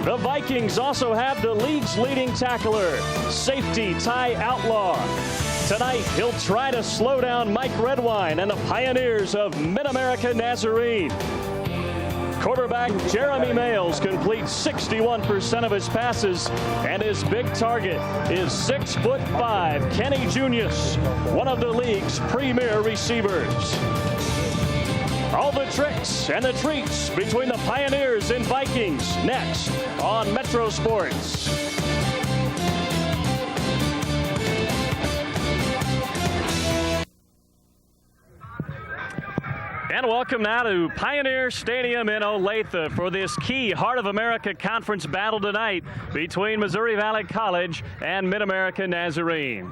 The Vikings also have the league's leading tackler, safety Ty Outlaw. Tonight, he'll try to slow down Mike Redwine and the Pioneers of Mid-America Nazarene. Quarterback Jeremy Males completes 61% of his passes, and his big target is 6'5" Kenny Junius, one of the league's premier receivers. All the tricks and the treats between the Pioneers and Vikings next on Metro Sports. And welcome now to Pioneer Stadium in Olathe for this key Heart of America Conference battle tonight between Missouri Valley College and Mid-America Nazarene.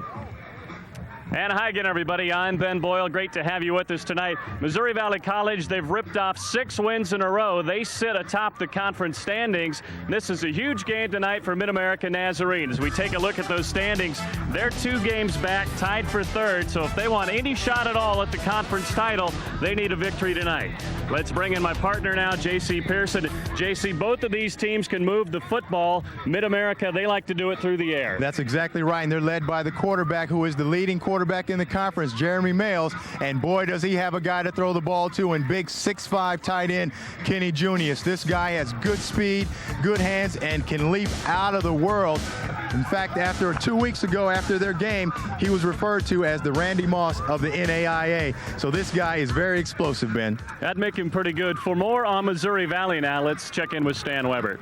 And hi again, everybody. I'm Ben Boyle. Great to have you with us tonight. Missouri Valley College, they've ripped off 6 wins in a row. They sit atop the conference standings. This is a huge game tonight for Mid-America Nazarene. As we take a look at those standings, they're 2 games back, tied for 3rd. So if they want any shot at all at the conference title, they need a victory tonight. Let's bring in my partner now, J.C. Pearson. J.C., both of these teams can move the football. Mid-America, they like to do it through the air. That's exactly right, and they're led by the quarterback who is the leading quarterback in the conference, Jeremy Males, and boy does he have a guy to throw the ball to, and big 6'5" tight end Kenny Junius. This guy has good speed, good hands, and can leap out of the world. In fact, 2 weeks ago after their game, he was referred to as the Randy Moss of the NAIA. So this guy is very explosive, Ben. That'd make him pretty good. For more on Missouri Valley now, let's check in with Stan Weber.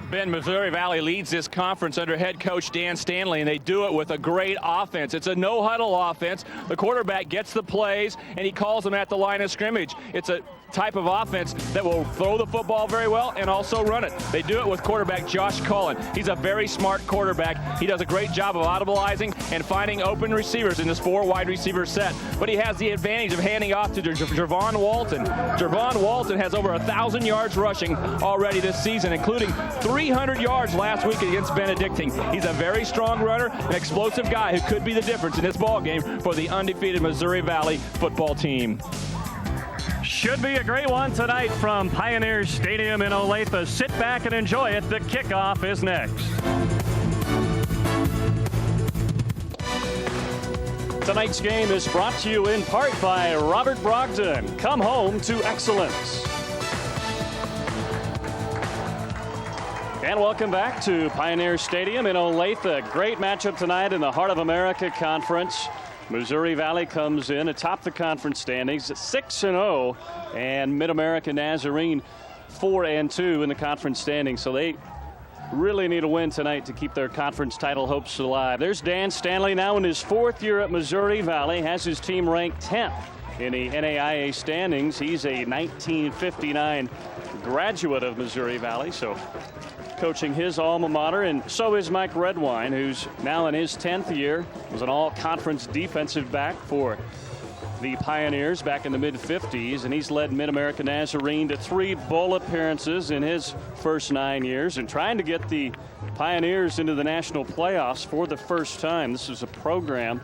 Ben, Missouri Valley leads this conference under head coach Dan Stanley, and they do it with a great offense. It's a no-huddle offense. The quarterback gets the plays, and he calls them at the line of scrimmage. It's a type of offense that will throw the football very well and also run it. They do it with quarterback Josh Cullen. He's a very smart quarterback. He does a great job of audibilizing and finding open receivers in this 4 wide receiver set. But he has the advantage of handing off to Jervon Walton. Jervon Walton has over 1,000 yards rushing already this season, including 300 yards last week against Benedictine. He's a very strong runner, an explosive guy who could be the difference in this ball game for the undefeated Missouri Valley football team. Should be a great one tonight from Pioneer Stadium in Olathe. Sit back and enjoy it. The kickoff is next. Tonight's game is brought to you in part by Robert Brogdon. Come home to excellence. And welcome back to Pioneer Stadium in Olathe. Great matchup tonight in the Heart of America Conference. Missouri Valley comes in atop the conference standings at 6-0, and Mid-America Nazarene 4-2 in the conference standings. So they really need a win tonight to keep their conference title hopes alive. There's Dan Stanley now in his 4th year at Missouri Valley, has his team ranked 10th in the NAIA standings. He's a 1959 graduate of Missouri Valley, so coaching his alma mater, and so is Mike Redwine, who's now in his 10th year, was an all-conference defensive back for the Pioneers back in the mid-50s, and he's led Mid-America Nazarene to 3 bowl appearances in his first 9 years, and trying to get the Pioneers into the national playoffs for the first time. This is a program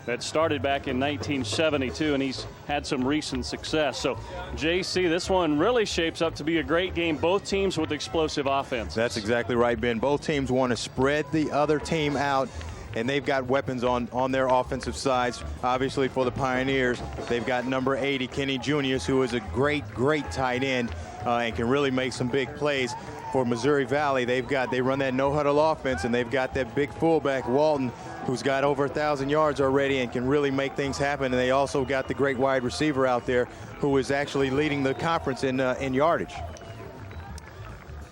that started back in 1972, and he's had some recent success. So, JC, this one really shapes up to be a great game. Both teams with explosive offense. That's exactly right, Ben. Both teams want to spread the other team out, and they've got weapons on their offensive sides. Obviously, for the Pioneers, they've got number 80, Kenny Junius, who is a great tight end and can really make some big plays. For Missouri Valley, they run that no-huddle offense, and they've got that big fullback, Walton, who's got over 1,000 yards already and can really make things happen. And they also got the great wide receiver out there who is actually leading the conference in yardage.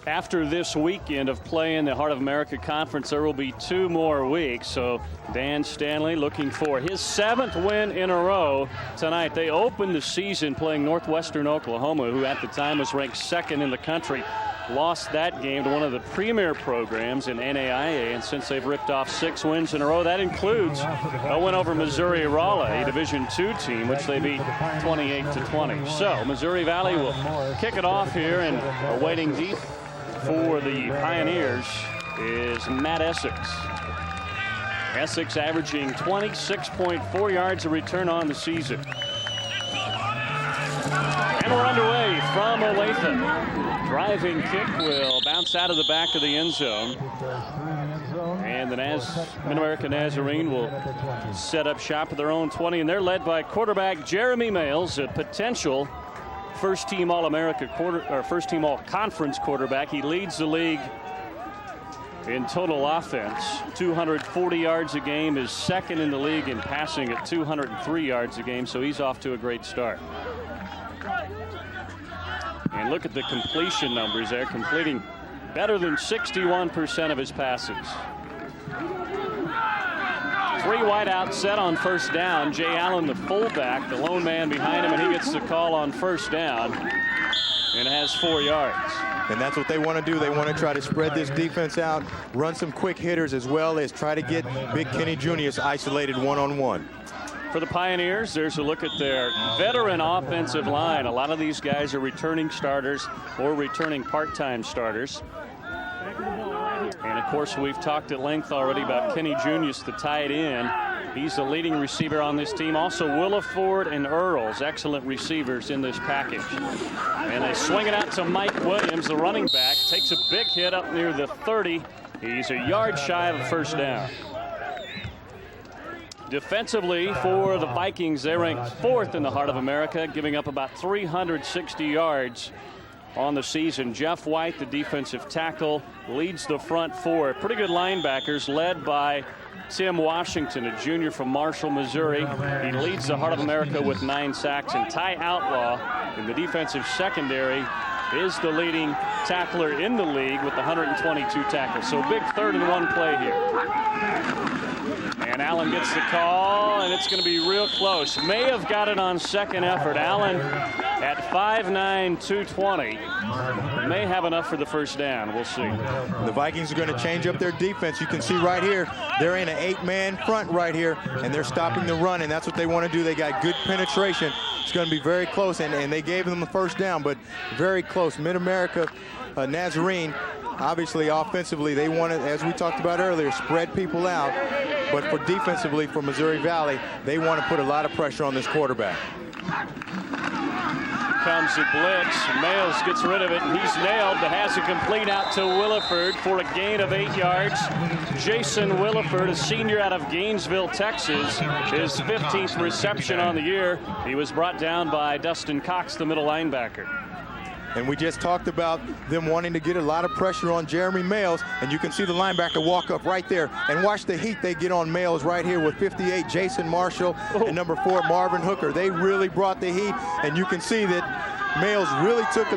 After this weekend of play in the Heart of America Conference, there will be 2 more weeks. So Dan Stanley looking for his 7th win in a row tonight. They opened the season playing Northwestern Oklahoma, who at the time was ranked 2nd in the country. Lost that game to one of the premier programs in NAIA, and since they've ripped off 6 wins in a row, that includes a win over Missouri Rolla, a Division II team, which they beat 28-20. So Missouri Valley will kick it off here, and awaiting deep for the Pioneers is Matt Essex. Essex averaging 26.4 yards a return on the season. And we're underway. from Olathe. Driving kick will bounce out of the back of the end zone. And the Mid-America Nazarene will set up shop at their own 20, and they're led by quarterback Jeremy Males, a potential first-team All-America first-team All-Conference quarterback. He leads the league in total offense, 240 yards a game, is second in the league in passing at 203 yards a game, so he's off to a great start. And look at the completion numbers there, completing better than 61% of his passes. 3 wideouts set on first down. Jay Allen, the fullback, the lone man behind him, and he gets the call on first down and has 4 yards. And that's what they want to do. They want to try to spread this defense out, run some quick hitters, as well as try to get Big Kenny Junius isolated one-on-one. For the Pioneers, there's a look at their veteran offensive line. A lot of these guys are returning starters or returning part-time starters. And, of course, we've talked at length already about Kenny Junius, the tight end. He's the leading receiver on this team. Also, Williford and Earls, excellent receivers in this package. And they swing it out to Mike Williams, the running back. Takes a big hit up near the 30. He's a yard shy of a first down. Defensively for the Vikings, they rank 4th in the Heart of America, giving up about 360 yards on the season. Jeff White, the defensive tackle, leads the front four. Pretty good linebackers led by Tim Washington, a junior from Marshall, Missouri. He leads the Heart of America with 9 sacks. And Ty Outlaw in the defensive secondary is the leading tackler in the league with 122 tackles. So big 3rd and 1 play here. And Allen gets the call, and it's going to be real close. May have got it on second effort. Allen at 5'9", 220. May have enough for the first down. We'll see. The Vikings are going to change up their defense. You can see right here, they're in an 8-man front right here, and they're stopping the run, and that's what they want to do. They got good penetration. It's going to be very close, and they gave them the first down, but very close. Mid-America Nazarene, obviously offensively, they want to, as we talked about earlier, spread people out. But for defensively, for Missouri Valley, they want to put a lot of pressure on this quarterback. Comes the blitz. Males gets rid of it, and he's nailed. The has it complete out to Williford for a gain of 8 yards. Jason Williford, a senior out of Gainesville, Texas, his 15th reception on the year. He was brought down by Dustin Cox, the middle linebacker. And we just talked about them wanting to get a lot of pressure on Jeremy Males, and you can see the linebacker walk up right there. And watch the heat they get on Males right here with 58, Jason Marshall, and number 4, Marvin Hooker. They really brought the heat, and you can see that Males really took a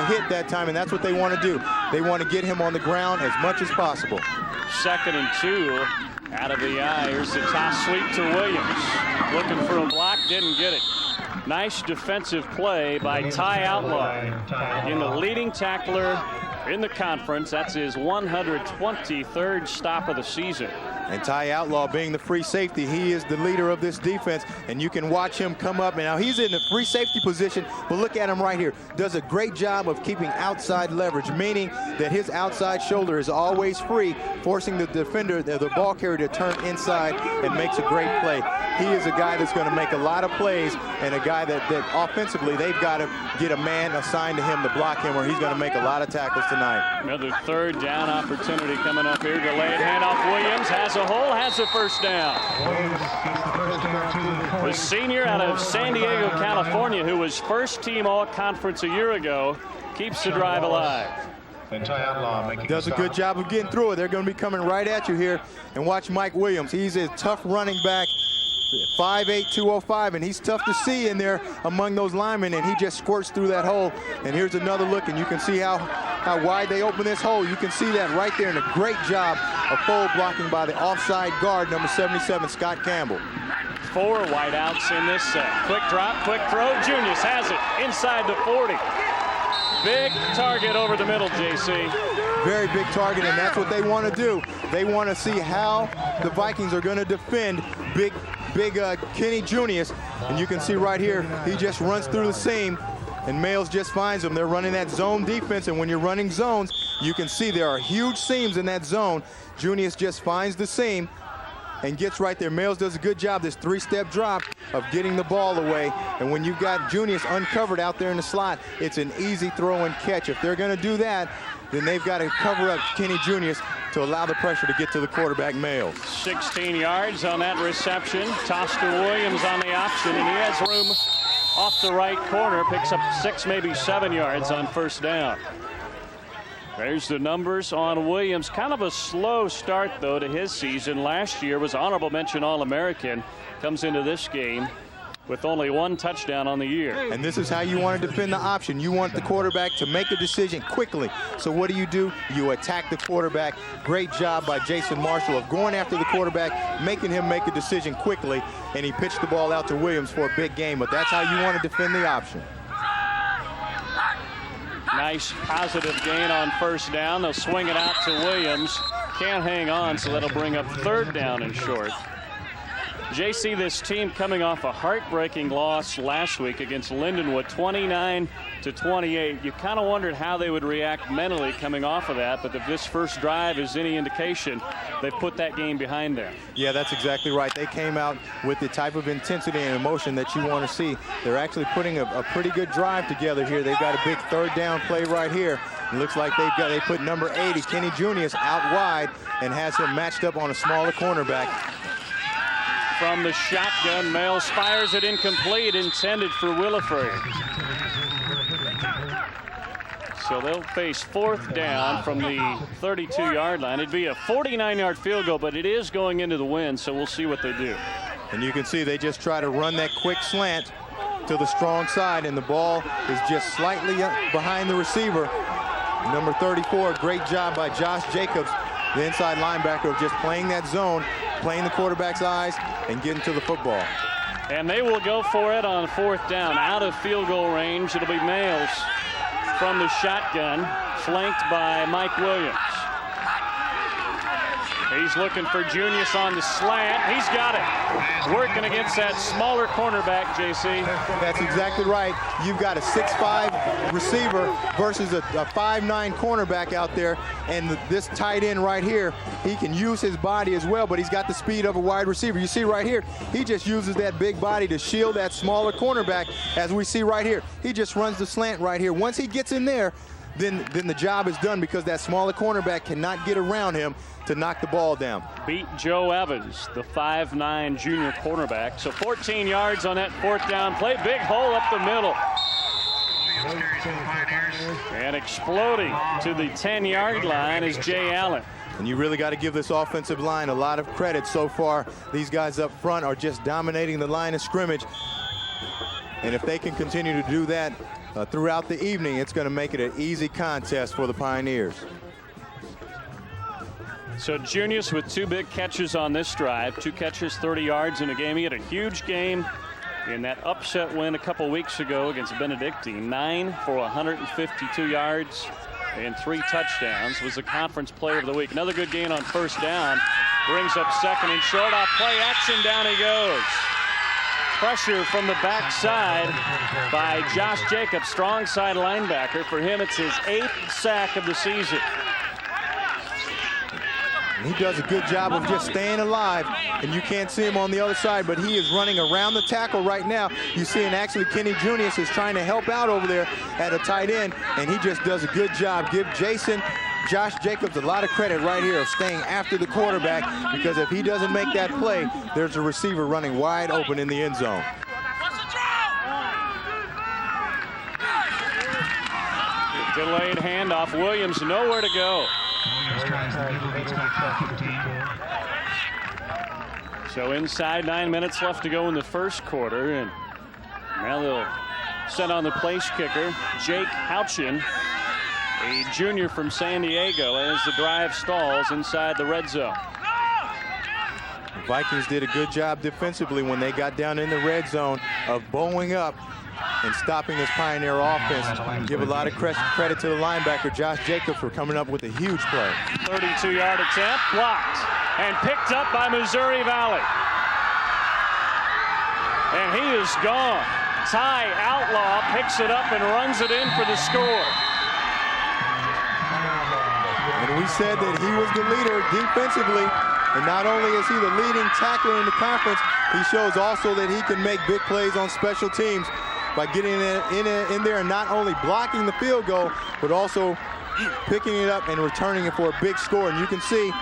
hit that time, and that's what they want to do. They want to get him on the ground as much as possible. 2nd and 2 out of the eye. Here's the toss sweep to Williams. Looking for a block, didn't get it. Nice defensive play by Ty Outlaw, in the leading tackler in the conference. That's his 123rd stop of the season. And Ty Outlaw, being the free safety, he is the leader of this defense, and you can watch him come up. And now he's in the free safety position, but look at him right here. Does a great job of keeping outside leverage, meaning that his outside shoulder is always free, forcing the defender, the ball carrier, to turn inside, and makes a great play. He is a guy that's going to make a lot of plays, and a guy that offensively they've got to get a man assigned to him to block him, or he's going to make a lot of tackles tonight. Another 3rd down opportunity coming up here. Delayed handoff. Williams has a hole, has a first down. The senior out of San Diego, California, who was first-team All-Conference a year ago, keeps the drive alive. Does a good job of getting through it. They're going to be coming right at you here. And watch Mike Williams. He's a tough running back, 5'8", 205, and he's tough to see in there among those linemen, and he just squirts through that hole. And here's another look, and you can see how wide they open this hole. You can see that right there, and a great job of fold blocking by the offside guard, number 77, Scott Campbell. 4 wideouts in this set. Quick drop, quick throw. Junius has it inside the 40. Big target over the middle, JC. Very big target, and that's what they want to do. They want to see how the Vikings are going to defend big Kenny Junius. And you can see right here, he just runs through the seam, and Males just finds him. They're running that zone defense, and when you're running zones, you can see there are huge seams in that zone. Junius just finds the seam, and gets right there. Males does a good job, this three-step drop of getting the ball away. And when you've got Junius uncovered out there in the slot, it's an easy throw and catch. If they're going to do that, then they've got to cover up Kenny Junius to allow the pressure to get to the quarterback, Males. 16 yards on that reception. Toss to Williams on the option, and he has room off the right corner. Picks up 6, maybe 7 yards on first down. There's the numbers on Williams. Kind of a slow start, though, to his season. Last year was honorable mention All-American. Comes into this game with only 1 touchdown on the year. And this is how you want to defend the option. You want the quarterback to make a decision quickly. So what do? You attack the quarterback. Great job by Jason Marshall of going after the quarterback, making him make a decision quickly, and he pitched the ball out to Williams for a big gain. But that's how you want to defend the option. Nice positive gain on first down. They'll swing it out to Williams. Can't hang on, so that'll bring up 3rd down and short. JC, this team coming off a heartbreaking loss last week against Lindenwood, 29-28. You kind of wondered how they would react mentally coming off of that, but if this first drive is any indication, they put that game behind them. Yeah, that's exactly right. They came out with the type of intensity and emotion that you want to see. They're actually putting a pretty good drive together here. They've got a big 3rd down play right here. It looks like they put number 80, Kenny Junius, out wide and has him matched up on a smaller cornerback. From the shotgun, Males fires it incomplete, intended for Williford. So they'll face 4th down from the 32-yard line. It'd be a 49-yard field goal, but it is going into the wind, so we'll see what they do. And you can see they just try to run that quick slant to the strong side, and the ball is just slightly behind the receiver. Number 34, great job by Josh Jacobs, the inside linebacker, of just playing that zone, playing the quarterback's eyes, and getting to the football. And they will go for it on 4th down. Out of field goal range, it'll be Males from the shotgun, flanked by Mike Williams. He's looking for Junius on the slant. He's got it. Working against that smaller cornerback, JC. That's exactly right. You've got a 6'5" receiver versus a 5'9" cornerback out there. And this tight end right here, he can use his body as well, but he's got the speed of a wide receiver. You see right here, he just uses that big body to shield that smaller cornerback, as we see right here. He just runs the slant right here. Once he gets in there, then the job is done, because that smaller cornerback cannot get around him to knock the ball down. Beat Joe Evans, the 5'9" junior cornerback. So 14 yards on that 4th down play. Big hole up the middle. And exploding to the 10-yard line is Jay Allen. And you really got to give this offensive line a lot of credit so far. These guys up front are just dominating the line of scrimmage. And if they can continue to do that throughout the evening, it's going to make it an easy contest for the Pioneers. So Junius with 2 big catches on this drive. 2 catches, 30 yards in a game. He had a huge game in that upset win a couple weeks ago against Benedictine. 9 for 152 yards and 3 touchdowns. Was the conference player of the week. Another good gain on first down. Brings up 2nd and short. Off play action, down he goes. Pressure from the backside by Josh Jacobs, strong side linebacker. For him, it's his 8th sack of the season. And he does a good job of just staying alive, and you can't see him on the other side, but he is running around the tackle right now. You see, and actually Kenny Junius is trying to help out over there at a tight end, and he just does a good job. Give Josh Jacobs a lot of credit right here of staying after the quarterback, because if he doesn't make that play, there's a receiver running wide open in the end zone. Delayed handoff. Williams nowhere to go. So inside 9 minutes left to go in the first quarter, and now they'll send on the place kicker, Jake Houchin, a junior from San Diego, as the drive stalls inside the red zone. The Vikings did a good job defensively when they got down in the red zone of bowing up and stopping this Pioneer offense. Give a lot of credit to the linebacker, Josh Jacobs, for coming up with a huge play. 32-yard attempt, blocked, and picked up by Missouri Valley. And he is gone. Ty Outlaw picks it up and runs it in for the score. And we said that he was the leader defensively And not only is he the leading tackler in the conference, he shows also that he can make big plays on special teams by getting in there and not only blocking the field goal, but also picking it up and returning it for a big score. And you can see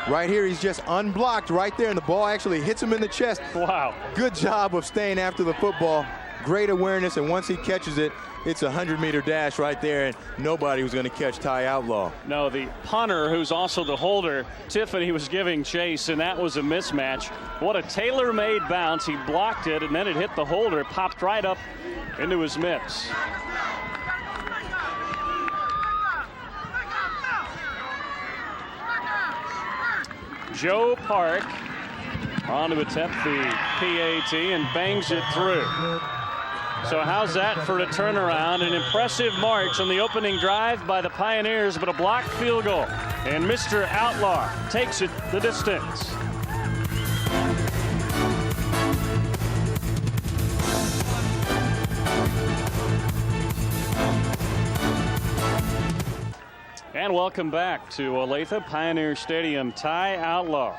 right here, he's just unblocked right there, and the ball actually hits him in the chest. Wow. Good job of staying after the football. Great awareness, and once he catches it, it's a 100-meter dash right there, and nobody was going to catch Ty Outlaw. No, the punter, who's also the holder, Tiffany, was giving chase, and that was a mismatch. What a tailor-made bounce. He blocked it, and then it hit the holder, popped right up into his mitts. Joe Park on to attempt the PAT and bangs it through. So how's that for a turnaround? An impressive march on the opening drive by the Pioneers, but a blocked field goal. And Mr. Outlaw takes it the distance. And welcome back to Olathe Pioneer Stadium. Ty Outlaw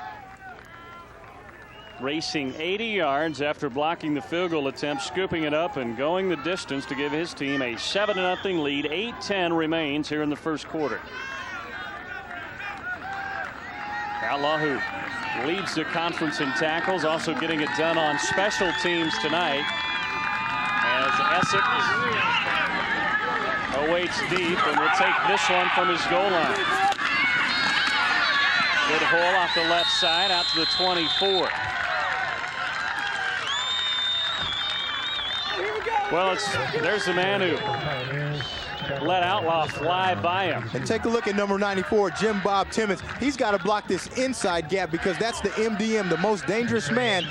racing 80 yards after blocking the field goal attempt, scooping it up and going the distance to give his team a 7-0 lead. 8:10 remains here in the first quarter. Outlaw, who leads the conference in tackles, also getting it done on special teams tonight, as Essex awaits deep and will take this one from his goal line. Good hole off the left side out to the 24. Well, there's the man who let Outlaw fly by him. And take a look at number 94, Jim Bob Timmons. He's got to block this inside gap because that's the MDM, the most dangerous man.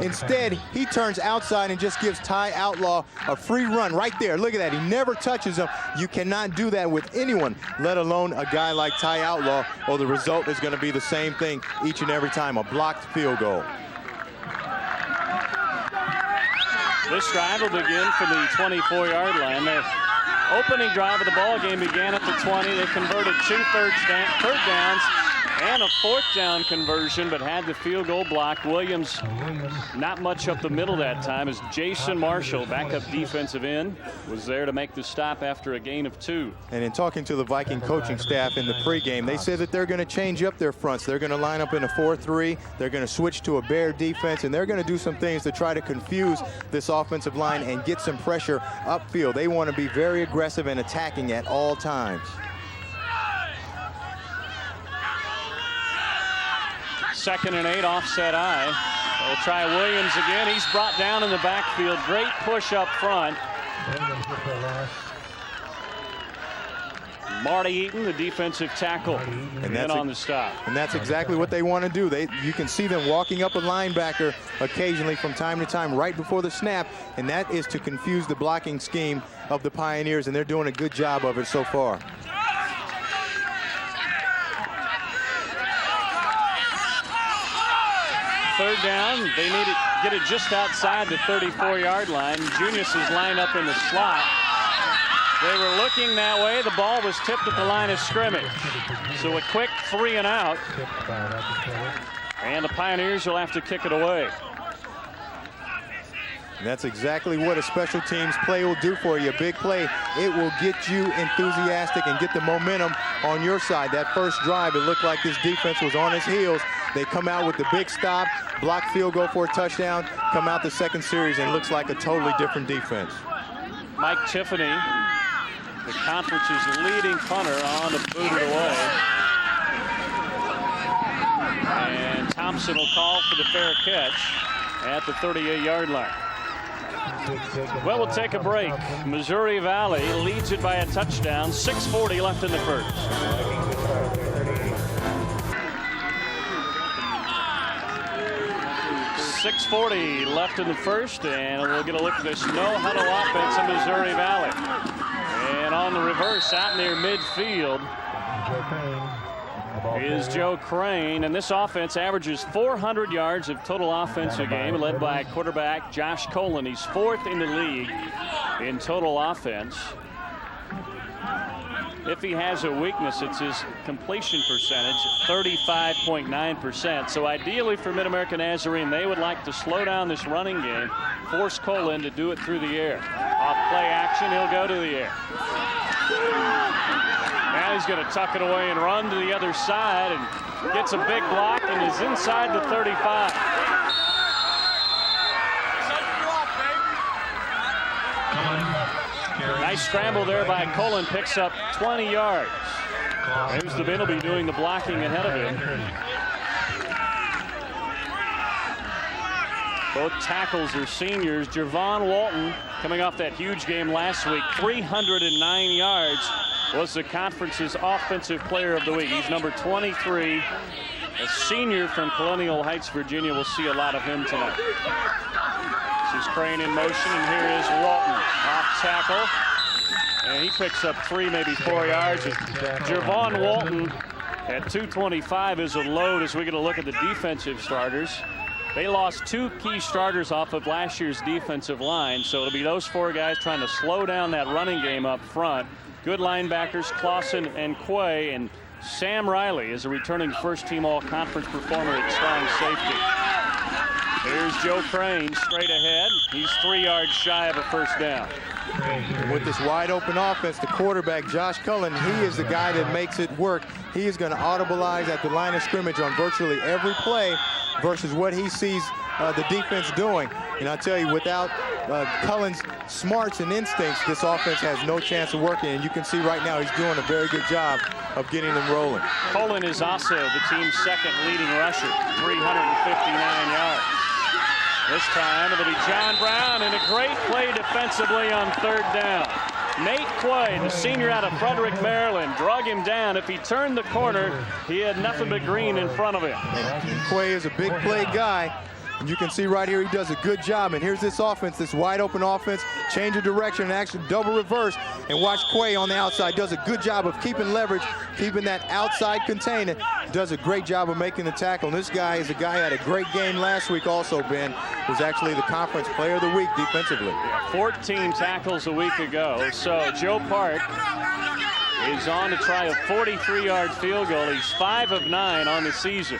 Instead, he turns outside and just gives Ty Outlaw a free run right there. Look at that. He never touches him. You cannot do that with anyone, let alone a guy like Ty Outlaw, or the result is going to be the same thing each and every time, a blocked field goal. This drive will begin from the 24-yard line. The opening drive of the ball game began at the 20. They converted 2 third downs and a 4th down conversion, but had the field goal blocked. Williams not much up the middle that time, as Jason Marshall, backup defensive end, was there to make the stop after a gain of 2. And in talking to the Viking coaching staff in the pregame, they said that they're going to change up their fronts. They're going to line up in a 4-3. They're going to switch to a bear defense, and they're going to do some things to try to confuse this offensive line and get some pressure upfield. They want to be very aggressive and attacking at all times. 2nd and 8, offset I. They'll try Williams again. He's brought down in the backfield. Great push up front. Marty Eaton, the defensive tackle, and that's on the stop. And that's exactly what they want to do. You can see them walking up a linebacker occasionally from time to time right before the snap, and that is to confuse the blocking scheme of the Pioneers, and they're doing a good job of it so far. Third down, they need to get it just outside the 34-yard line. Junius is lined up in the slot. They were looking that way. The ball was tipped at the line of scrimmage. So a quick 3 and out. And the Pioneers will have to kick it away. And that's exactly what a special teams play will do for you. A big play, it will get you enthusiastic and get the momentum on your side. That first drive, it looked like this defense was on its heels. They come out with the big stop, block field goal for a touchdown, come out the second series, and looks like a totally different defense. Mike Tiffany, the conference's leading punter, on to boot it away. And Thompson will call for the fair catch at the 38-yard line. Well, we'll take a break. Missouri Valley leads it by a touchdown. 6:40 left in the first. .640 left in the first, and we'll get a look at this no-huddle offense in Missouri Valley. And on the reverse, out near midfield, is Joe Crane, and this offense averages 400 yards of total offense a game, led by quarterback Josh Colin. He's 4th in the league in total offense. if he has a weakness, it's his completion percentage, 35.9%. So ideally for Mid-America Nazarene, they would like to slow down this running game, force Colin to do it through the air. Off play action, he'll go to the air. Now he's going to tuck it away and run to the other side and gets a big block and is inside the 35. Nice scramble there by Colin, picks up 20 yards. James Devin will be doing the blocking ahead of him. Both tackles are seniors. Javon Walton, coming off that huge game last week, 309 yards, was the conference's offensive player of the week. He's number 23, a senior from Colonial Heights, Virginia. We'll see a lot of him tonight. This is Crane in motion, and here is Walton off tackle. And he picks up 3, maybe 4 yards. Javon Walton at 225 is a load as we get a look at the defensive starters. They lost 2 key starters off of last year's defensive line, so it'll be those 4 guys trying to slow down that running game up front. Good linebackers, Clausen and Quay, and Sam Riley is a returning first-team all-conference performer at strong safety. Here's Joe Crane straight ahead. He's 3 yards shy of a first down. With this wide-open offense, the quarterback, Josh Cullen, he is the guy that makes it work. He is going to audibilize at the line of scrimmage on virtually every play versus what he sees the defense doing. And I tell you, without Cullen's smarts and instincts, this offense has no chance of working. And you can see right now he's doing a very good job of getting them rolling. Cullen is also the team's second leading rusher, 359 yards. This time it'll be John Brown, and a great play defensively on third down. Nate Quay, the senior out of Frederick, Maryland, drug him down. If he turned the corner, he had nothing but green in front of him. And Quay is a big play guy. And you can see right here he does a good job. And here's this offense, this wide open offense, change of direction and actually double reverse. And watch Quay on the outside, does a good job of keeping leverage, keeping that outside contained. Does a great job of making the tackle. And this guy is a guy who had a great game last week also, Ben. Was actually the conference player of the week defensively. 14 tackles a week ago. So Joe Park is on to try a 43-yard field goal. He's 5 of 9 on the season.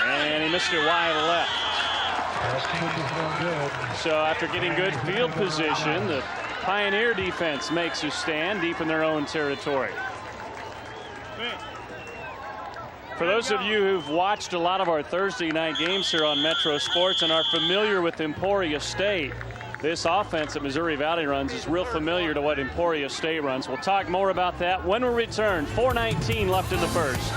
And he missed it wide left. So after getting good field position, the Pioneer defense makes a stand deep in their own territory. For those of you who've watched a lot of our Thursday night games here on Metro Sports and are familiar with Emporia State, this offense that Missouri Valley runs is real familiar to what Emporia State runs. We'll talk more about that when we return. 4:19 left in the first.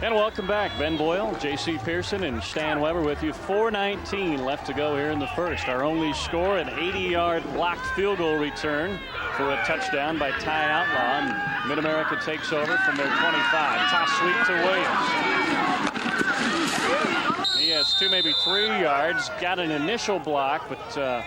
And welcome back. Ben Boyle, J.C. Pearson, and Stan Weber with you. 4:19 left to go here in the first. Our only score, an 80-yard blocked field goal return for a touchdown by Ty Outlaw. And Mid-America takes over from their 25. Toss sweep to Williams. He has 2, maybe 3 yards. Got an initial block, but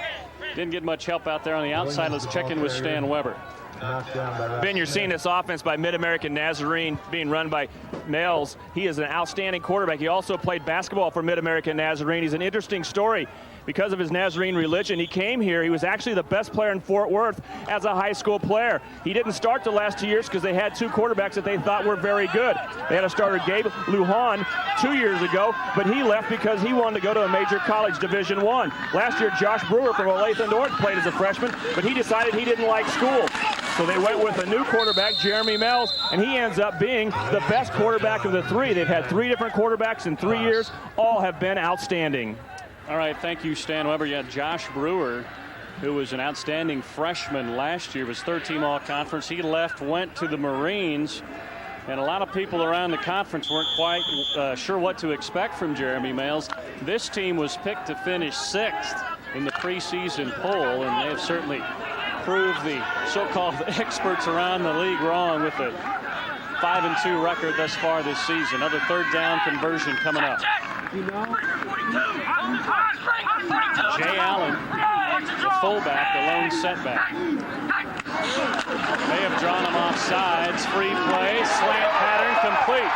didn't get much help out there on the outside. Let's check in with Stan Weber. Ben, you're seeing this offense by Mid-American Nazarene being run by males. He is an outstanding quarterback. He also played basketball for Mid-American Nazarene. He's an interesting story because of his Nazarene religion. He came here. He was actually the best player in Fort Worth as a high school player. He didn't start the last 2 years because they had 2 quarterbacks that they thought were very good. They had a starter, Gabe Lujan, 2 years ago, but he left because he wanted to go to a major college, Division I. Last year, Josh Brewer from Olathe North played as a freshman, but he decided he didn't like school. So they went with a new quarterback, Jeremy Mells, and he ends up being the best quarterback of the 3. They've had 3 different quarterbacks in 3 years. All have been outstanding. All right, thank you, Stan Weber. You had Josh Brewer, who was an outstanding freshman last year, was third-team all-conference. He left, went to the Marines, and a lot of people around the conference weren't quite sure what to expect from Jeremy Mells. This team was picked to finish 6th in the preseason poll, and they have certainly proved the so-called experts around the league wrong with a 5-2 record thus far this season. Another third down conversion coming up. Jay Allen, the fullback, the lone setback. They have drawn him off sides. Free play, slant pattern complete.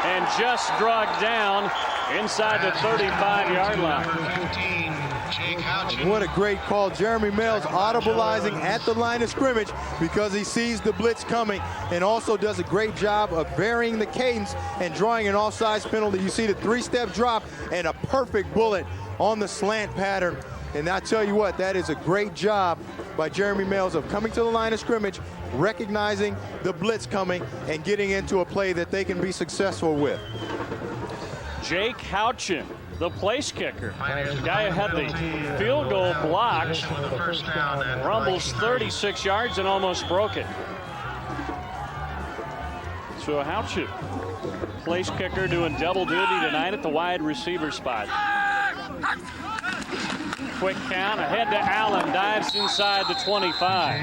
and just drugged down inside the 35-yard line. And what a great call. Jeremy Mills audibleizing at the line of scrimmage because he sees the blitz coming, and also does a great job of varying the cadence and drawing an offsides penalty. You see the three-step drop and a perfect bullet on the slant pattern. And I tell you what, that is a great job by Jeremy Mills of coming to the line of scrimmage, recognizing the blitz coming, and getting into a play that they can be successful with. Jake Houchin, the place kicker. The guy who had the field goal blocked, rumbles 36 yards and almost broke it. So Houchin, place kicker, doing double duty tonight at the wide receiver spot. Quick count, ahead to Allen, dives inside the 25.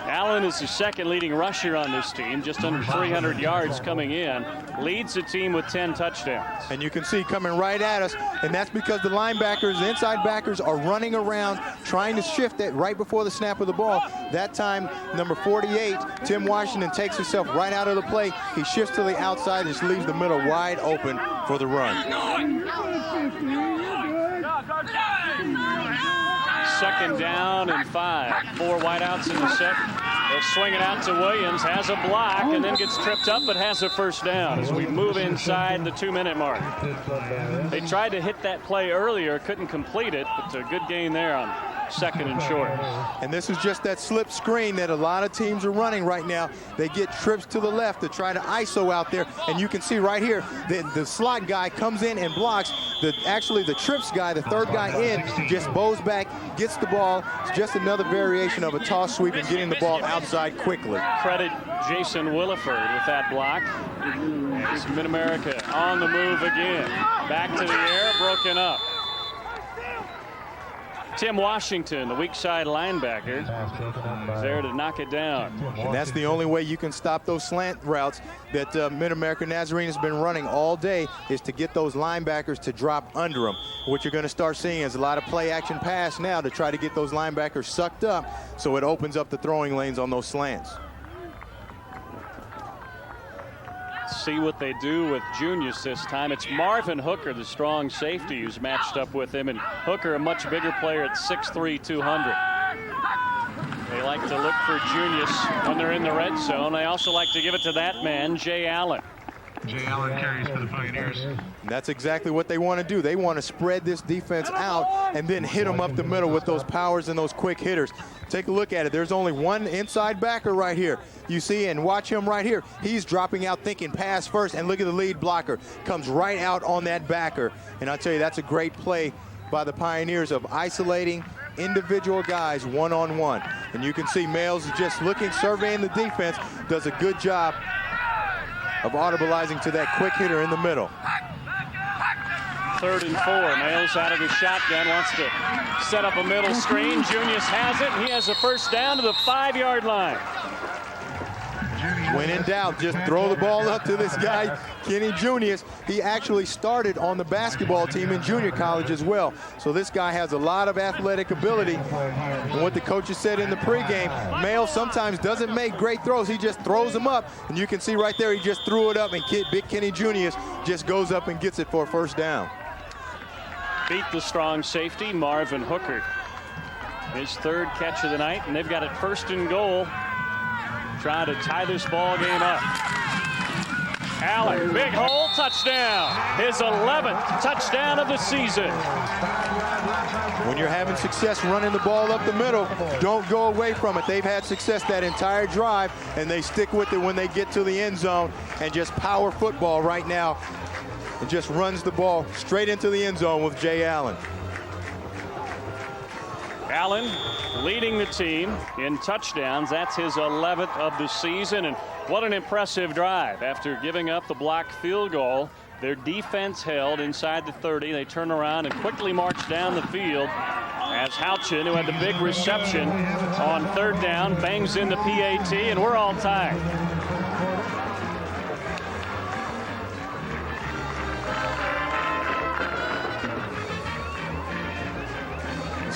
Allen is the second leading rusher on this team, just under 300 yards coming in. Leads the team with 10 touchdowns. And you can see coming right at us, and that's because the linebackers, the inside backers, are running around trying to shift it right before the snap of the ball. That time, number 48, Tim Washington, takes himself right out of the play. He shifts to the outside and just leaves the middle wide open for the run. Second down and 5. 4 wideouts in the set. They'll swing it out to Williams, has a block, and then gets tripped up, but has a first down as we move inside the 2-minute mark. They tried to hit that play earlier, couldn't complete it, but a good gain there on second and short. And this is just that slip screen that a lot of teams are running right now. They get trips to the left to try to ISO out there, and you can see right here that the slot guy comes in and blocks. Actually the trips guy, the third guy in, just bows back, gets the ball. It's just another variation of a toss sweep and getting the ball outside quickly. Credit Jason Williford with that block. As Mid-America on the move again. Back to the air, broken up. Tim Washington, the weak side linebacker, is there to knock it down. And that's the only way you can stop those slant routes that Mid-America Nazarene has been running all day, is to get those linebackers to drop under them. What you're going to start seeing is a lot of play action pass now to try to get those linebackers sucked up, so it opens up the throwing lanes on those slants. See what they do with Junius this time. It's Marvin Hooker, the strong safety, who's matched up with him, and Hooker, a much bigger player at 6'3", 200. They like to look for Junius when they're in the red zone. They also like to give it to that man, Jay Allen. Jay Allen carries for the Pioneers. And that's exactly what they want to do. They want to spread this defense out and then hit them up the middle with those powers and those quick hitters. Take a look at it. There's only one inside backer right here. You see, and watch him right here. He's dropping out thinking pass first, and look at the lead blocker. Comes right out on that backer. And I'll tell you, that's a great play by the Pioneers of isolating individual guys one-on-one. And you can see Males just looking, surveying the defense, does a good job of audibleizing to that quick hitter in the middle. 3rd and 4. Males out of his shotgun, wants to set up a middle screen. Junius has it, and he has a first down to the 5-yard line. When in doubt, just throw the ball up to this guy, Kenny Junius. He actually started on the basketball team in junior college as well. So this guy has a lot of athletic ability. And what the coaches said in the pregame, Male sometimes doesn't make great throws. He just throws them up. And you can see right there, he just threw it up, and big Kenny Junius just goes up and gets it for a first down. Beat the strong safety, Marvin Hooker. His 3rd catch of the night, and they've got it 1st and goal. Trying to tie this ball game up. Allen, big hole, touchdown. His 11th touchdown of the season. When you're having success running the ball up the middle, don't go away from it. They've had success that entire drive, and they stick with it when they get to the end zone, and just power football right now. It just runs the ball straight into the end zone with Jay Allen. Allen leading the team in touchdowns. That's his 11th of the season, and what an impressive drive. After giving up the blocked field goal, their defense held inside the 30. They turn around and quickly march down the field as Houchin, who had the big reception on 3rd down, bangs in the PAT, and we're all tied.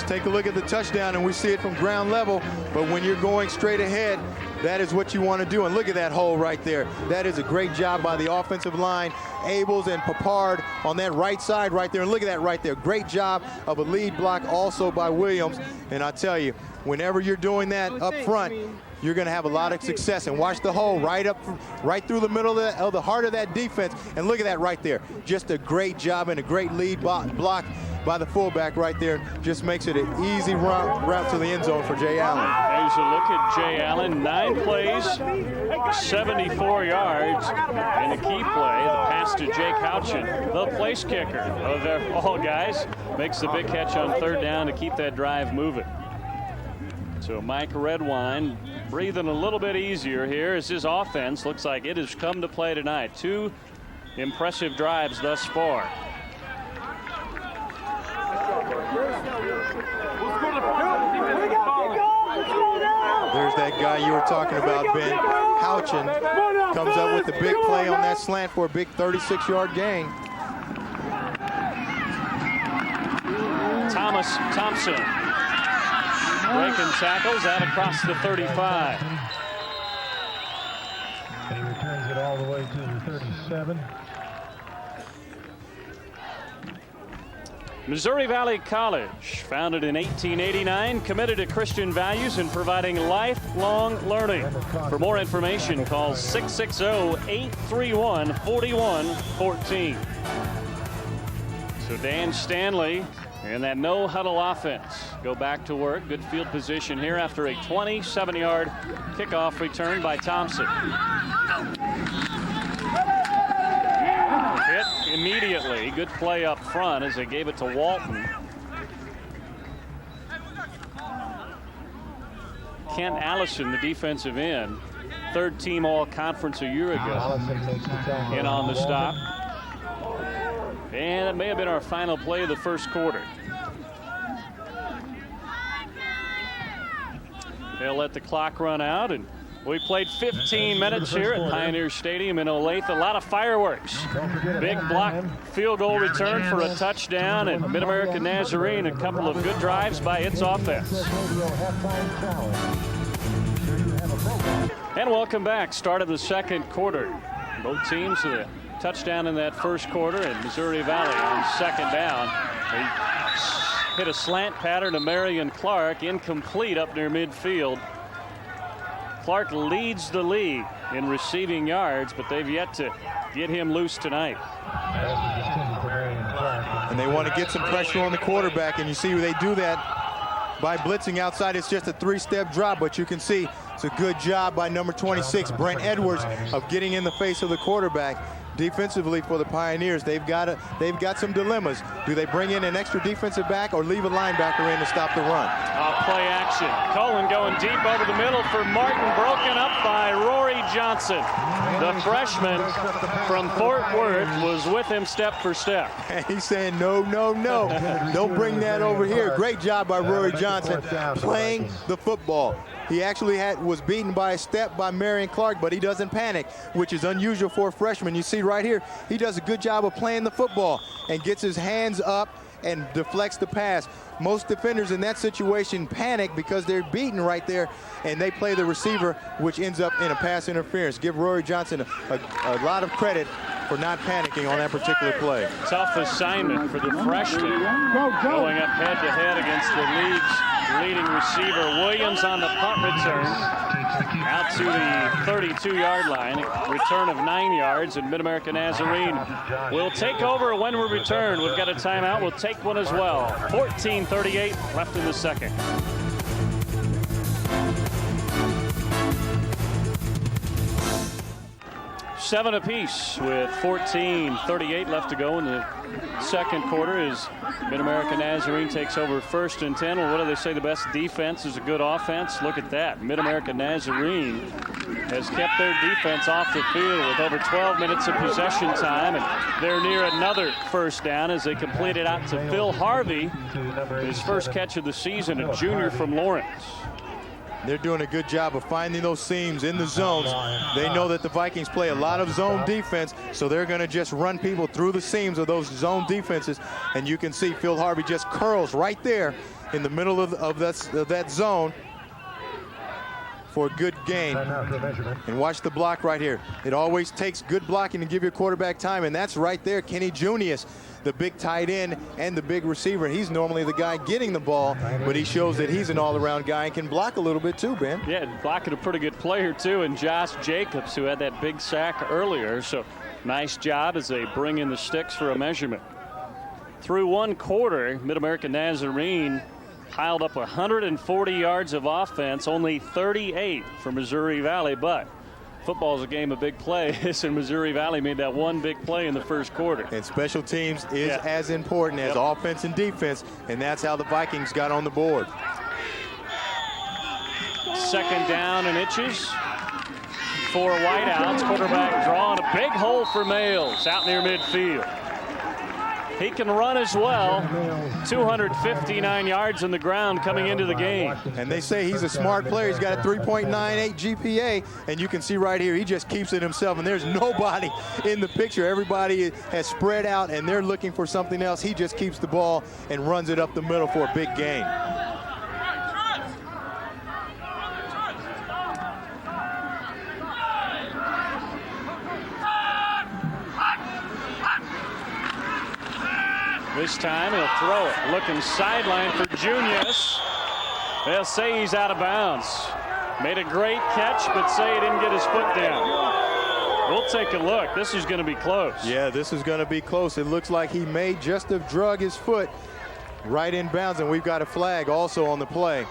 Take a look at the touchdown, and we see it from ground level, but when you're going straight ahead, That is what you want to do. And look at that hole right there. That is a great job by the offensive line. Abels and Papard on that right side right there. And look at that right there. Great job of a lead block also by Williams. And I tell you, whenever you're doing that up front, you're going to have a lot of success. And watch the hole right through the middle of the heart of that defense. And look at that right there. Just a great job and a great lead block by the fullback right there. Just makes it an easy route to the end zone for Jay Allen. There's a look at Jay Allen. 9 plays, 74 yards. And the key play, the pass to Jake Houchin, the place kicker of all guys, makes the big catch on 3rd down to keep that drive moving. So Mike Redwine breathing a little bit easier here as his offense looks like it has come to play tonight. 2 impressive drives thus far. There's that guy you were talking about, Ben. Houchin comes up with the big play on that slant for a big 36-yard gain. Thompson breaking tackles out across the 35. And he returns it all the way to the 37. Missouri Valley College, founded in 1889, committed to Christian values and providing lifelong learning. For more information, call 660-831-4114. So Dan Stanley and that no-huddle offense go back to work. Good field position here after a 27-yard kickoff return by Thompson. Hit immediately. Good play up front as they gave it to Walton. Kent Allison, the defensive end, 3rd team all-conference a year ago, in on the stop. And it may have been our final play of the first quarter. They'll let the clock run out, and we played 15 minutes here at Pioneer Stadium in Olathe. A lot of fireworks. Big block field goal return for a touchdown, and Mid-American Nazarene a couple of good drives by its offense. And welcome back. Start of the second quarter. Both teams with a touchdown in that first quarter, and Missouri Valley on 2nd down. They hit a slant pattern to Marion Clark, incomplete up near midfield. Clark leads the league in receiving yards, but they've yet to get him loose tonight. And they want to get some pressure on the quarterback, and you see they do that by blitzing outside. It's just a 3-step drop, but you can see it's a good job by number 26, Brent Edwards, of getting in the face of the quarterback. Defensively for the Pioneers, they've got some dilemmas. Do they bring in an extra defensive back or leave a linebacker in to stop the run? Play action. Cullen going deep over the middle for Martin, broken up by Rory Johnson. The freshman from Fort Worth was with him step for step. And he's saying, no, no, no. Don't bring that over here. Great job by Rory Johnson playing the football. He actually was beaten by a step by Marion Clark, but he doesn't panic, which is unusual for a freshman. You see right here, he does a good job of playing the football and gets his hands up and deflects the pass. Most defenders in that situation panic because they're beaten right there, and they play the receiver, which ends up in a pass interference. Give Rory Johnson a lot of credit for not panicking on that particular play. Tough assignment for the freshman, going up head-to-head against the league's leading receiver. Williams on the punt return out to the 32-yard line. Return of 9 yards, and Mid-American Nazarene will take over when we return. We've got a timeout. We'll take one as well. 14:38 left in the second. Seven apiece with 14:38 left to go in the second quarter as Mid-American Nazarene takes over 1st and 10. Well, what do they say? The best defense is a good offense. Look at that. Mid-American Nazarene has kept their defense off the field with over 12 minutes of possession time, and they're near another first down as they complete it out to Phil Harvey, his first catch of the season, a junior from Lawrence. They're doing a good job of finding those seams in the zones. They know that the Vikings play a lot of zone defense, so they're going to just run people through the seams of those zone defenses. And you can see Phil Harvey just curls right there in the middle of that zone. for a good gain. And watch the block right here. It always takes good blocking to give your quarterback time, and that's right there, Kenny Junius, the big tight end and the big receiver. He's normally the guy getting the ball, but he shows that he's an all-around guy and can block a little bit too, Ben. Yeah, blocking a pretty good player too, and Josh Jacobs, who had that big sack earlier. So nice job as they bring in the sticks for a measurement. Through one quarter, Mid-American Nazarene piled up 140 yards of offense, only 38 for Missouri Valley, but football is a game of big plays, and Missouri Valley made that one big play in the first quarter. And special teams is as important as offense and defense, and that's how the Vikings got on the board. Second down and inches. 4 wideouts. Quarterback drawing a big hole for Males out near midfield. He can run as well. 259 yards on the ground coming into the game. And they say he's a smart player. He's got a 3.98 GPA, and you can see right here, he just keeps it himself, and there's nobody in the picture. Everybody has spread out, and they're looking for something else. He just keeps the ball and runs it up the middle for a big gain. This time he'll throw it. Looking sideline for Junius. They'll say he's out of bounds. Made a great catch, but say he didn't get his foot down. We'll take a look. This is going to be close. Yeah, this is going to be close. It looks like he may just have drug his foot right in bounds, and we've got a flag also on the play.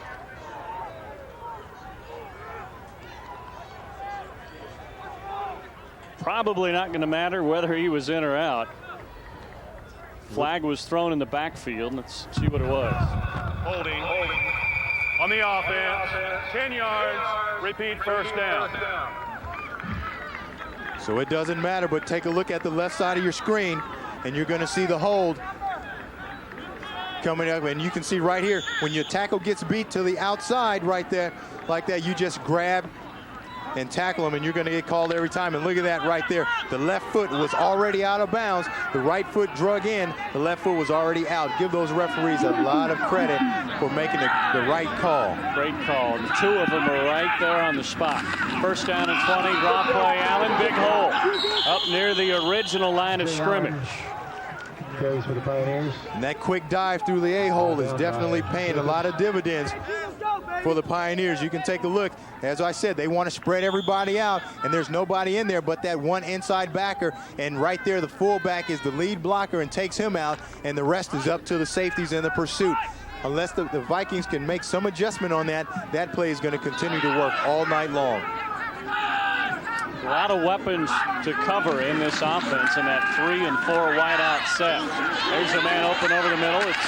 Probably not going to matter whether he was in or out. Flag was thrown in the backfield. Let's see what it was. Holding on the offense. 10 yards. Repeat first down. So it doesn't matter, but take a look at the left side of your screen, and you're going to see the hold coming up. And you can see right here, when your tackle gets beat to the outside right there, like that, you just grab and tackle him, and you're going to get called every time. And look at that right there. The left foot was already out of bounds. The right foot drug in. The left foot was already out. Give those referees a lot of credit for making the right call. Great call. The two of them are right there on the spot. First down and 20. Draw play. Allen, big hole. Up near the original line of scrimmage. Carries for the Pioneers. And that quick dive through the A-hole is definitely paying a lot of dividends for the Pioneers. You can take a look. As I said, they want to spread everybody out, and there's nobody in there but that one inside backer. And right there, the fullback is the lead blocker and takes him out, and the rest is up to the safeties in the pursuit. Unless the Vikings can make some adjustment on that, that play is going to continue to work all night long. A lot of weapons to cover in this offense in that 3 and 4 wideout set. There's a man open over the middle. It's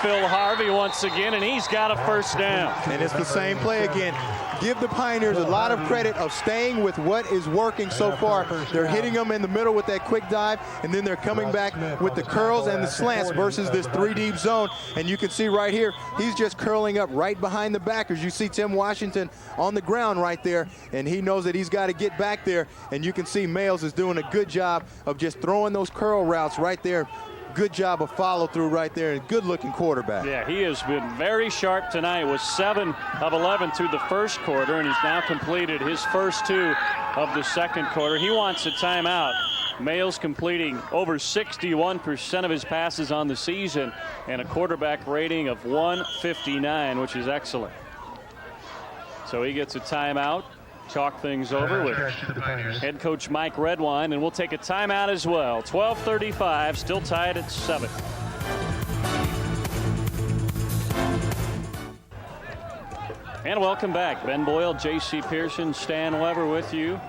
Phil Harvey once again, and he's got a first down. And it's the same play again. Give the Pioneers a lot of credit of staying with what is working so far. They're hitting them in the middle with that quick dive, and then they're coming back with the curls and the slants versus this 3-deep zone. And you can see right here, he's just curling up right behind the backers. You see Tim Washington on the ground right there, and he knows that he's got to get back there. And you can see Males is doing a good job of just throwing those curl routes right there. Good job of follow through right there, and good looking quarterback. Yeah, he has been very sharp tonight. Was 7 of 11 through the first quarter, and he's now completed his first 2 of the second quarter. He wants a timeout. Males completing over 61% of his passes on the season, and a quarterback rating of 159, which is excellent. So he gets a timeout. Talk things over with head coach Mike Redwine, and we'll take a timeout as well. 12:35, still tied at 7. And welcome back. Ben Boyle, J.C. Pearson, Stan Weber with you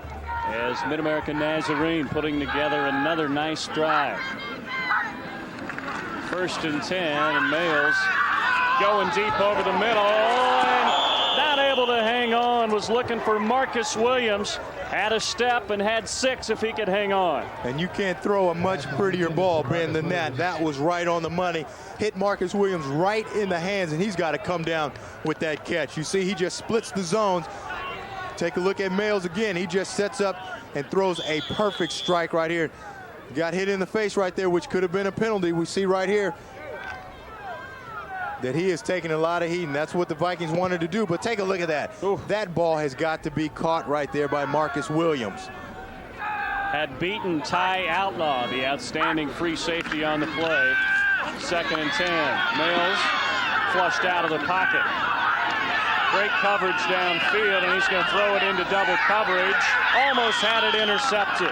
as Mid-American Nazarene putting together another nice drive. 1st and 10, and Males going deep over the middle, and not able to hang on. Was looking for Marcus Williams. Had a step and had 6 if he could hang on. And you can't throw a much prettier ball, Ben, than that. That was right on the money. Hit Marcus Williams right in the hands, and he's got to come down with that catch. You see, he just splits the zones. Take a look at Males again. He just sets up and throws a perfect strike right here. Got hit in the face right there, which could have been a penalty. We see right here. that he is taking a lot of heat, and that's what the Vikings wanted to do. But take a look at that. Ooh. That ball has got to be caught right there by Marcus Williams. Had beaten Ty Outlaw, the outstanding free safety on the play. 2nd and 10. Mills flushed out of the pocket. Great coverage downfield, and he's going to throw it into double coverage. Almost had it intercepted.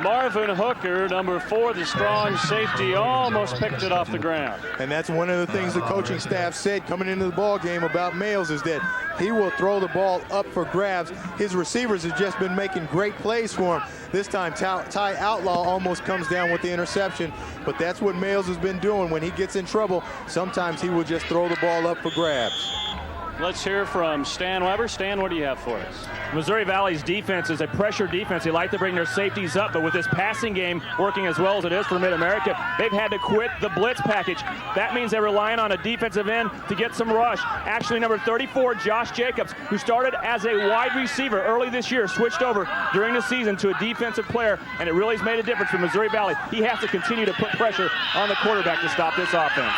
Marvin Hooker, number 4, the strong safety, almost picked it off the ground. And that's one of the things the coaching staff said coming into the ball game about Mills, is that he will throw the ball up for grabs. His receivers have just been making great plays for him. This time, Ty Outlaw almost comes down with the interception, but that's what Mills has been doing. When he gets in trouble, sometimes he will just throw the ball up for grabs. Let's hear from Stan Weber. Stan, what do you have for us? Missouri Valley's defense is a pressure defense. They like to bring their safeties up, but with this passing game working as well as it is for Mid-America, they've had to quit the blitz package. That means they're relying on a defensive end to get some rush. Actually, number 34, Josh Jacobs, who started as a wide receiver early this year, switched over during the season to a defensive player, and it really has made a difference for Missouri Valley. He has to continue to put pressure on the quarterback to stop this offense.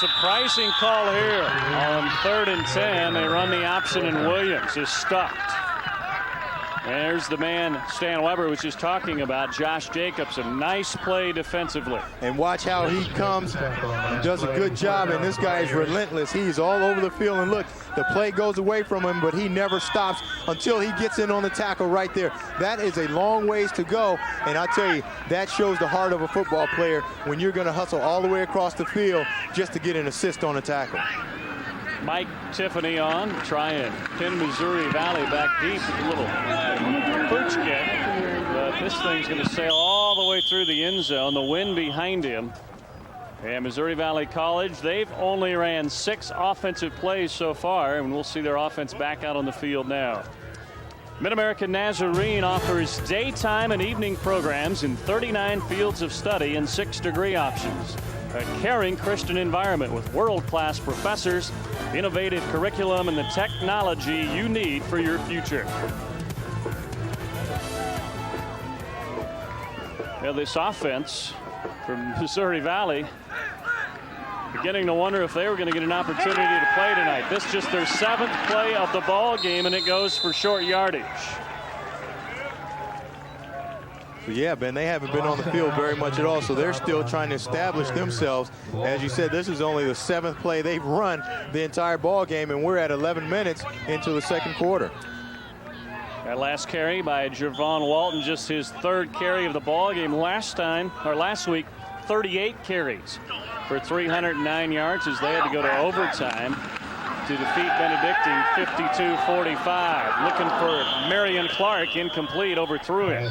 Surprising call here on 3rd and 10. They run the option, and Williams is stuffed. There's the man Stan Weber was just talking about, Josh Jacobs. A nice play defensively. And watch how he comes and does a good job, and this guy is relentless. He's all over the field, and look, the play goes away from him, but he never stops until he gets in on the tackle right there. That is a long ways to go, and I tell you, that shows the heart of a football player when you're going to hustle all the way across the field just to get an assist on a tackle. Mike Tiffany on, try and pin Missouri Valley back deep with a little perch kick. But this thing's going to sail all the way through the end zone. The wind behind him. And Missouri Valley College, they've only ran 6 offensive plays so far, and we'll see their offense back out on the field now. Mid-America Nazarene offers daytime and evening programs in 39 fields of study and 6 degree options. A caring Christian environment with world-class professors, innovative curriculum, and the technology you need for your future. Now this offense from Missouri Valley, beginning to wonder if they were going to get an opportunity to play tonight. This is just their 7th play of the ball game, and it goes for short yardage. Yeah, Ben, they haven't been on the field very much at all, so they're still trying to establish themselves. As you said, this is only the 7th play they've run the entire ball game, and we're at 11 minutes into the 2nd quarter. That last carry by Javon Walton, just his 3rd carry of the ball game. Last week, 38 carries for 309 yards as they had to go to overtime to defeat Benedictine 52-45. Looking for Marion Clark, incomplete, overthrew it.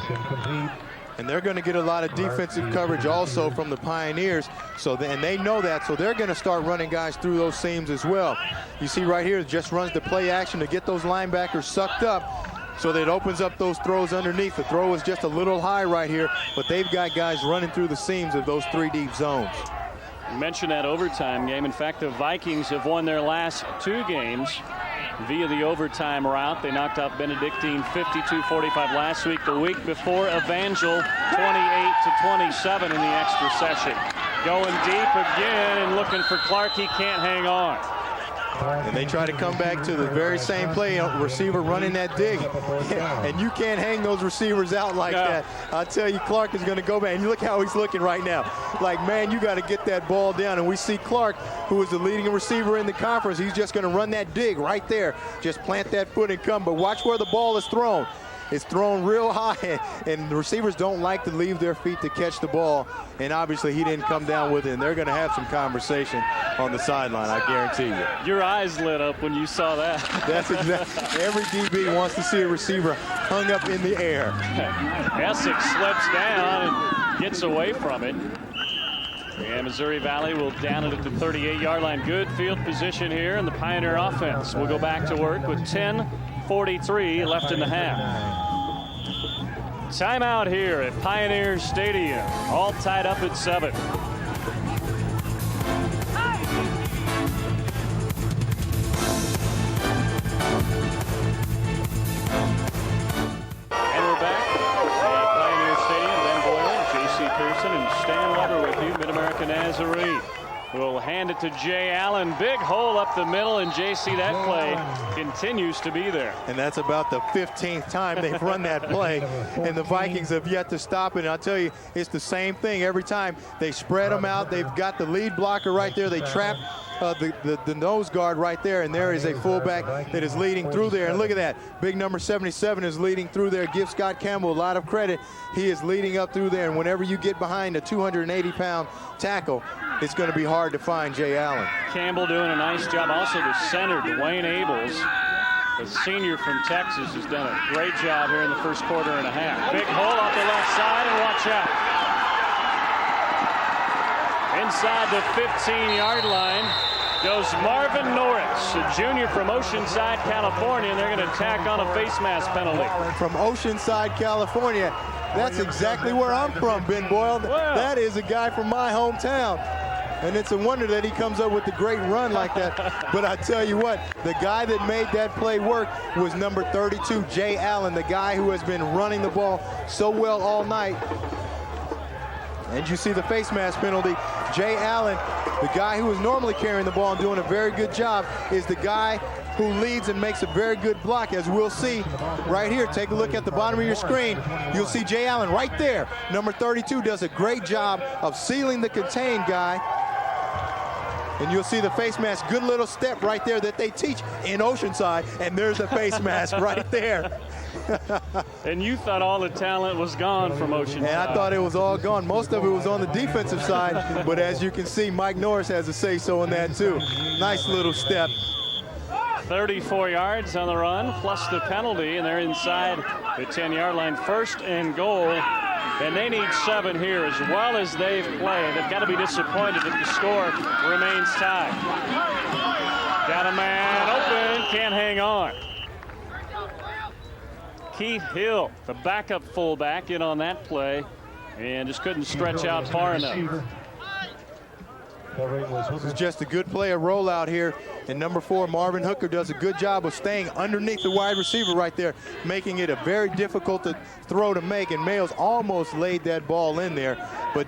And they're going to get a lot of defensive coverage also from the Pioneers, and they know that, so they're going to start running guys through those seams as well. You see right here, it just runs the play action to get those linebackers sucked up so that it opens up those throws underneath. The throw is just a little high right here, but they've got guys running through the seams of those 3 deep zones. You mentioned that overtime game. In fact, the Vikings have won their last 2 games via the overtime route. They knocked out Benedictine 52-45 last week. The week before, Evangel 28-27 in the extra session. Going deep again and looking for Clark. He can't hang on. And they try to come back to the very same play, receiver running that dig. And you can't hang those receivers out like that. I tell you, Clark is going to go back. And look how he's looking right now. Like, man, you got to get that ball down. And we see Clark, who is the leading receiver in the conference, he's just going to run that dig right there. Just plant that foot and come. But watch where the ball is thrown. It's thrown real high, and the receivers don't like to leave their feet to catch the ball. And obviously, he didn't come down with it, and they're going to have some conversation on the sideline, I guarantee you. Your eyes lit up when you saw that. That's exactly. Every DB wants to see a receiver hung up in the air. Essex slips down and gets away from it. And Missouri Valley will down it at the 38-yard line. Good field position here, and the Pioneer offense will go back to work with 10:43 left in the half. Timeout here at Pioneer Stadium. All tied up at 7. And we're back at Pioneer Stadium. Ben Boyle, J.C. Pearson, and Stan Weber with you, Mid-America Nazarene. will hand it to Jay Allen. Big hole up the middle, and JC, that play continues to be there. And that's about the 15th time they've run that play, and the Vikings have yet to stop it. And I'll tell you, it's the same thing every time. They spread them out. They've got the lead blocker right there. They trap the nose guard right there, and there is a fullback that is leading through there. And look at that. Big number 77 is leading through there. Give Scott Campbell a lot of credit. He is leading up through there, and whenever you get behind a 280-pound tackle, it's going to be hard to find Jay Allen. Campbell doing a nice job. Also the center, Dwayne Abels, a senior from Texas, has done a great job here in the first quarter and a half. Big hole off the left side, and watch out. Inside the 15-yard line goes Marvin Norris, a junior from Oceanside, California, and they're going to tack on a face mask penalty. From Oceanside, California. That's exactly where I'm from, Ben Boyle. Wow. That is a guy from my hometown. And it's a wonder that he comes up with a great run like that. But I tell you what, the guy that made that play work was number 32, Jay Allen, the guy who has been running the ball so well all night. And you see the face mask penalty. Jay Allen, the guy who is normally carrying the ball and doing a very good job, is the guy who leads and makes a very good block, as we'll see right here. Take a look at the bottom of your screen. You'll see Jay Allen right there. Number 32 does a great job of sealing the contained guy. And you'll see the face mask, good little step right there that they teach in Oceanside. And there's the face mask right there. And you thought all the talent was gone from Oceanside. And I thought it was all gone. Most of it was on the defensive side. But as you can see, Mike Norris has a say-so in that too. Nice little step. 34 yards on the run, plus the penalty, and they're inside the 10-yard line. First and goal, and they need 7 here. As well as they've played, they've got to be disappointed if the score remains tied. Got a man open, can't hang on. Keith Hill, the backup fullback, in on that play, and just couldn't stretch out far enough. This is just a good play, a rollout here. And number 4, Marvin Hooker, does a good job of staying underneath the wide receiver right there, making it a very difficult to throw to make. And Mayles almost laid that ball in there. But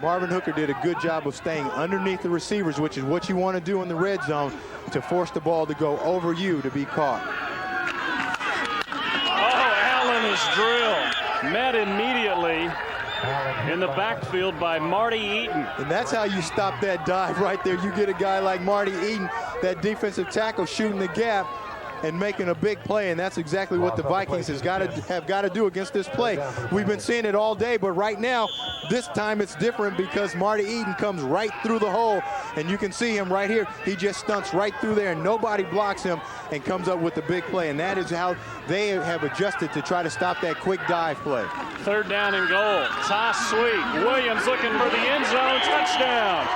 Marvin Hooker did a good job of staying underneath the receivers, which is what you want to do in the red zone, to force the ball to go over you to be caught. Oh, Allen is drilled. Met immediately in the backfield by Marty Eaton. And that's how you stop that dive right there. You get a guy like Marty Eaton, that defensive tackle, shooting the gap and making a big play, and that's exactly what the Vikings have got to do against this play. We've been seeing it all day, but right now, this time it's different because Marty Eaton comes right through the hole, and you can see him right here. He just stunts right through there, and nobody blocks him and comes up with the big play, and that is how they have adjusted to try to stop that quick dive play. 3rd down and goal. Toss sweep. Williams looking for the end zone. Touchdown.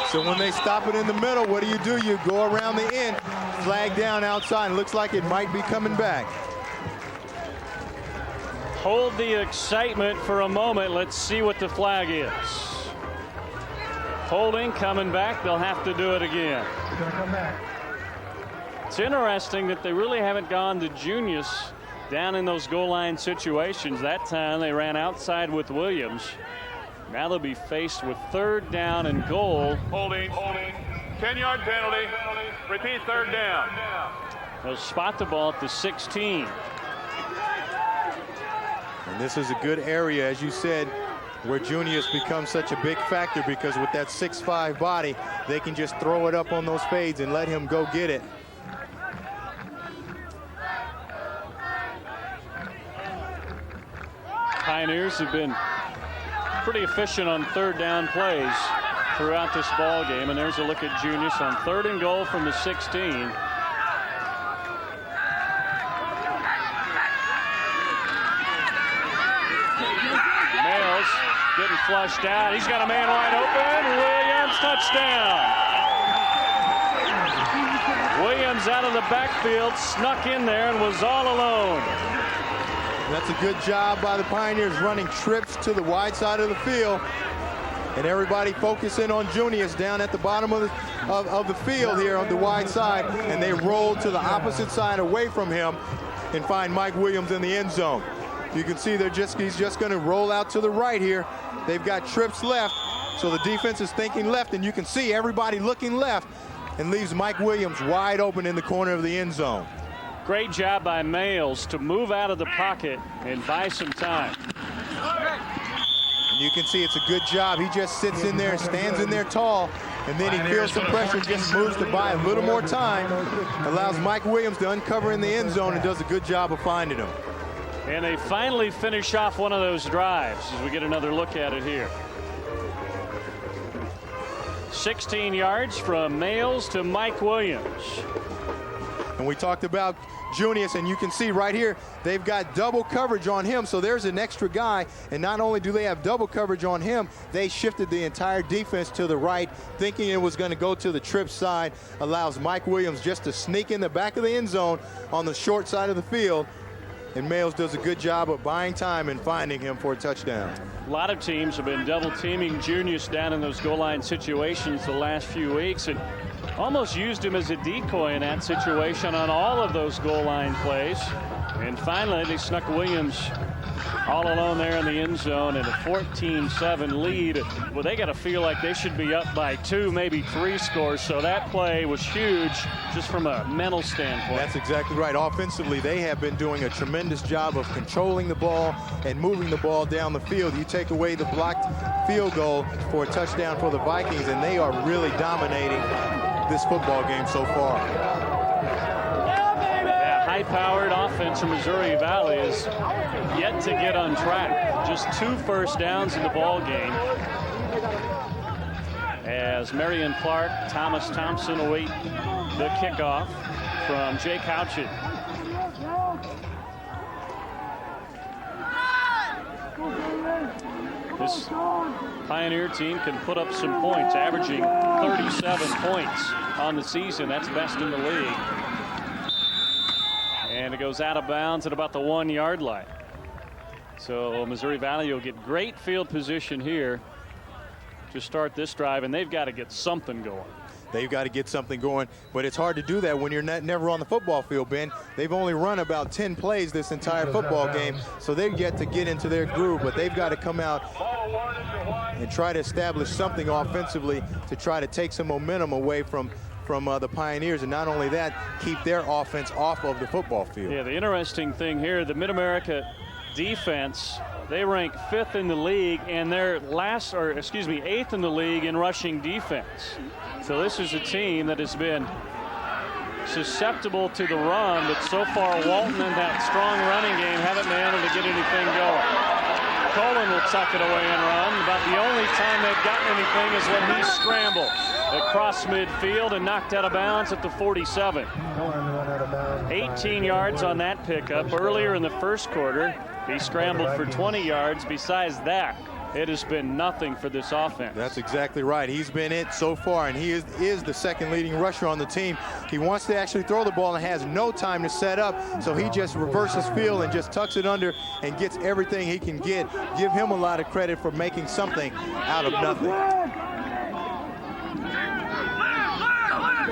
So when they stop it in the middle, what do? You go around the end, flag down outside. It looks like it might be coming back. Hold the excitement for a moment. Let's see what the flag is. Holding, coming back. They'll have to do it again. It's interesting that they really haven't gone to Junius down in those goal line situations. That time they ran outside with Williams. Now they'll be faced with 3rd down and goal. Holding. 10-yard penalty. Repeat 3rd down. They'll spot the ball at the 16. And this is a good area, as you said, where Junius becomes such a big factor, because with that 6'5" body, they can just throw it up on those fades and let him go get it. Pioneers have been pretty efficient on 3rd down plays throughout this ball game, and there's a look at Junius on 3rd and goal from the 16. Mayles getting flushed out. He's got a man wide open. Williams, touchdown. Williams out of the backfield, snuck in there and was all alone. That's a good job by the Pioneers, running trips to the wide side of the field. And everybody focusing on Junius down at the bottom of the field here on the wide side. And they roll to the opposite side away from him and find Mike Williams in the end zone. You can see he's just going to roll out to the right here. They've got trips left. So the defense is thinking left, and you can see everybody looking left, and leaves Mike Williams wide open in the corner of the end zone. Great job by Males to move out of the pocket and buy some time. And you can see it's a good job. He just sits in there, stands in there tall, and then he feels some pressure, just moves to buy a little more time, allows Mike Williams to uncover in the end zone, and does a good job of finding him. And they finally finish off one of those drives as we get another look at it here. 16 yards from Males to Mike Williams. And we talked about Junius, and you can see right here, they've got double coverage on him, so there's an extra guy. And not only do they have double coverage on him, they shifted the entire defense to the right, thinking it was going to go to the trip side. Allows Mike Williams just to sneak in the back of the end zone on the short side of the field. And Males does a good job of buying time and finding him for a touchdown. A lot of teams have been double teaming Junius down in those goal line situations the last few weeks, and almost used him as a decoy in that situation on all of those goal line plays. And finally, they snuck Williams all alone there in the end zone and a 14-7 lead. Well, they got to feel like they should be up by 2, maybe 3 scores. So that play was huge just from a mental standpoint. That's exactly right. Offensively, they have been doing a tremendous job of controlling the ball and moving the ball down the field. You take away the blocked field goal for a touchdown for the Vikings, and they are really dominating this football game so far. That high-powered offense from Missouri Valley is yet to get on track. Just 2 first downs in the ball game, as Marion Clark, Thomas Thompson await the kickoff from Jake Houchin. This Pioneer team can put up some points, averaging 37 points on the season. That's best in the league. And it goes out of bounds at about the 1-yard line. So Missouri Valley will get great field position here to start this drive, and they've got to get something going. They've got to get something going, but it's hard to do that when you're never on the football field, Ben. They've only run about 10 plays this entire football game, so they've yet to get into their groove, but they've got to come out and try to establish something offensively to try to take some momentum away from the Pioneers, and not only that, keep their offense off of the football field. Yeah, the interesting thing here, the Mid-America defense, they rank 5th in the league, and they're 8th in the league in rushing defense. So this is a team that has been susceptible to the run, but so far Walton and that strong running game haven't been able to get anything going. Colin will tuck it away and run. About the only time they've gotten anything is when he scrambled across midfield and knocked out of bounds at the 47. 18 yards on that pickup. Earlier in the first quarter, he scrambled for 20 yards. Besides that, it has been nothing for this offense. That's exactly right. He's been it so far, and he is the second leading rusher on the team. He wants to actually throw the ball and has no time to set up, so he just reverses field and just tucks it under and gets everything he can get. Give him a lot of credit for making something out of nothing.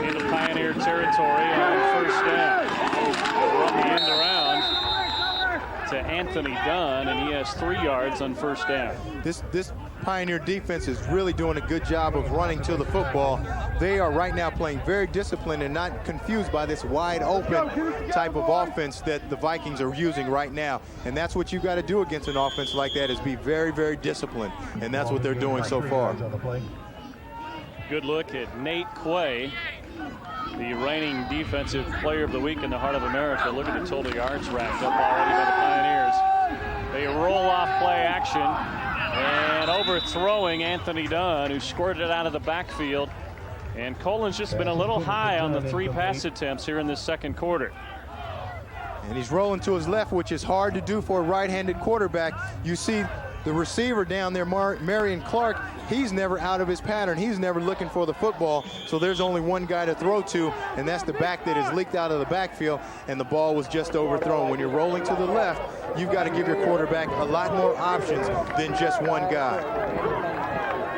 Into Pioneer territory on first down. Run the end around to Anthony Dunn, and he has 3 yards on first down. This Pioneer defense is really doing a good job of running to the football. They are right now playing very disciplined and not confused by this wide open type of offense that the Vikings are using right now. And that's what you got to do against an offense like that, is be very, very disciplined. And that's what they're doing so far. Good look at Nate Quay, the reigning defensive player of the week in the Heart of America. Look at the total yards racked up already by the Pioneers. They roll off play action and overthrowing Anthony Dunn, who squirted it out of the backfield. And Colin's just been a little high on the 3 pass attempts here in this second quarter. And he's rolling to his left, which is hard to do for a right-handed quarterback. You see the receiver down there, Marion Clark, he's never out of his pattern. He's never looking for the football, so there's only one guy to throw to, and that's the back that is leaked out of the backfield, and the ball was just overthrown. When you're rolling to the left, you've got to give your quarterback a lot more options than just one guy.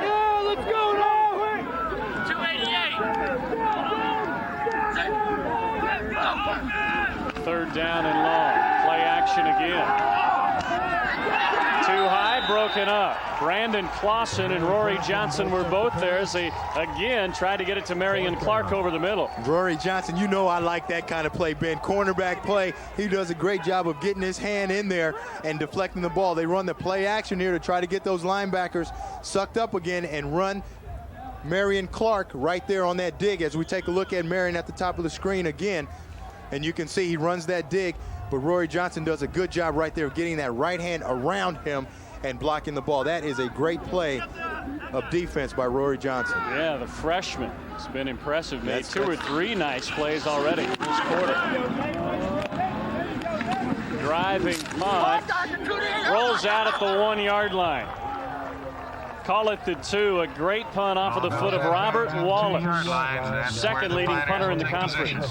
Yeah, let's go now! 288! Third down and long. Play action again. Too high, broken up. Brandon Clausen and Rory Johnson were both there as they, again, tried to get it to Marion Clark over the middle. Rory Johnson, you know I like that kind of play, Ben. Cornerback play. He does a great job of getting his hand in there and deflecting the ball. They run the play action here to try to get those linebackers sucked up again and run Marion Clark right there on that dig as we take a look at Marion at the top of the screen again. And you can see he runs that dig, but Rory Johnson does a good job right there of getting that right hand around him and blocking the ball. That is a great play of defense by Rory Johnson. Yeah, the freshman has been impressive. Made two or three nice plays already this quarter. Driving punt, rolls out at the 1 yard line. Call it the 2. A great punt off of the foot of Robert Wallace, second leading punter in the conference.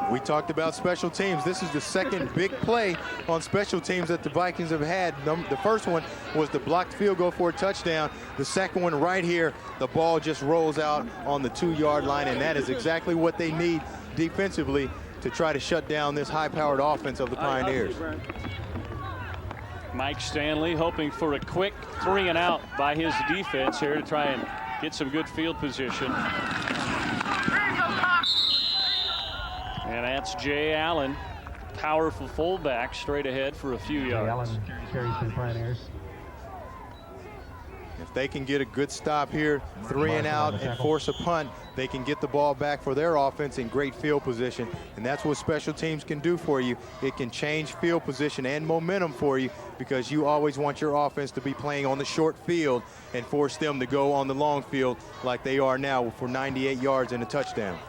We talked about special teams. This is the second big play on special teams that the Vikings have had. The first one was the blocked field goal for a touchdown. The second one right here, the ball just rolls out on the 2 yard line, and that is exactly what they need defensively to try to shut down this high-powered offense of the Pioneers. Mike Stanley hoping for a quick 3 and out by his defense here to try and get some good field position. And that's Jay Allen, powerful fullback, straight ahead for a few yards. Allen carries for the Pioneers. If they can get a good stop here, 3 and out, and force a punt, they can get the ball back for their offense in great field position. And that's what special teams can do for you. It can change field position and momentum for you because you always want your offense to be playing on the short field and force them to go on the long field like they are now for 98 yards and a touchdown.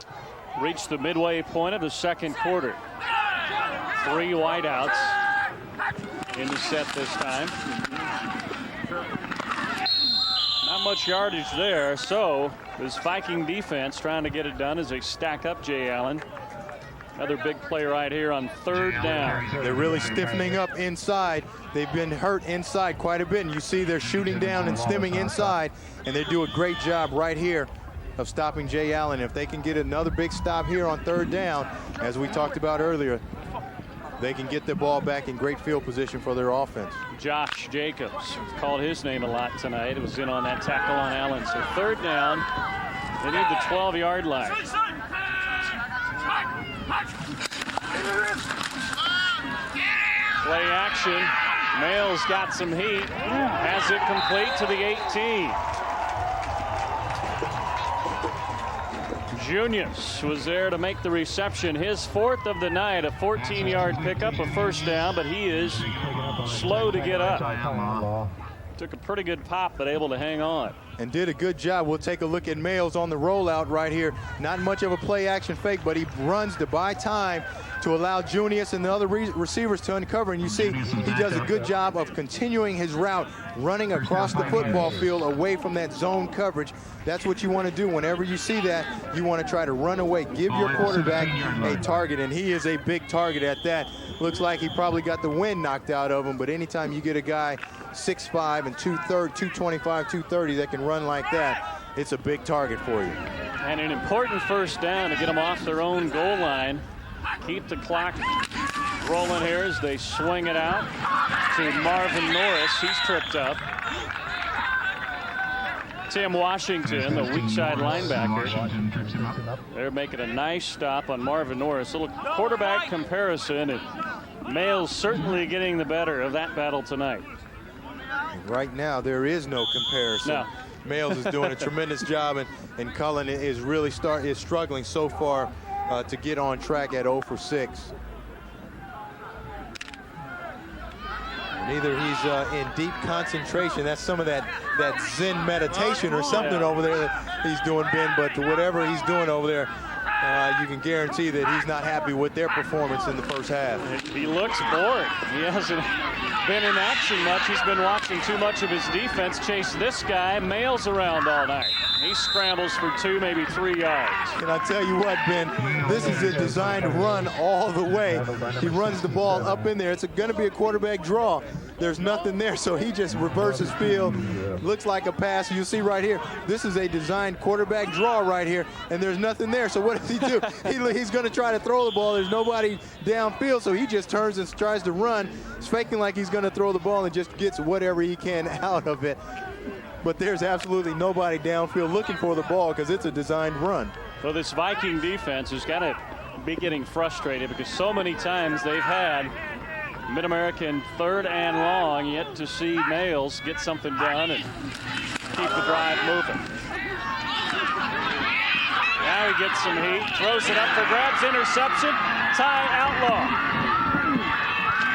Reached the midway point of the second quarter. 3 wideouts in the set this time. Not much yardage there, so this Viking defense trying to get it done as they stack up Jay Allen. Another big play right here on 3rd down. They're really stiffening up inside. They've been hurt inside quite a bit, and you see they're shooting down and stemming inside, and they do a great job right here of stopping Jay Allen. If they can get another big stop here on 3rd down, as we talked about earlier, they can get the ball back in great field position for their offense. Josh Jacobs called his name a lot tonight. It was in on that tackle on Allen. So 3rd down, they need the 12-yard line. Play action. Mails got some heat. Has it complete to the 18. Junius was there to make the reception. His 4th of the night, a 14-yard pickup, a 1st down, but he is slow to get up. Took a pretty good pop, but able to hang on. And did a good job. We'll take a look at Mails on the rollout right here. Not much of a play action fake, but he runs to buy time to allow Junius and the other receivers to uncover. And you see he does a good job of continuing his route, running across the football field away from that zone coverage. That's what you want to do. Whenever you see that, you want to try to run away. Give your quarterback a target, and he is a big target at that. Looks like he probably got the wind knocked out of him, but anytime you get a guy 6'5" and 225, 230 that can run like that, it's a big target for you. And an important 1st down to get them off their own goal line. Keep the clock rolling here as they swing it out to Marvin Norris. He's tripped up. Tim Washington, the weak side linebacker. They're making a nice stop on Marvin Norris. A little quarterback comparison, and Mails certainly getting the better of that battle tonight. Right now, there is no comparison. No. Mails is doing a tremendous job, and Cullen is really struggling so far to get on track at 0 for 6. And either he's in deep concentration, that's some of that Zen meditation or something over there that he's doing, Ben, but whatever he's doing over there, you can guarantee that he's not happy with their performance in the first half. He looks bored. He hasn't been in action much. He's been watching too much of his defense chase this guy. Mails around all night. He scrambles for 2, maybe 3 yards. And I tell you what, Ben, this is a designed run all the way. He runs the ball up in there. It's going to be a quarterback draw. there's nothing there, so he just reverses field. Looks like a pass. You see right here, this is a designed quarterback draw right here, and there's nothing there. So what does he do? He's going to try to throw the ball. There's nobody downfield, so he just turns and tries to run. He's faking like he's going to throw the ball and just gets whatever he can out of it. But there's absolutely nobody downfield looking for the ball because it's a designed run. So this Viking defense has got to be getting frustrated because so many times they've had Mid-American 3rd and long, yet to see Males get something done and keep the drive moving. Now he gets some heat, throws it up for grabs, interception, Ty Outlaw.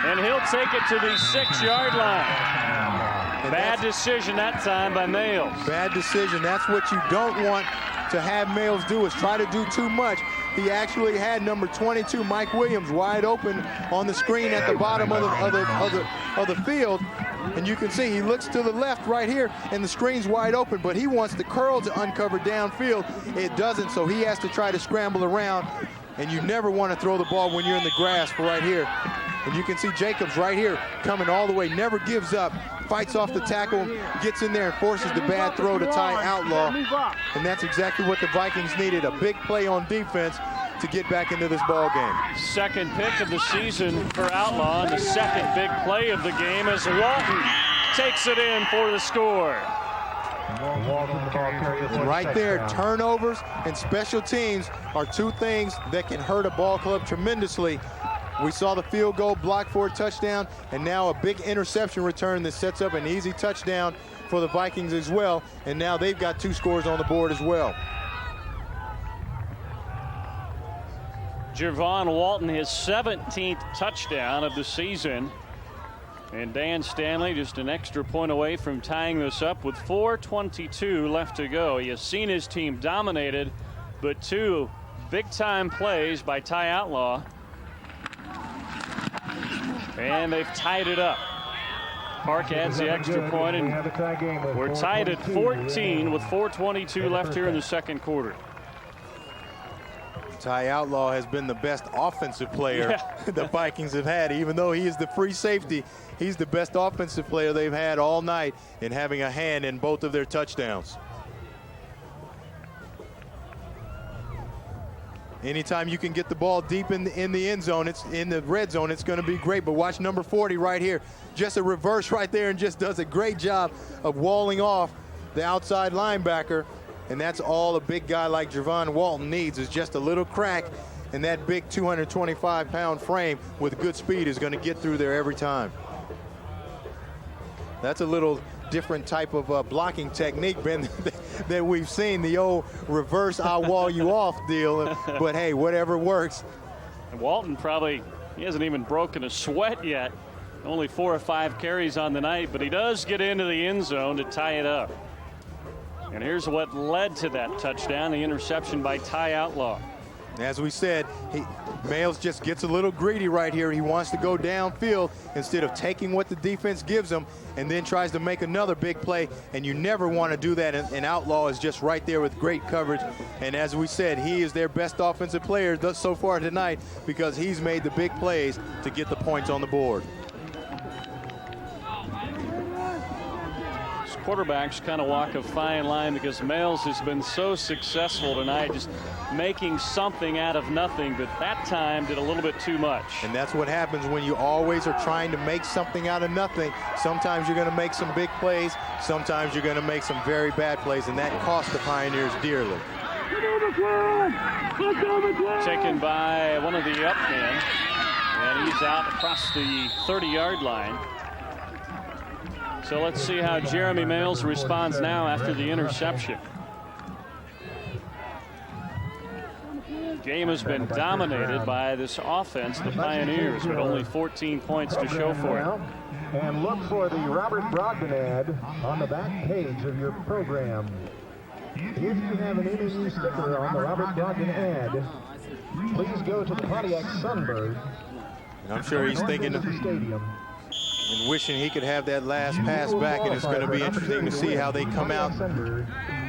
And he'll take it to the 6-yard line. Bad decision that time by Males. Bad decision. That's what you don't want to have Males do, is try to do too much. He actually had number 22, Mike Williams, wide open on the screen at the bottom of the field. And you can see he looks to the left right here, and the screen's wide open, but he wants the curl to uncover downfield. It doesn't, so he has to try to scramble around. And you never want to throw the ball when you're in the grass right here. And you can see Jacobs right here coming all the way, never gives up, fights off the tackle, gets in there and forces the bad throw to Ty Outlaw. And that's exactly what the Vikings needed, a big play on defense to get back into this ball game. Second pick of the season for Outlaw, and the second big play of the game as Walton takes it in for the score. And right there, turnovers and special teams are two things that can hurt a ball club tremendously. We saw the field goal blocked for a touchdown, and now a big interception return that sets up an easy touchdown for the Vikings as well. And now they've got 2 scores on the board as well. Javon Walton, his 17th touchdown of the season. And Dan Stanley just an extra point away from tying this up with 4:22 left to go. He has seen his team dominated, but 2 big-time plays by Ty Outlaw. And they've tied it up. Park adds the extra point, and we're tied at 14 with 4:22 left here in the second quarter. Ty Outlaw has been the best offensive player the Vikings have had. Even though he is the free safety, he's the best offensive player they've had all night in having a hand in both of their touchdowns. Anytime you can get the ball deep in the end zone, it's in the red zone, it's going to be great. But watch number 40 right here. Just a reverse right there, and just does a great job of walling off the outside linebacker. And that's all a big guy like Javon Walton needs, is just a little crack, and that big 225-pound frame with good speed is going to get through there every time. That's a little different type of blocking technique, Ben, that we've seen, the old reverse I'll wall you off deal. But hey, whatever works. And Walton he hasn't even broken a sweat yet. Only 4 or 5 carries on the night, but he does get into the end zone to tie it up. And here's what led to that touchdown, the interception by Ty Outlaw. As we said, Males just gets a little greedy right here. He wants to go downfield instead of taking what the defense gives him and then tries to make another big play. And you never want to do that. And Outlaw is just right there with great coverage. And as we said, he is their best offensive player thus so far tonight because he's made the big plays to get the points on the board. Quarterbacks kind of walk a fine line because Males has been so successful tonight, just making something out of nothing, but that time did a little bit too much. And that's what happens when you always are trying to make something out of nothing. Sometimes you're going to make some big plays, sometimes you're going to make some very bad plays, and that cost the Pioneers dearly. Taken by one of the up men, and he's out across the 30-yard line. So let's see how Jeremy Males responds now after the interception. Game has been dominated by this offense, the Pioneers, with only 14 points to show for it. And look for the Robert Brogdon ad on the back page of your program. If you have an MNU sticker on the Robert Brogdon ad, please go to the Pontiac Sunbird. And I'm sure he's thinking of and wishing he could have that last pass back, and it's going to be interesting to see how they come out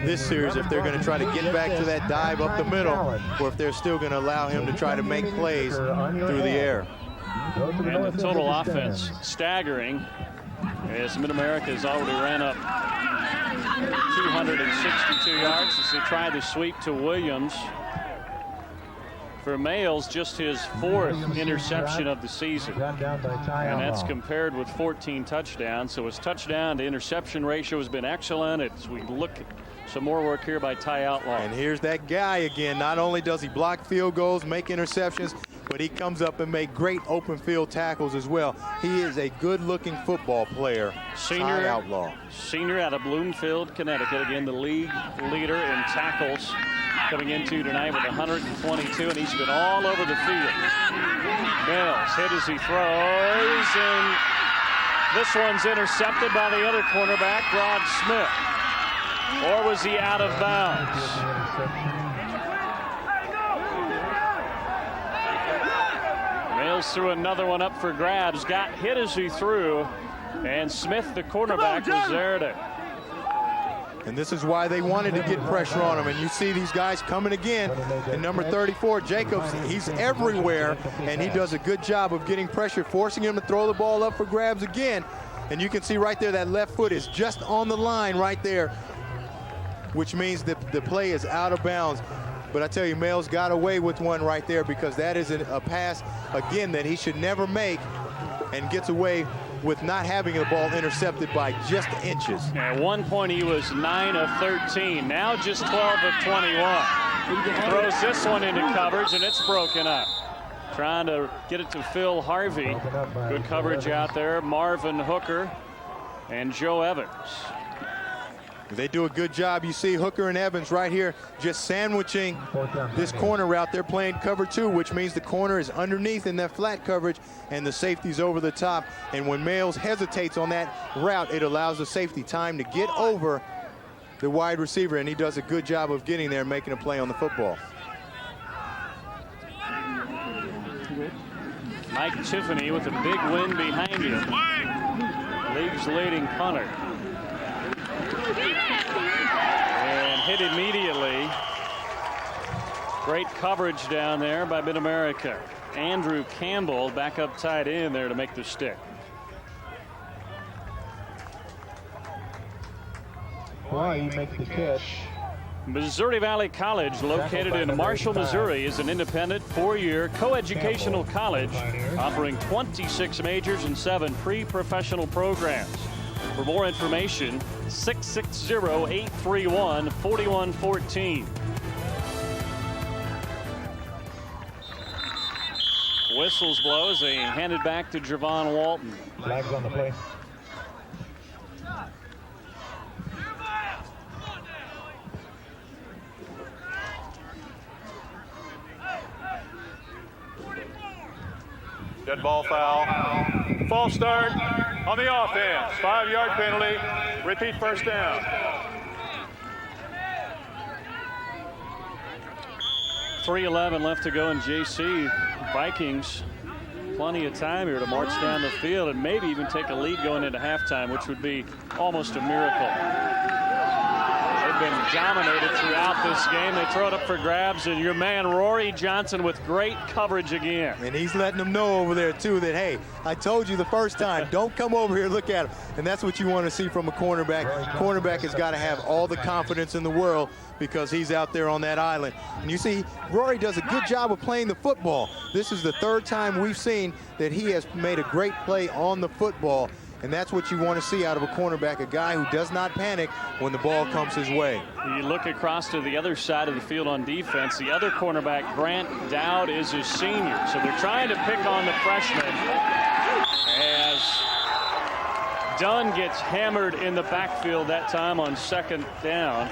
this series, if they're going to try to get back to that dive up the middle, or if they're still going to allow him to try to make plays through the air. And the total offense staggering. As Mid-America has already ran up 262 yards as they try to sweep to Williams. For Males, just his 4th interception of the season. And that's compared with 14 touchdowns. So his touchdown to interception ratio has been excellent. As we look at some more work here by Ty Outlaw. And here's that guy again. Not only does he block field goals, make interceptions, but he comes up and make great open field tackles as well. He is a good-looking football player. Ty Outlaw. Senior out of Bloomfield, Connecticut. Again, the league leader in tackles coming into tonight with 122, and he's been all over the field. Mills hit as he throws, and this one's intercepted by the other cornerback, Rod Smith. Or was he out of bounds? Mills threw another one up for grabs, got hit as he threw, and Smith, the cornerback, was there to. And this is why they wanted to get pressure on him. And you see these guys coming again. And number 34, Jacobs, he's everywhere, and he does a good job of getting pressure, forcing him to throw the ball up for grabs again. And you can see right there that left foot is just on the line right there, which means that the play is out of bounds. But I tell you, Males got away with one right there because that is a pass, again, that he should never make, and gets away with not having the ball intercepted by just inches. At one point he was 9 of 13, now just 12 of 21. Throws this one into coverage and it's broken up. Trying to get it to Phil Harvey. Good coverage out there. Marvin Hooker and Joe Evans. They do a good job. You see Hooker and Evans right here just sandwiching this corner route. They're playing cover 2, which means the corner is underneath in that flat coverage and the safety's over the top. And when Males hesitates on that route, it allows the safety time to get over the wide receiver, and he does a good job of getting there and making a play on the football. Mike Tiffany with a big win behind him. League's leading punter. And hit immediately. Great coverage down there by Mid-America. Andrew Campbell back up tight end there to make the stick. Hawaii makes the catch. Missouri Valley College, located in Marshall, Missouri, is an independent 4-year co-educational college offering 26 majors and 7 pre-professional programs. For more information, 660-831-4114. Whistles blow as they hand it back to Javon Walton. Flags on the play. Dead ball foul. False start on the offense. 5-yard penalty. Repeat first down. .311 left to go in JC. Vikings plenty of time here to march down the field and maybe even take a lead going into halftime, which would be almost a miracle. They've been dominated throughout this game. They throw it up for grabs, and your man Rory Johnson with great coverage again. And he's letting them know over there too that, hey, I told you the first time, don't come over here, look at him. And that's what you want to see from a cornerback. Cornerback has got to have all the confidence in the world because he's out there on that island. And you see, Rory does a good job of playing the football. This is the 3rd time we've seen that he has made a great play on the football. And that's what you want to see out of a cornerback, a guy who does not panic when the ball comes his way. You look across to the other side of the field on defense. The other cornerback, Grant Dowd, is a senior. So they're trying to pick on the freshman as Dunn gets hammered in the backfield that time on 2nd down.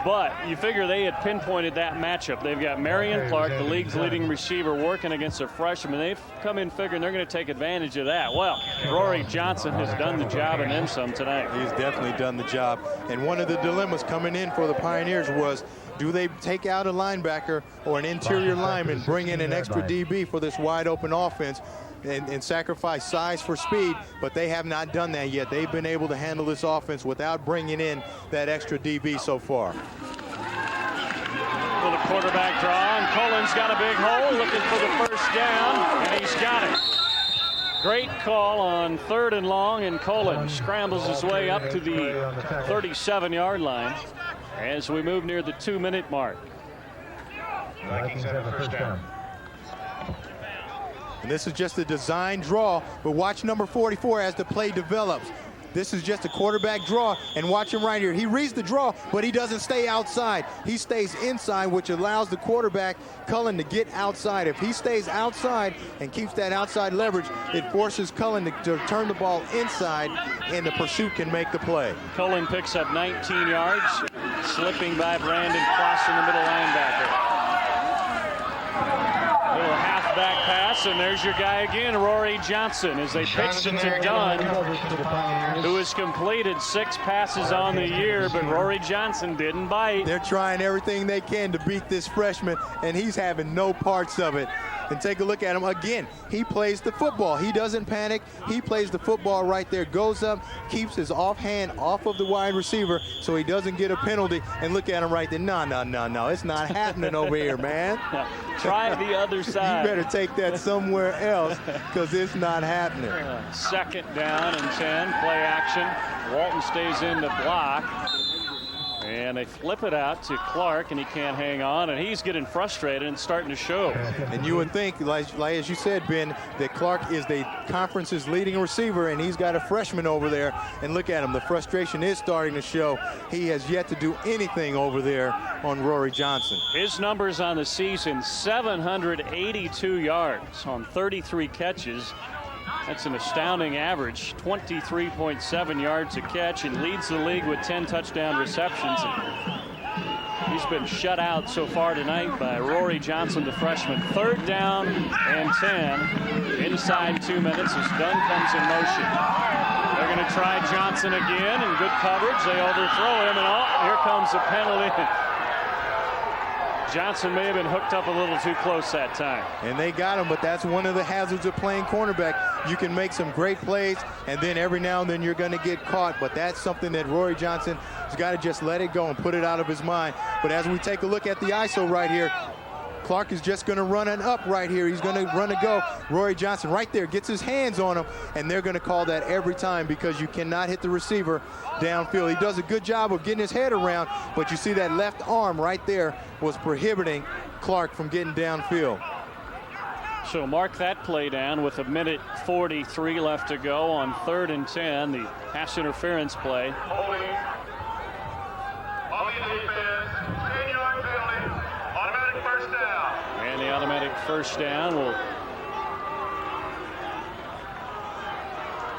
But you figure they had pinpointed that matchup. They've got Marion Clark, the league's leading receiver, working against a freshman. They've come in figuring they're going to take advantage of that. Well, Rory Johnson has done the job and then some tonight. He's definitely done the job. And one of the dilemmas coming in for the Pioneers was, do they take out a linebacker or an interior lineman, bring in an extra DB for this wide open offense and sacrifice size for speed? But they have not done that yet. They've been able to handle this offense without bringing in that extra DB so far. Little quarterback draw, and Cullen's got a big hole looking for the first down, and he's got it. Great call on 3rd and long, and Cullen scrambles his way up to the 37-yard line as we move near the 2-minute mark. Vikings have a first down. And this is just a design draw, but watch number 44 as the play develops. This is just a quarterback draw, and watch him right here. He reads the draw, but he doesn't stay outside. He stays inside, which allows the quarterback, Cullen, to get outside. If he stays outside and keeps that outside leverage, it forces Cullen to turn the ball inside, and the pursuit can make the play. Cullen picks up 19 yards, slipping by Brandon Clausen, the middle linebacker. Little halfback pass, and there's your guy again, Rory Johnson, as they pitched it to Dunn, who has completed 6 passes on the year, but Rory Johnson didn't bite. They're trying everything they can to beat this freshman, and he's having no parts of it. And take a look at him again. He plays the football. He doesn't panic. He plays the football right there, goes up, keeps his offhand off of the wide receiver so he doesn't get a penalty. And look at him right there. No. It's not happening over here, man. Try the other side. You better take that somewhere else because it's not happening. 2nd down and 10. Play action. Walton stays in to block. And they flip it out to Clark, and he can't hang on, and he's getting frustrated and starting to show. And you would think, like as you said, Ben, that Clark is the conference's leading receiver, and he's got a freshman over there. And look at him. The frustration is starting to show. He has yet to do anything over there on Rory Johnson. His numbers on the season, 782 yards on 33 catches. That's an astounding average, 23.7 yards a catch, and leads the league with 10 touchdown receptions. He's been shut out so far tonight by Rory Johnson, the freshman. 3rd down and 10. Inside 2 minutes as Dunn comes in motion. They're going to try Johnson again, and good coverage. They overthrow him, and here comes a penalty. Johnson may have been hooked up a little too close that time. And they got him, but that's one of the hazards of playing cornerback. You can make some great plays, and then every now and then you're going to get caught, but that's something that Rory Johnson has got to just let it go and put it out of his mind. But as we take a look at the ISO right here, Clark is just going to run an up right here. He's going to run a go. Rory Johnson right there gets his hands on him, and they're going to call that every time because you cannot hit the receiver downfield. He does a good job of getting his head around, but you see that left arm right there was prohibiting Clark from getting downfield. So mark that play down with 1:43 left to go on 3rd and 10, the pass interference play. Holding. On the defense. 10-yard penalty. Automatic first down. And the automatic first down will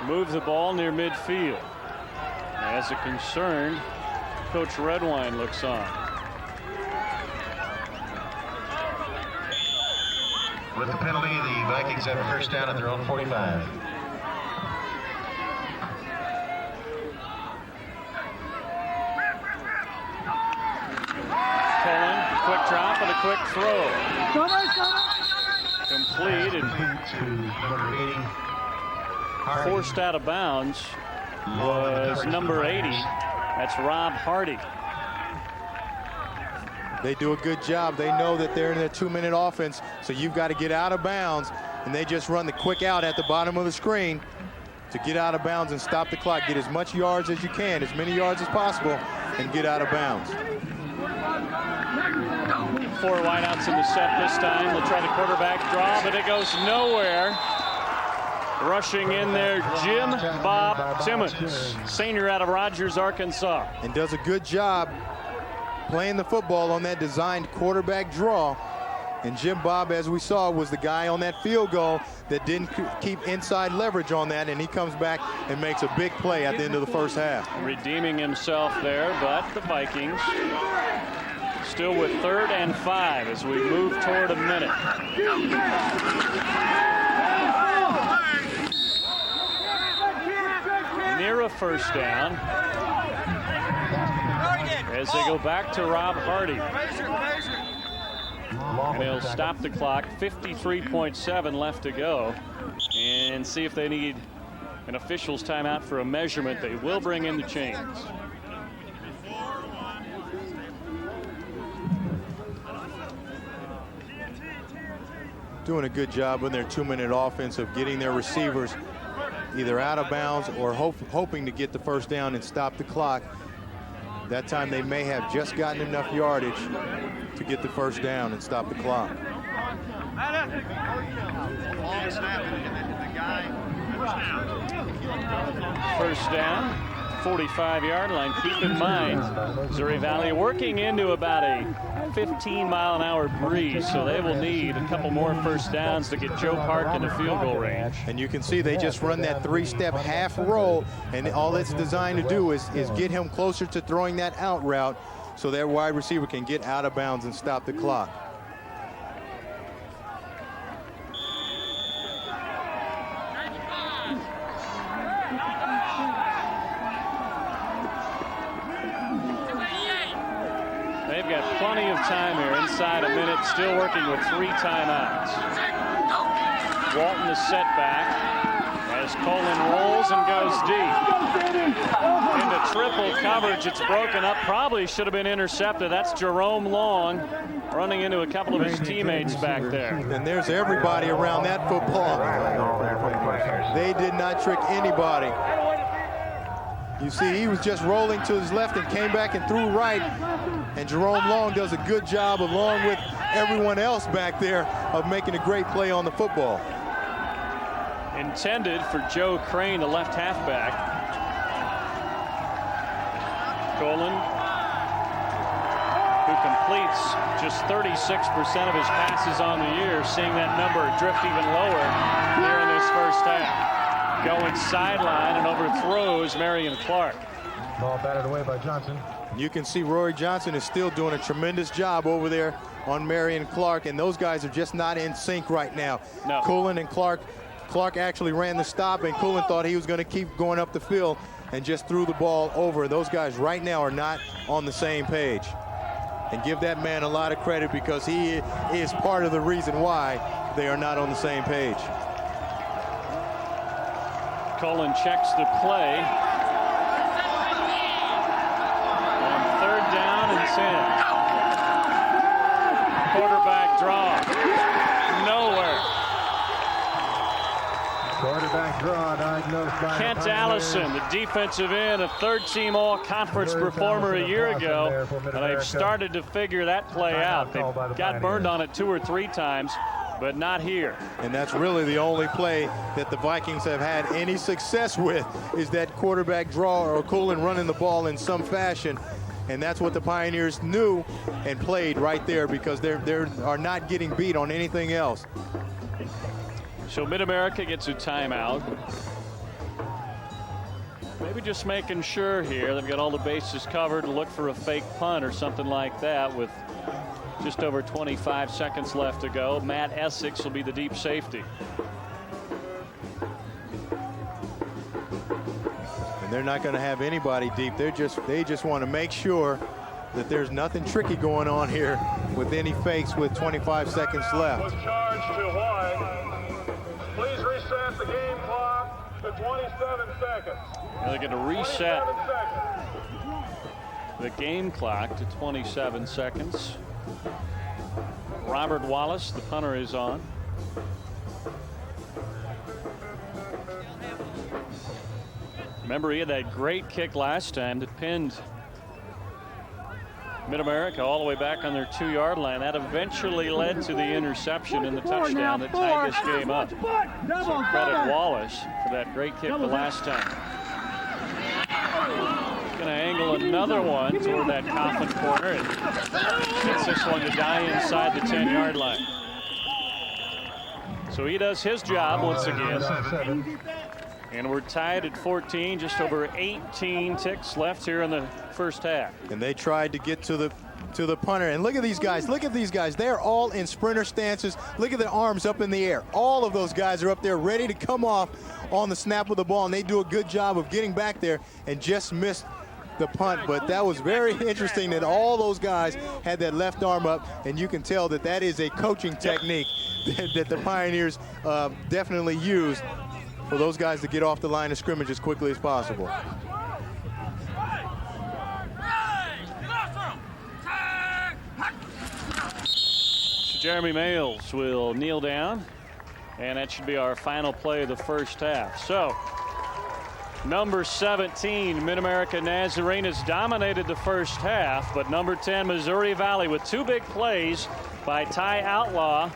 move the ball near midfield. As a concerned, Coach Redwine looks on. With the penalty, the Vikings have a first down at their own 45. Cullen, quick drop and a quick throw. Complete and To number 80. forced out of bounds was number 80. That's Rob Hardy. They do a good job. They know that they're in a 2-minute offense, so you've got to get out of bounds, and they just run the quick out at the bottom of the screen to get out of bounds and stop the clock. Get as much yards as you can, as many yards as possible, and get out of bounds. 4 wideouts in the set this time. They'll try the quarterback draw, but it goes nowhere. Rushing in there, Jim Bob Timmons, senior out of Rogers, Arkansas. And does a good job playing the football on that designed quarterback draw. And Jim Bob, as we saw, was the guy on that field goal that didn't keep inside leverage on that, and he comes back and makes a big play at the end of the first half. Redeeming himself there, but the Vikings still with 3rd and 5 as we move toward a minute. Near a first down as they go back to Rob Hardy. And he'll stop the clock, 53.7 left to go, and see if they need an official's timeout for a measurement. They will bring in the chains. doing a good job in their 2-minute offense of getting their receivers either out of bounds or hoping to get the first down and stop the clock. That time they may have just gotten enough yardage to get the first down and stop the clock. First down, 45-yard line. Keep in mind, Missouri Valley working into about a 15-mile-an-hour breeze, so they will need a couple more first downs to get Joe Park into field goal range. And you can see they just run that 3-step half roll, and all it's designed to do is get him closer to throwing that out route so that wide receiver can get out of bounds and stop the clock. They've got plenty of time here, inside a minute, still working with 3 timeouts. Walton is set back as Colin rolls and goes deep. Into triple coverage, it's broken up, probably should have been intercepted. That's Jerome Long running into a couple of his teammates back there. And there's everybody around that football. They did not trick anybody. You see, he was just rolling to his left and came back and threw right. And Jerome Long does a good job, along with everyone else back there, of making a great play on the football. Intended for Joe Crane, the left halfback. Colin, who completes just 36% of his passes on the year, seeing that number drift even lower here in this first half. Going sideline and overthrows Marion Clark. Ball batted away by Johnson. You can see Rory Johnson is still doing a tremendous job over there on Marion Clark, and those guys are just not in sync right now. No. Cullen and Clark actually ran the stop, and Cullen thought he was going to keep going up the field and just threw the ball over. Those guys right now are not on the same page. And give that man a lot of credit, because he is part of the reason why they are not on the same page. Cullen checks the play. On 3rd down and 10. Quarterback draw. Nowhere. Quarterback draw diagnosed by Kent Allison, the defensive end, a 3rd-team all-conference performer a year ago, and they've started to figure that play out. They got burned on it 2 or 3 times, but not here. And that's really the only play that the Vikings have had any success with, is that quarterback draw or Cullen running the ball in some fashion. And that's what the Pioneers knew and played right there, because they are not getting beat on anything else. So Mid-America gets a timeout. Maybe just making sure here they've got all the bases covered to look for a fake punt or something like that, with just over 25 seconds left to go. Matt Essex will be the deep safety. And they're not going to have anybody deep. They just want to make sure that there's nothing tricky going on here with any fakes with 25 seconds left. Was charged to wide. Please reset the game clock to 27 seconds. They're going to reset the game clock to 27 seconds. Robert Wallace, the punter, is on. Remember, he had that great kick last time that pinned Mid-America all the way back on their 2-yard line. That eventually led to the interception and the touchdown that tied this game up. So credit Wallace for that great kick the last time. Going to angle another one toward that Coffin corner and gets this one to die inside the 10-yard line. So he does his job once again. And we're tied at 14, just over 18 ticks left here in the first half. And they tried to get to the punter. And look at these guys. Look at these guys. They're all in sprinter stances. Look at their arms up in the air. All of those guys are up there ready to come off on the snap of the ball. And they do a good job of getting back there and just missed the punt. But that was very interesting that all those guys had that left arm up. And you can tell that that is a coaching technique that the Pioneers definitely used for those guys to get off the line of scrimmage as quickly as possible. Jeremy Males will kneel down, and that should be our final play of the first half. So, number 17, Mid-America Nazarene, has dominated the first half, but number 10, Missouri Valley, with two big plays by Ty Outlaw,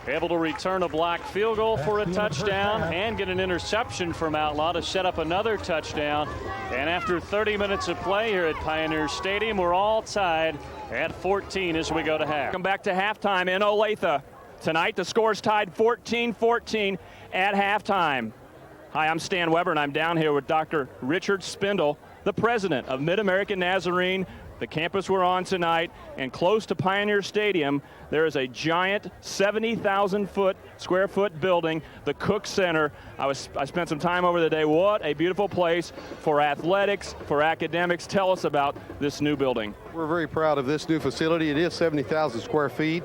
able to return a blocked field goal for a touchdown and get an interception from Outlaw to set up another touchdown. And after 30 minutes of play here at Pioneer Stadium, we're all tied at 14 as we go to half. Come back to halftime in Olathe. Tonight the score's tied 14-14 at halftime. Hi, I'm Stan Weber, and I'm down here with Dr. Richard Spindle, the president of Mid-American Nazarene, the campus we're on tonight, and close to Pioneer Stadium, there is a giant 70,000 square foot building, the Cook Center. I spent some time over the day. What a beautiful place for athletics, for academics. Tell us about this new building. We're very proud of this new facility. It is 70,000 square feet,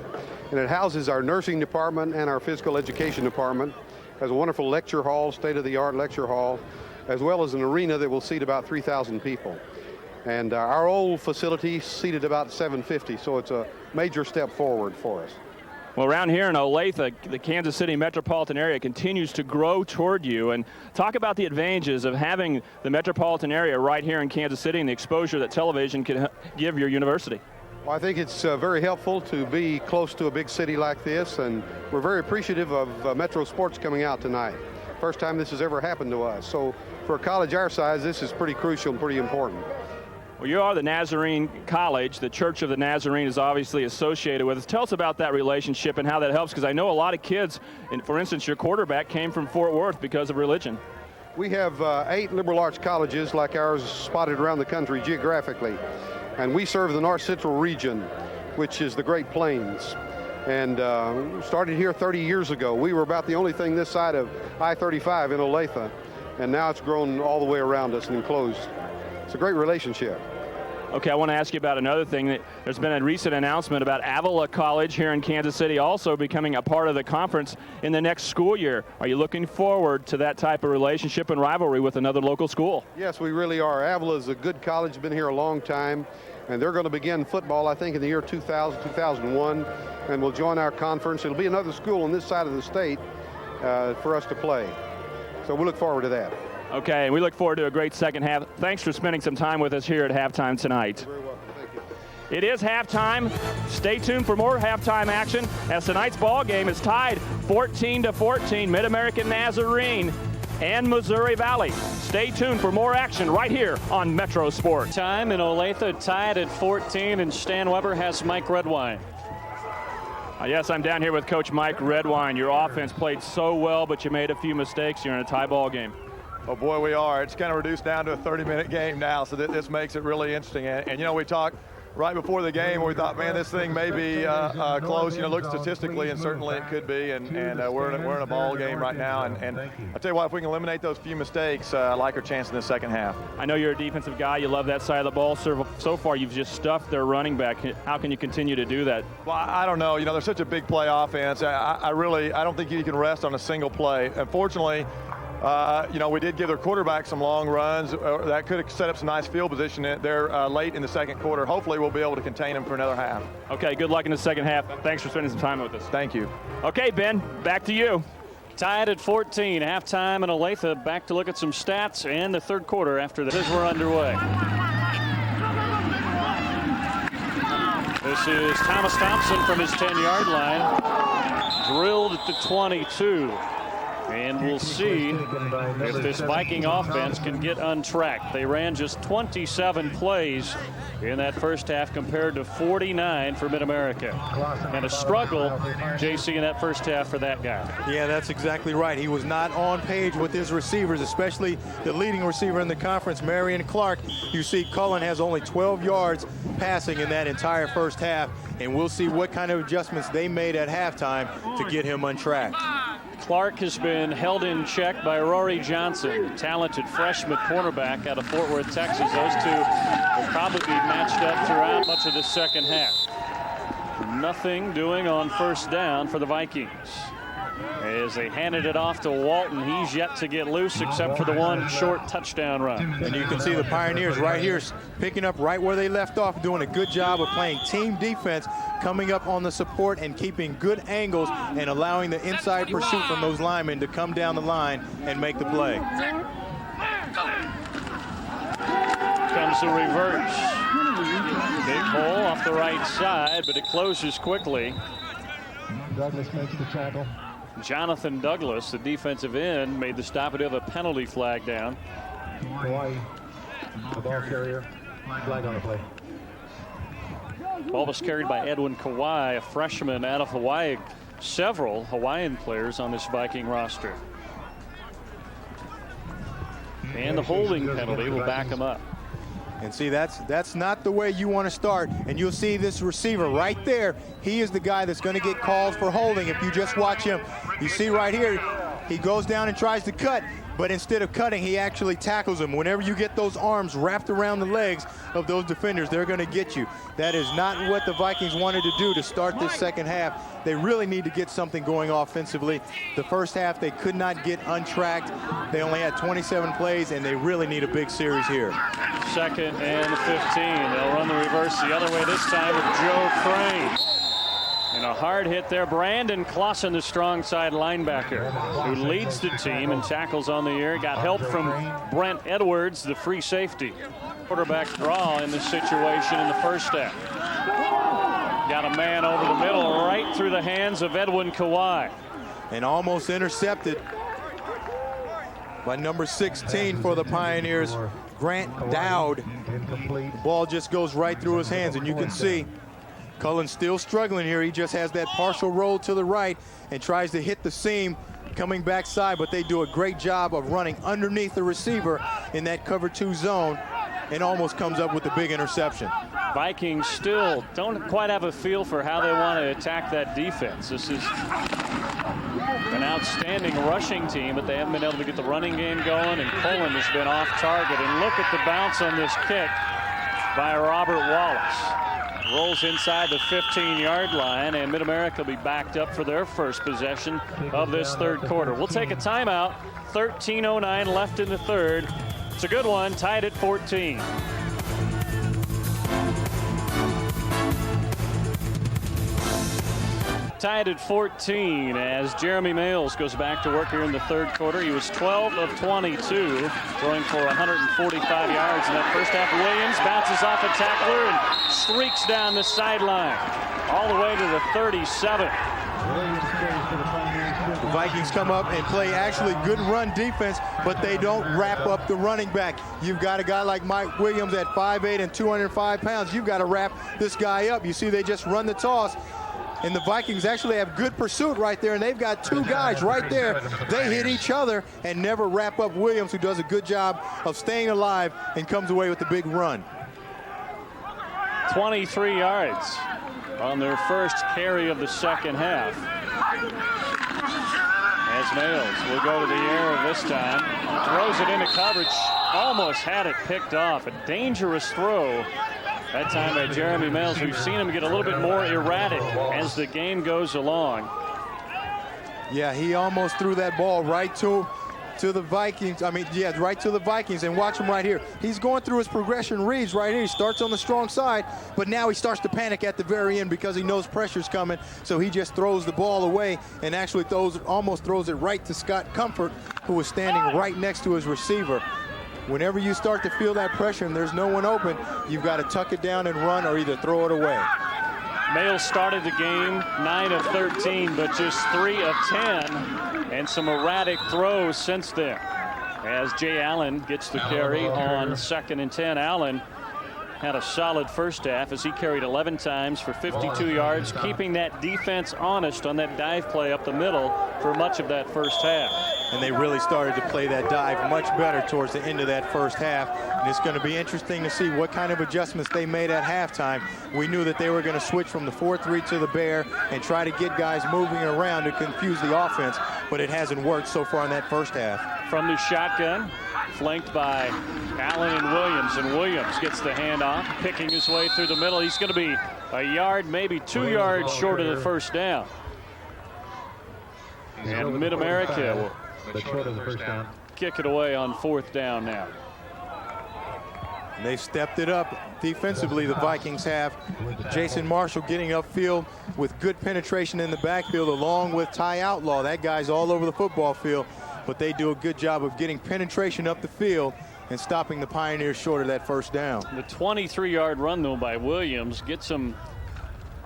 and it houses our nursing department and our physical education department. It has a wonderful lecture hall, state-of-the-art lecture hall, as well as an arena that will seat about 3,000 people. And our old facility seated about 750, so it's a major step forward for us. Well, around here in Olathe, the Kansas City metropolitan area continues to grow toward you. And talk about the advantages of having the metropolitan area right here in Kansas City and the exposure that television can give your university. Well, I think it's very helpful to be close to a big city like this, and we're very appreciative of Metro Sports coming out tonight. First time this has ever happened to us. So for a college our size, this is pretty crucial and pretty important. Well, you are the Nazarene College. The Church of the Nazarene is obviously associated with us. Tell us about that relationship and how that helps, because I know a lot of kids, and for instance, your quarterback came from Fort Worth because of religion. We have 8 liberal arts colleges like ours spotted around the country geographically, and we serve the North Central region, which is the Great Plains. And started here 30 years ago. We were about the only thing this side of I-35 in Olathe, and now it's grown all the way around us and enclosed. It's a great relationship. Okay, I want to ask you about another thing. There's been a recent announcement about Avila College here in Kansas City also becoming a part of the conference in the next school year. Are you looking forward to that type of relationship and rivalry with another local school? Yes, we really are. Avila is a good college, been here a long time, and they're going to begin football, I think, in the year 2000, 2001, and will join our conference. It'll be another school on this side of the state for us to play. So we look forward to that. Okay, and we look forward to a great second half. Thanks for spending some time with us here at halftime tonight. You're very welcome. Thank you. It is halftime. Stay tuned for more halftime action as tonight's ball game is tied 14-14, Mid-American Nazarene and Missouri Valley. Stay tuned for more action right here on Metro Sports. Time in Olathe tied at 14, and Stan Weber has Mike Redwine. Yes, I'm down here with Coach Mike Redwine. Your offense played so well, but you made a few mistakes. You're in a tie ball game. Oh boy, we are. It's kind of reduced down to a 30-minute game now, so this makes it really interesting. And you know, we talked right before the game where we thought, man, this thing may be close. You know, look statistically, and certainly it could be. And we're in a ball game right now. And I tell you what, if we can eliminate those few mistakes, I like our chance in the second half. I know you're a defensive guy. You love that side of the ball. So far, you've just stuffed their running back. How can you continue to do that? Well, I don't know. You know, there's such a big play offense. I don't think you can rest on a single play. Unfortunately, you know, we did give their quarterback some long runs. That could have set up some nice field position there late in the second quarter. Hopefully we'll be able to contain them for another half. Okay, good luck in the second half. Thanks for spending some time with us. Thank you. Okay, Ben, back to you. Tied at 14, halftime in Olathe. Back to look at some stats and the third quarter after this as we're underway. This is Thomas Thompson from his 10-yard line. Drilled at the 22. And we'll see if this Viking offense can get untracked. They ran just 27 plays in that first half compared to 49 for Mid-America. And a struggle, JC, in that first half for that guy. Yeah, that's exactly right. He was not on page with his receivers, especially the leading receiver in the conference, Marion Clark. You see Cullen has only 12 yards passing in that entire first half, and we'll see what kind of adjustments they made at halftime to get him untracked. Clark has been held in check by Rory Johnson, the talented freshman cornerback out of Fort Worth, Texas. Those two will probably be matched up throughout much of the second half. Nothing doing on first down for the Vikings. as they handed it off to Walton. He's yet to get loose except for the one short touchdown run. And you can see the Pioneers right here picking up right where they left off, doing a good job of playing team defense, coming up on the support and keeping good angles and allowing the inside pursuit from those linemen to come down the line and make the play. Comes the reverse. Big hole off the right side, but it closes quickly. Douglas makes the tackle. Jonathan Douglas, the defensive end, made the stop. It have a penalty flag down. Hawaii, the ball carrier, flag on the play. Ball was carried by Edwin Kawhi, a freshman out of Hawaii. Several Hawaiian players on this Viking roster. And the holding penalty will back him up. And see, that's not the way you want to start. And you'll see this receiver right there. He is the guy that's going to get called for holding if you just watch him. You see right here, he goes down and tries to cut, but instead of cutting, he actually tackles him. Whenever you get those arms wrapped around the legs of those defenders, they're going to get you. That is not what the Vikings wanted to do to start this second half. They really need to get something going offensively. The first half, they could not get untracked. They only had 27 plays, and they really need a big series here. 2nd and 15. They'll run the reverse the other way this time with Joe Crane. And a hard hit there. Brandon Clausen, the strong side linebacker, who leads the team and tackles on the air. Got help from Brent Edwards, the free safety. Quarterback draw in this situation in the first half. Got a man over the middle, right through the hands of Edwin Kawhi. And almost intercepted by number 16 for the Pioneers, Grant Dowd. The ball just goes right through his hands, and you can see Cullen's still struggling here. He just has that partial roll to the right and tries to hit the seam coming backside, but they do a great job of running underneath the receiver in that cover 2 zone and almost comes up with the big interception. Vikings still don't quite have a feel for how they want to attack that defense. This is an outstanding rushing team, but they haven't been able to get the running game going, and Cullen has been off target. And look at the bounce on this kick by Robert Wallace. Rolls inside the 15-yard line, and Mid-America will be backed up for their first possession of this third quarter. We'll take a timeout. 13:09 left in the third. It's a good one, tied at 14. Tied at 14 as Jeremy Males goes back to work here in the third quarter. He was 12 of 22, throwing for 145 yards in that first half. Williams bounces off a tackler and streaks down the sideline all the way to the 37. The Vikings come up and play actually good run defense, but they don't wrap up the running back. You've got a guy like Mike Williams at 5'8" and 205 pounds. You've got to wrap this guy up. You see they just run the toss. And the Vikings actually have good pursuit right there, and they've got 2 guys right there. They hit each other and never wrap up Williams, who does a good job of staying alive and comes away with the big run. 23 yards on their first carry of the second half. As Males will go to the air this time. Throws it into coverage. Almost had it picked off. A dangerous throw. That time by Jeremy Males. We've seen him get a little bit more erratic as the game goes along. Yeah, he almost threw that ball right to the Vikings. Right to the Vikings. And watch him right here. He's going through his progression reads right here. He starts on the strong side, but now he starts to panic at the very end because he knows pressure's coming. So he just throws the ball away and actually almost throws it right to Scott Comfort, who was standing right next to his receiver. Whenever you start to feel that pressure and there's no one open, you've got to tuck it down and run or either throw it away. Males started the game 9 of 13, but just 3 of 10, and some erratic throws since then. As Jay Allen gets the carry on 2nd and 10. Allen had a solid first half as he carried 11 times for 52 yards, keeping that defense honest on that dive play up the middle for much of that first half. And they really started to play that dive much better towards the end of that first half. And it's going to be interesting to see what kind of adjustments they made at halftime. We knew that they were going to switch from the 4-3 to the bear and try to get guys moving around to confuse the offense, but it hasn't worked so far in that first half. From the shotgun, flanked by Allen and Williams, and Williams gets the handoff, picking his way through the middle. He's going to be a yard, maybe 2 yards short of the first down. And Mid-America will but short of the first down. kick it away on 4th down now. And they've stepped it up defensively, the Vikings have. Jason Marshall getting upfield with good penetration in the backfield, along with Ty Outlaw. That guy's all over the football field, but they do a good job of getting penetration up the field and stopping the Pioneers short of that first down. The 23-yard run, though, by Williams gets them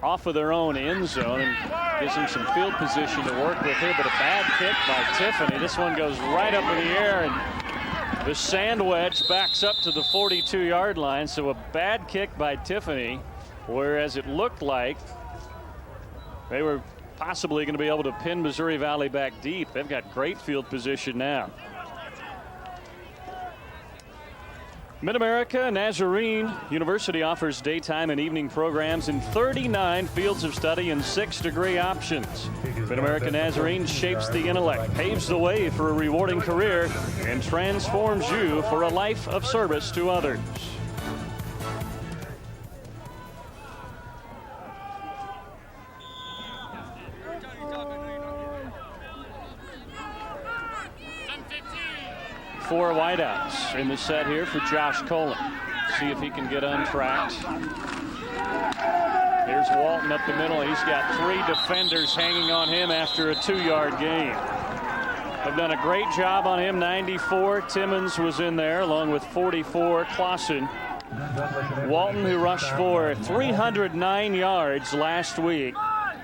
off of their own end zone and gives them some field position to work with here, but a bad kick by Tiffany. This one goes right up in the air, and the sand wedge backs up to the 42-yard line. So a bad kick by Tiffany, whereas it looked like they were possibly going to be able to pin Missouri Valley back deep. They've got great field position now. Mid-America Nazarene University offers daytime and evening programs in 39 fields of study and 6-degree options. Mid-America Nazarene shapes the intellect, paves the way for a rewarding career, and transforms you for a life of service to others. Four wideouts in the set here for Josh Colin. See if he can get untracked. Here's Walton up the middle. He's got 3 defenders hanging on him after a 2-yard gain. They've done a great job on him. 94. Timmons was in there along with 44. Clausen. Walton, who rushed for 309 yards last week,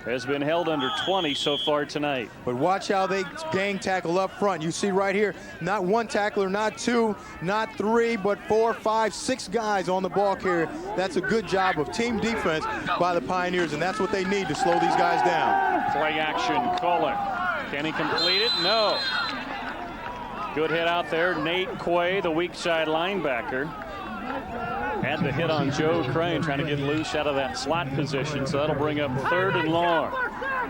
has been held under 20 so far tonight. But watch how they gang tackle up front. You see right here, not 1 tackler, not 2, not 3, but 4, 5, 6 guys on the ball carrier. That's a good job of team defense by the Pioneers, and that's what they need to slow these guys down. Play action, Kohler. Can he complete it? No. Good hit out there. Nate Quay, the weak side linebacker, had the hit on Joe Crane trying to get loose out of that slot position, so that'll bring up 3rd and long.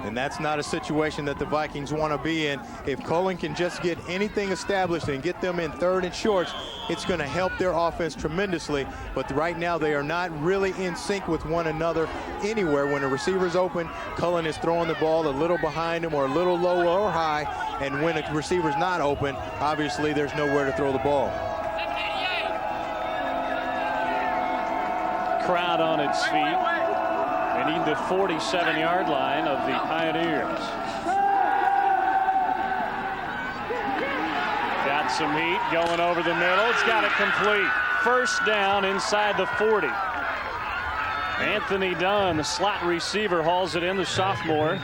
And that's not a situation that the Vikings want to be in. If Cullen can just get anything established and get them in 3rd and shorts, it's going to help their offense tremendously. But right now they are not really in sync with one another anywhere. When a receiver's open, Cullen is throwing the ball a little behind him or a little low or high. And when a receiver's not open, obviously there's nowhere to throw the ball. Crowd on its feet. They need the 47-yard line of the Pioneers. Got some heat going over the middle. It's got it complete. First down inside the 40. Anthony Dunn, the slot receiver, hauls it in. The sophomore,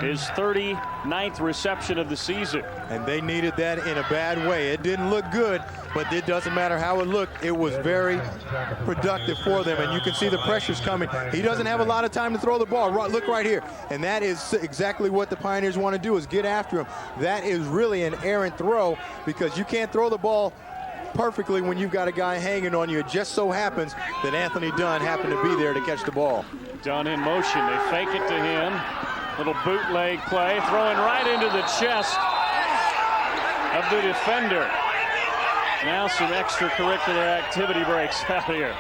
his 39th reception of the season. And they needed that in a bad way. It didn't look good, but it doesn't matter how it looked. It was very productive for them, and you can see the pressure's coming. He doesn't have a lot of time to throw the ball. Look right here. And that is exactly what the Pioneers want to do, is get after him. That is really an errant throw, because you can't throw the ball perfectly when you've got a guy hanging on you. It just so happens that Anthony Dunn happened to be there to catch the ball. Dunn in motion. They fake it to him. Little bootleg play, throwing right into the chest of the defender. Now some extracurricular activity breaks out here.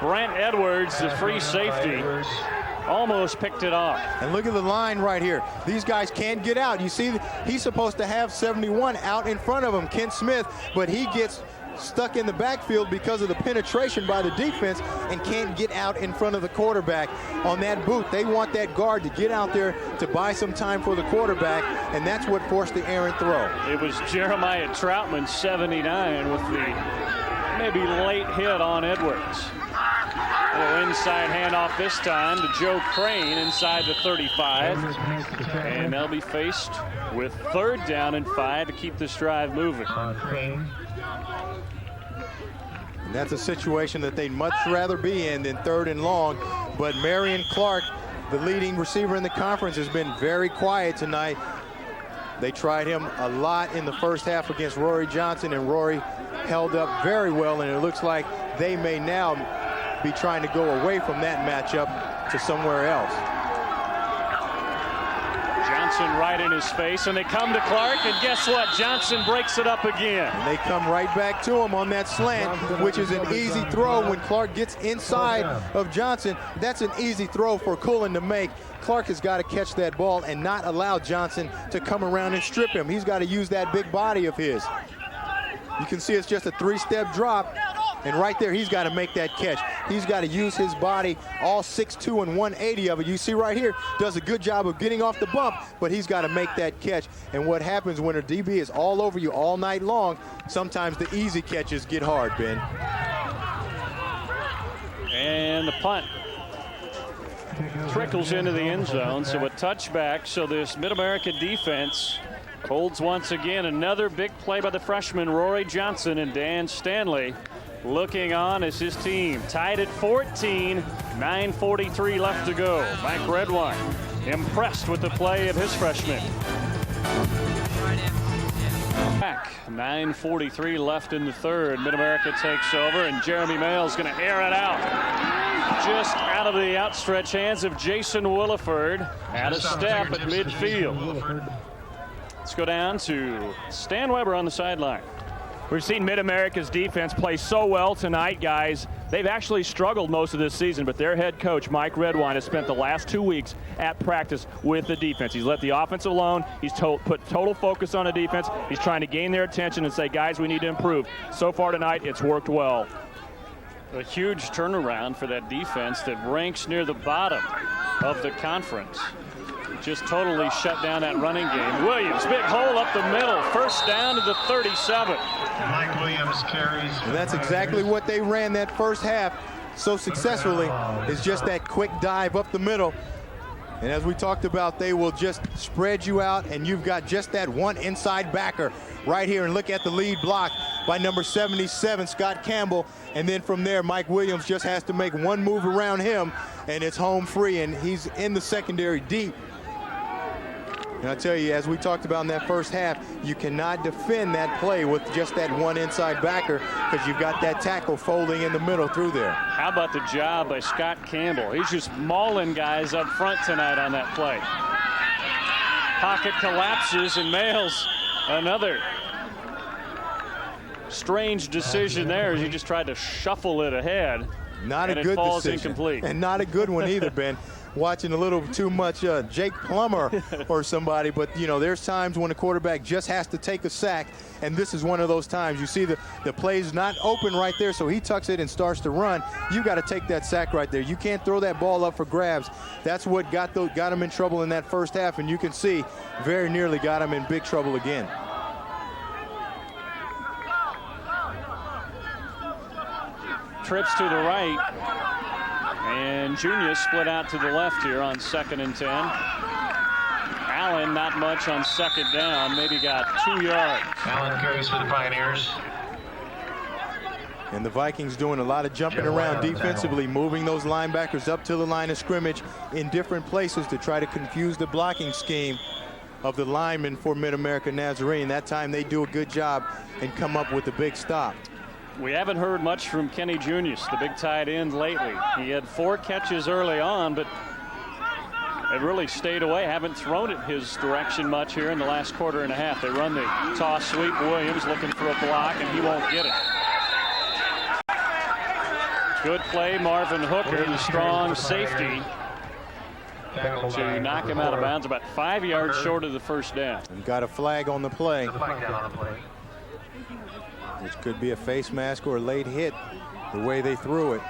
Brent Edwards, the free safety, almost picked it off. And look at the line right here. These guys can't get out. You see, he's supposed to have 71 out in front of him, Kent Smith, but he gets stuck in the backfield because of the penetration by the defense and can't get out in front of the quarterback on that boot. They want that guard to get out there to buy some time for the quarterback, and that's what forced the errant throw. It was Jeremiah Troutman, 79, with the maybe late hit on Edwards. A little inside handoff this time to Joe Crane inside the 35. And they'll be faced with 3rd down and 5 to keep this drive moving. And that's a situation that they'd much rather be in than 3rd and long. But Marion Clark, the leading receiver in the conference, has been very quiet tonight. They tried him a lot in the first half against Rory Johnson, and Rory held up very well, and it looks like they may now be trying to go away from that matchup to somewhere else. Johnson right in his face, and they come to Clark, and guess what? Johnson breaks it up again. And they come right back to him on that slant, which is an easy throw when Clark gets inside of Johnson. That's an easy throw for Cullen to make. Clark has got to catch that ball and not allow Johnson to come around and strip him. He's got to use that big body of his. You can see it's just a 3-step drop, and right there he's got to make that catch. He's got to use his body, all 6'2" and 180 of it. You see right here, does a good job of getting off the bump, but he's got to make that catch. And what happens when a DB is all over you all night long, sometimes the easy catches get hard, Ben. And the punt trickles into the end zone, so a touchback. So this Mid-America defense holds once again. Another big play by the freshman Rory Johnson, and Dan Stanley looking on as his team tied at 14, 9:43 left to go. Mike Redwine impressed with the play of his freshman. Back, 9:43 left in the third. Mid-America takes over, and Jeremy Mail's going to air it out. Just out of the outstretched hands of Jason Williford. Out of step at midfield. Let's go down to Stan Weber on the sideline. We've seen Mid-America's defense play so well tonight, guys. They've actually struggled most of this season, but their head coach, Mike Redwine, has spent the last 2 weeks at practice with the defense. He's let the offense alone. He's put total focus on the defense. He's trying to gain their attention and say, guys, we need to improve. So far tonight, it's worked well. A huge turnaround for that defense that ranks near the bottom of the conference. Just totally shut down that running game. Williams, big hole up the middle. First down to the 37. Mike Williams carries. And that's exactly what they ran that first half so successfully, is just that quick dive up the middle. And as we talked about, they will just spread you out, and you've got just that one inside backer right here. And look at the lead block by number 77, Scott Campbell. And then from there, Mike Williams just has to make one move around him, and it's home free, and he's in the secondary deep. And I tell you, as we talked about in that first half, you cannot defend that play with just that one inside backer, because you've got that tackle folding in the middle through there. How about the job by Scott Campbell? He's just mauling guys up front tonight on that play. Pocket collapses, and Mails another strange decision there as he just tried to shuffle it ahead. Not a good falls decision. Incomplete. And not a good one either, Ben. Watching a little too much Jake Plummer or somebody, but you know, there's times when a quarterback just has to take a sack, and this is one of those times. You see the play's not open right there, so he tucks it and starts to run. You got to take that sack right there. You can't throw that ball up for grabs. That's what got him in trouble in that first half, and you can see very nearly got him in big trouble again. Trips to the right. And Junior split out to the left here on 2nd and 10. Allen not much on 2nd down, maybe got 2 yards. Allen carries for the Pioneers. And the Vikings doing a lot of jumping around defensively, moving those linebackers up to the line of scrimmage in different places to try to confuse the blocking scheme of the linemen for Mid-America Nazarene. That time they do a good job and come up with a big stop. We haven't heard much from Kenny Junius, the big tight end, lately. He had 4 catches early on, but it really stayed away. Haven't thrown it his direction much here in the last quarter and a half. They run the toss sweep. Williams looking for a block, and he won't get it. Good play, Marvin Hooker, the strong safety, to knock him out of bounds about 5 yards short of the first down. And got a flag on the play, which could be a face mask or a late hit, the way they threw it.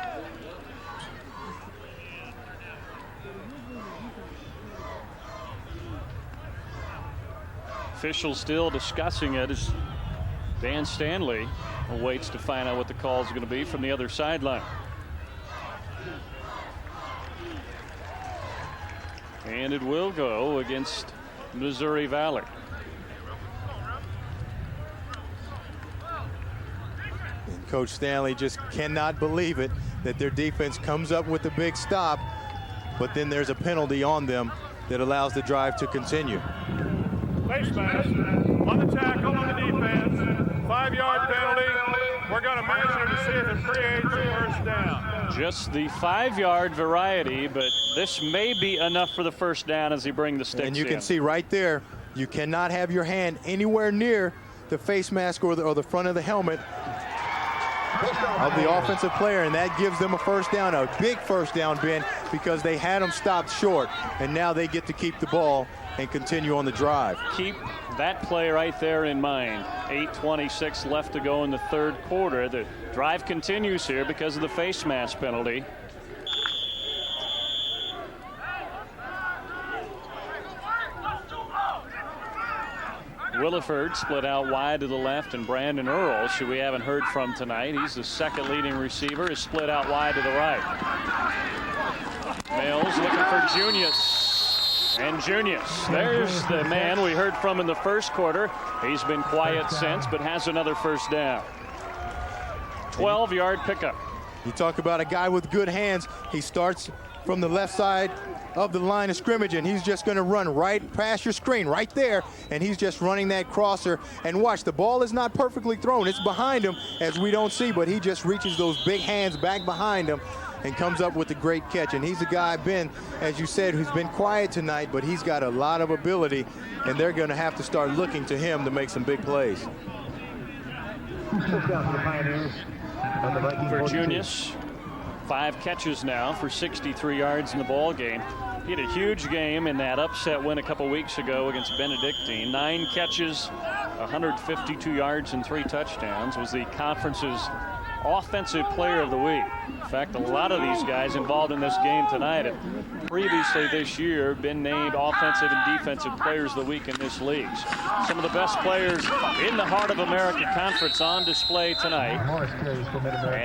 Officials still discussing it as Dan Stanley waits to find out what the call is going to be from the other sideline. And it will go against Missouri Valley. And Coach Stanley just cannot believe it that their defense comes up with a big stop, but then there's a penalty on them that allows the drive to continue. Face mask on the tackle on the defense. 5-yard penalty. We're going to measure to see if it creates a first down. Just the 5-yard variety, but this may be enough for the first down as he brings the sticks in. And you can see right there, you cannot have your hand anywhere near the face mask or the front of the helmet of the offensive player, and that gives them a first down, a big first down, Ben, because they had them stopped short, and now they get to keep the ball and continue on the drive. Keep that play right there in mind. 8:26 left to go in the third quarter. The drive continues here because of the face mask penalty. Williford split out wide to the left, and Brandon Earls, who we haven't heard from tonight, he's the second leading receiver, is split out wide to the right. Mills looking for Junius. And Junius, there's the man we heard from in the first quarter. He's been quiet since, but has another first down. 12-yard pickup. You talk about a guy with good hands. He starts from the left side of the line of scrimmage, and he's just going to run right past your screen right there, and he's just running that crosser. And watch, the ball is not perfectly thrown. It's behind him, as we don't see, but he just reaches those big hands back behind him and comes up with a great catch. And he's a guy, Ben, as you said, who's been quiet tonight, but he's got a lot of ability, and they're going to have to start looking to him to make some big plays. For Junius, 5 catches now for 63 yards in the ball game. He had a huge game in that upset win a couple weeks ago against Benedictine. 9 catches, 152 yards and 3 touchdowns. Was the conference's offensive player of the week. In fact, a lot of these guys involved in this game tonight have previously this year been named offensive and defensive players of the week in this league. Some of the best players in the Heart of America Conference on display tonight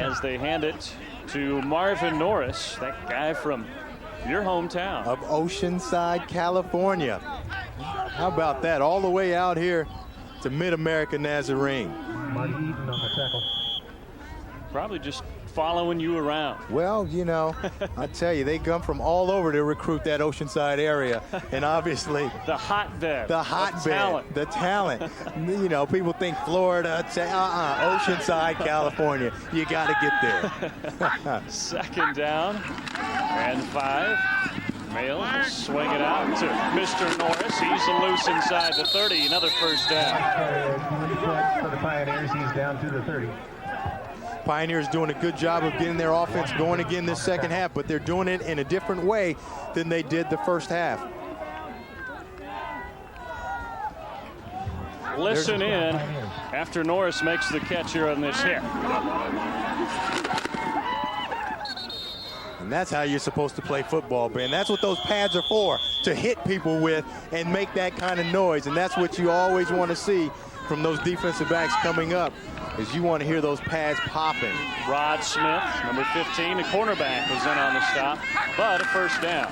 as they hand it to Marvin Norris, that guy from your hometown of Oceanside, California. How about that? All the way out here to Mid-America Nazarene. Marty Eaton on the tackle. Probably just following you around. Well, you know, I tell you, they come from all over to recruit that Oceanside area, and obviously the hotbed, the talent. You know, people think Florida, Oceanside, California. You got to get there. Second down and 5. Mail will swing it out to Mr. Norris. He's loose inside the 30. Another first down. For the Pioneers, he's down to the 30. Pioneers doing a good job of getting their offense going again this second half, but they're doing it in a different way than they did the first half. Listen in after Norris makes the catch here on this hit. And that's how you're supposed to play football, Ben. That's what those pads are for, to hit people with and make that kind of noise. And that's what you always want to see from those defensive backs coming up, is you want to hear those pads popping. Rod Smith, number 15, the cornerback, was in on the stop, but a first down.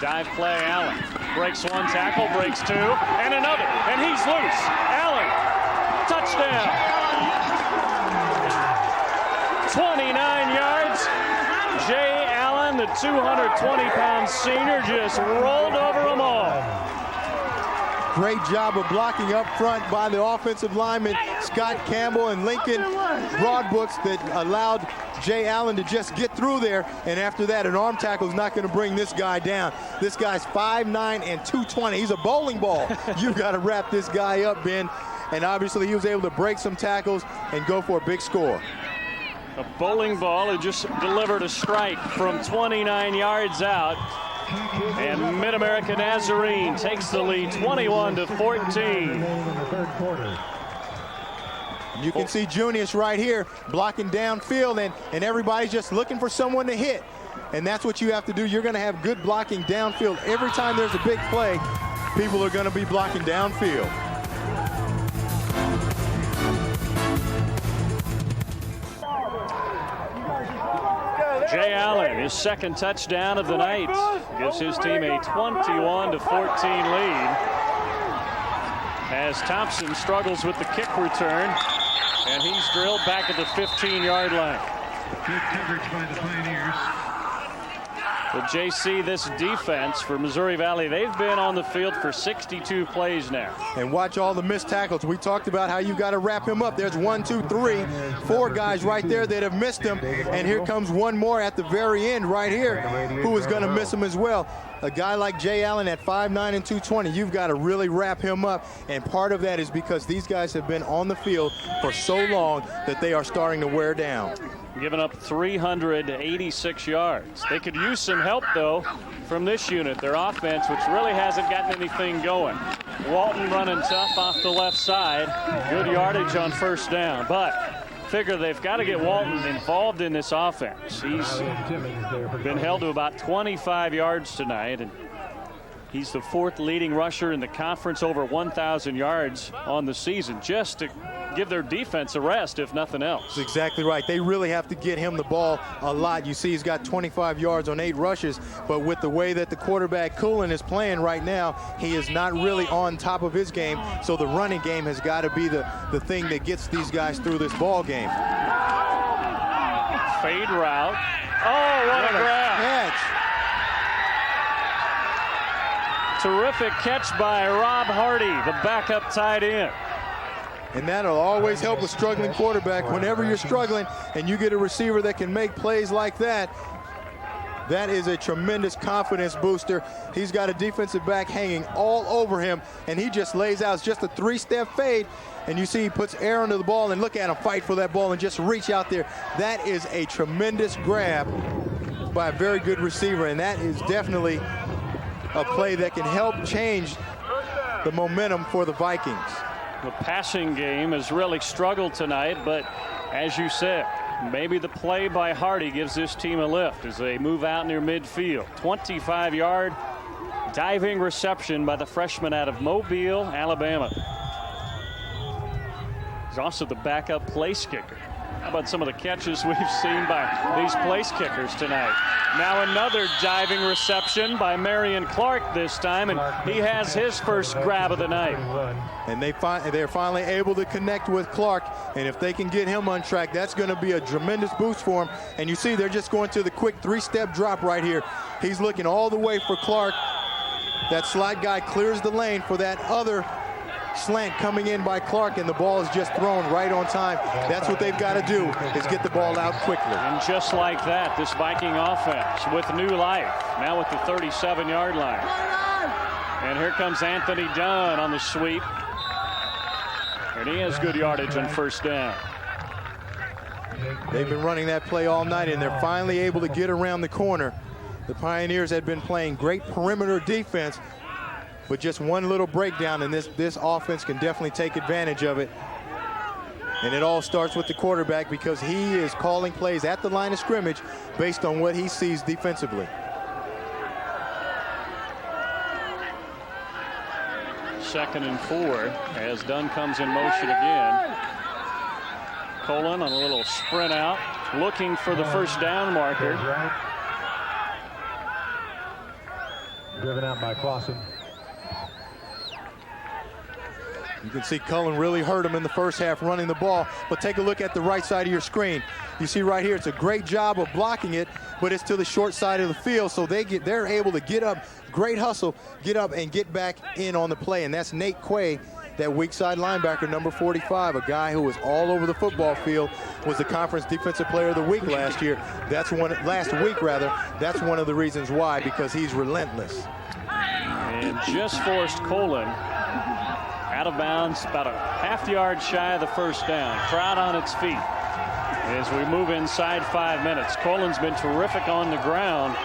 Dive play, Allen. Breaks 1 tackle, breaks 2, and another, and he's loose. Allen, touchdown. 29 yards. Jay Allen, the 220-pound senior, just rolled over them all. Great job of blocking up front by the offensive linemen, Scott Campbell and Lincoln Broadbooks, that allowed Jay Allen to just get through there. And after that, an arm tackle is not going to bring this guy down. This guy's 5'9" and 220. He's a bowling ball. You've got to wrap this guy up, Ben. And obviously, he was able to break some tackles and go for a big score. A bowling ball who just delivered a strike from 29 yards out. And Mid-America Nazarene takes the lead 21-14. You can see Junius right here blocking downfield, and everybody's just looking for someone to hit. And that's what you have to do. You're going to have good blocking downfield. Every time there's a big play, people are going to be blocking downfield. Jay Allen, his second touchdown of the night, gives his team a 21-14 lead. As Thompson struggles with the kick return, and he's drilled back at the 15-yard line. Good coverage by the Pioneers. But JC, this defense for Missouri Valley, they've been on the field for 62 plays now. And watch all the missed tackles. We talked about how you got to wrap him up. There's 1, 2, 3, 4 guys right there that have missed him. And here comes one more at the very end right here who is going to miss him as well. A guy like Jay Allen at 5'9" and 220, you've got to really wrap him up. And part of that is because these guys have been on the field for so long that they are starting to wear down. Giving up 386 yards. They could use some help, though, from this unit, their offense, which really hasn't gotten anything going. Walton running tough off the left side. Good yardage on first down. But figure they've got to get Walton involved in this offense. He's been held to about 25 yards tonight, and he's the 4th leading rusher in the conference, over 1,000 yards on the season, just to give their defense a rest, if nothing else. That's exactly right. They really have to get him the ball a lot. You see he's got 25 yards on 8 rushes, but with the way that the quarterback Coolin is playing right now, he is not really on top of his game, so the running game has got to be the thing that gets these guys through this ball game. Fade route. Oh, what a grab. Catch. Terrific catch by Rob Hardy, the backup tight end. And that'll always help a struggling quarterback. Whenever you're struggling and you get a receiver that can make plays like that, that is a tremendous confidence booster. He's got a defensive back hanging all over him, and he just lays out. It's just a 3-step fade, and you see he puts air under the ball, and look at him fight for that ball and just reach out there. That is a tremendous grab by a very good receiver, and that is definitely a play that can help change the momentum for the Vikings. The passing game has really struggled tonight, but as you said, maybe the play by Hardy gives this team a lift as they move out near midfield. 25-yard diving reception by the freshman out of Mobile, Alabama. He's also the backup place kicker. How about some of the catches we've seen by these place kickers tonight? Now another diving reception by Marion Clark this time, and he has his first grab of the night. And they're finally able to connect with Clark, and if they can get him on track, that's going to be a tremendous boost for him. And you see they're just going to the quick 3-step drop right here. He's looking all the way for Clark. That slot guy clears the lane for that other slant coming in by Clark, and the ball is just thrown right on time. That's what they've got to do, is get the ball out quickly. And just like that, this Viking offense with new life, now with the 37-yard line. And here comes Anthony Dunn on the sweep. And he has good yardage on first down. They've been running that play all night, and they're finally able to get around the corner. The Pioneers had been playing great perimeter defense, but just one little breakdown, and this offense can definitely take advantage of it. And it all starts with the quarterback, because he is calling plays at the line of scrimmage based on what he sees defensively. Second and 4 as Dunn comes in motion again. Colin on a little sprint out, looking for the first down marker. Driven out by Clausen. You can see Cullen really hurt him in the first half running the ball, but take a look at the right side of your screen. You see right here, it's a great job of blocking it, but it's to the short side of the field, so they're able to get up, great hustle, get up and get back in on the play, and that's Nate Quay, that weak side linebacker, number 45, a guy who was all over the football field, was the conference defensive player of the week last week. That's one of the reasons why, because he's relentless. And just forced Colin out of bounds, about a half-yard shy of the first down. Crowd on its feet as we move inside 5 minutes. Colin's been terrific on the ground,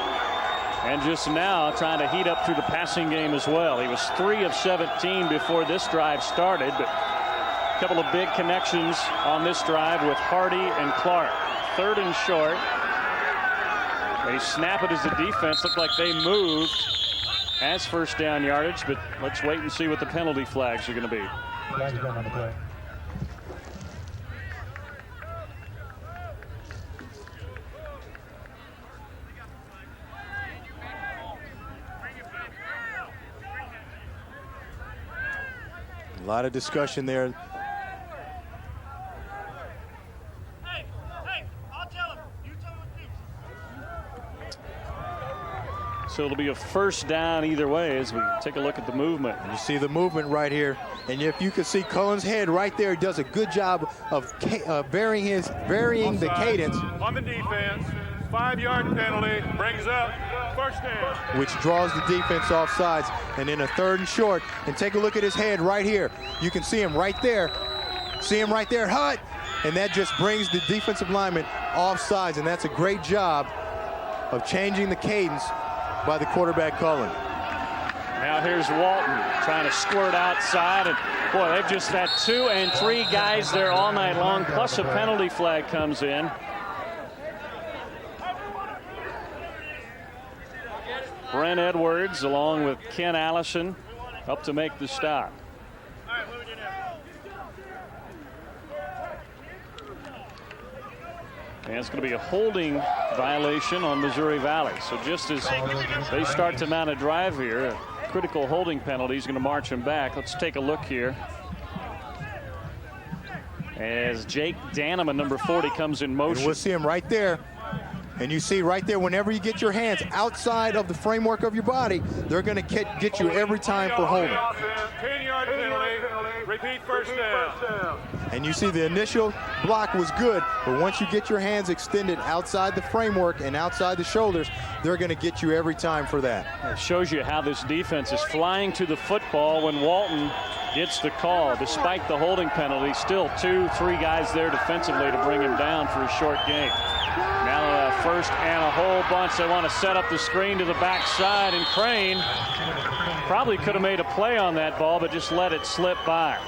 and just now trying to heat up through the passing game as well. He was 3 of 17 before this drive started, but a couple of big connections on this drive with Hardy and Clark. 3rd and short. They snap it as the defense looked like they moved as first down yardage, but let's wait and see what the penalty flags are going to be. Flags down on the play. A lot of discussion there. So it'll be a first down either way as we take a look at the movement. You see the movement right here. And if you can see Cullen's head right there, he does a good job of varying the cadence. On the defense, 5-yard penalty, brings up first down. Which draws the defense off sides. And then a 3rd and short. And take a look at his head right here. You can see him right there. See him right there, Hut. And that just brings the defensive lineman off sides. And that's a great job of changing the cadence by the quarterback Cullen. Now here's Walton trying to squirt outside, and boy, they've just had 2 and 3 guys there all night long, plus a penalty flag comes in. Brent Edwards along with Ken Allison up to make the stop. And it's going to be a holding violation on Missouri Valley. So just as they start to mount a drive here, a critical holding penalty is going to march them back. Let's take a look here. As Jake Daneman, number 40, comes in motion. And we'll see him right there. And you see right there, whenever you get your hands outside of the framework of your body, they're going to get you every time for holding. 10-yard penalty, repeat first down. And you see the initial block was good, but once you get your hands extended outside the framework and outside the shoulders, they're going to get you every time for that. It shows you how this defense is flying to the football when Walton gets the call. Despite the holding penalty, still 2-3 guys there defensively to bring him down for a short gain. Now a first and a whole bunch. They want to set up the screen to the backside, and Crane probably could have made a play on that ball, but just let it slip by.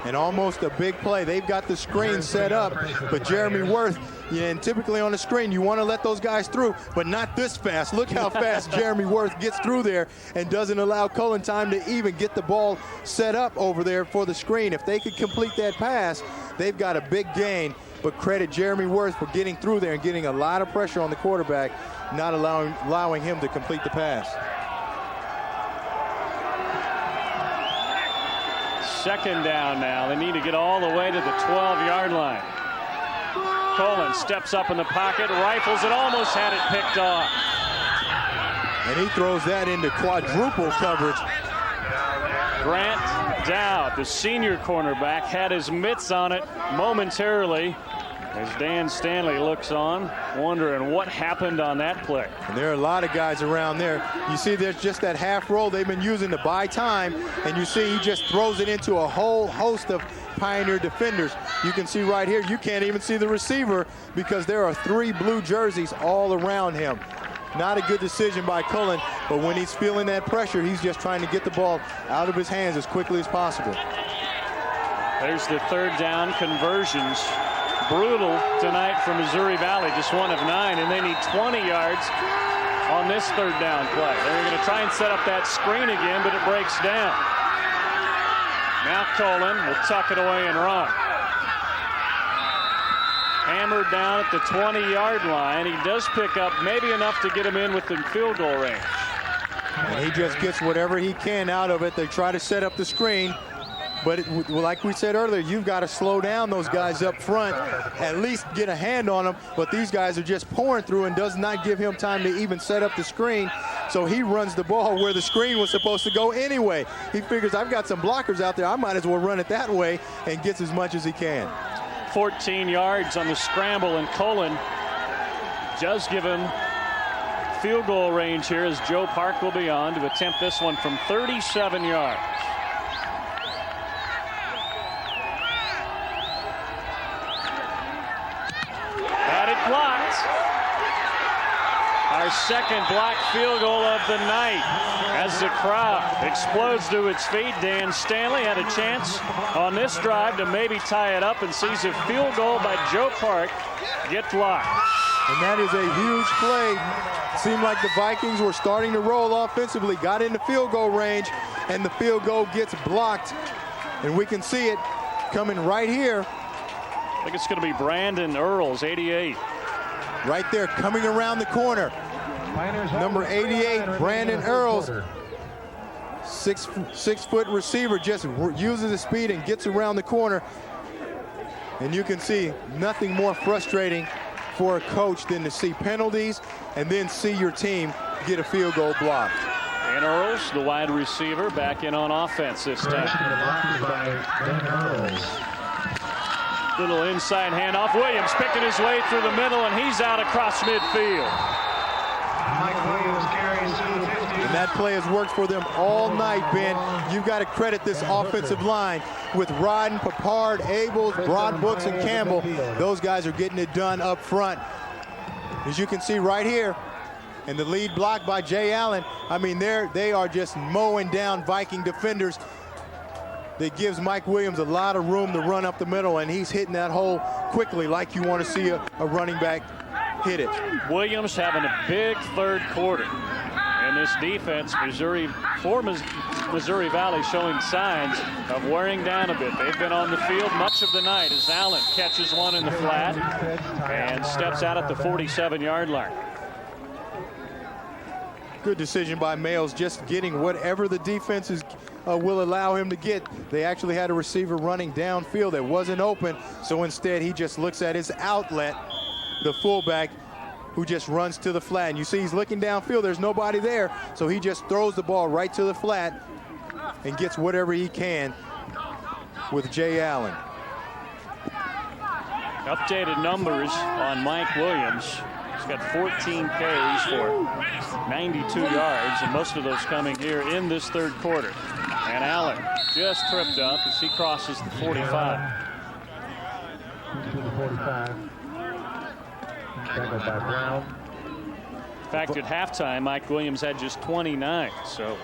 And almost a big play. They've got the screen set up, but Jeremy Worth, and typically on the screen, you want to let those guys through, but not this fast. Look how fast Jeremy Worth gets through there and doesn't allow Cullen time to even get the ball set up over there for the screen. If they could complete that pass, they've got a big gain. But credit Jeremy Worth for getting through there and getting a lot of pressure on the quarterback, not allowing him to complete the pass. Second down now. They need to get all the way to the 12-yard line. Cullen steps up in the pocket, rifles it, almost had it picked off. And he throws that into quadruple coverage. Grant Dowd, the senior cornerback, had his mitts on it momentarily as Dan Stanley looks on, wondering what happened on that play. And there are a lot of guys around there. You see there's just that half roll they've been using to buy time, and you see he just throws it into a whole host of Pioneer defenders. You can see right here, you can't even see the receiver because there are 3 blue jerseys all around him. Not a good decision by Cullen, but when he's feeling that pressure, he's just trying to get the ball out of his hands as quickly as possible. There's the 3rd down conversions. Brutal tonight for Missouri Valley, just 1 of 9, and they need 20 yards on this 3rd down play. They're going to try and set up that screen again, but it breaks down. Now Cullen will tuck it away and run. Hammered down at the 20-yard line. He does pick up maybe enough to get him in within field goal range. And he just gets whatever he can out of it. They try to set up the screen. But like we said earlier, you've got to slow down those guys up front, at least get a hand on them. But these guys are just pouring through and does not give him time to even set up the screen. So he runs the ball where the screen was supposed to go anyway. He figures, I've got some blockers out there, I might as well run it that way, and gets as much as he can. 14 yards on the scramble, and Cullen does give him field goal range here as Joe Park will be on to attempt this one from 37 yards. Blocked. Our second blocked field goal of the night as the crowd explodes to its feet. Dan Stanley had a chance on this drive to maybe tie it up and sees a field goal by Joe Park get blocked. And that is a huge play. Seemed like the Vikings were starting to roll offensively, got into field goal range, and the field goal gets blocked. And we can see it coming right here. I think it's going to be Brandon Earls, 88. Right there, coming around the corner. Number 88, Brandon Earls. 6-foot receiver, just uses his speed and gets around the corner. And you can see nothing more frustrating for a coach than to see penalties and then see your team get a field goal blocked. And Earls, the wide receiver, back in on offense this time. Little inside handoff. Williams picking his way through the middle, and he's out across midfield. Mike Williams carries to the 50. And that play has worked for them all night, Ben. You've got to credit this offensive line with Rodden, Papard, Abels, Broadbrooks, and Campbell. Those guys are getting it done up front. As you can see right here, and the lead block by Jay Allen. I mean, they are just mowing down Viking defenders. That gives Mike Williams a lot of room to run up the middle, and he's hitting that hole quickly like you want to see a running back hit it. Williams having a big third quarter. And this defense, Missouri Valley, showing signs of wearing down a bit. They've been on the field much of the night as Allen catches one in the flat and steps out at the 47-yard line. Good decision by Males, just getting whatever the defense will allow him to get. They actually had a receiver running downfield that wasn't open, so instead he just looks at his outlet, the fullback, who just runs to the flat. And you see he's looking downfield, there's nobody there, so he just throws the ball right to the flat and gets whatever he can with Jay Allen. Updated numbers on Mike Williams. He's got 14 carries for 92 yards, and most of those coming here in this third quarter. And Allen just tripped up as he crosses the 45. To the 45. Tackled by Brown. In fact, at halftime, Mike Williams had just 29. So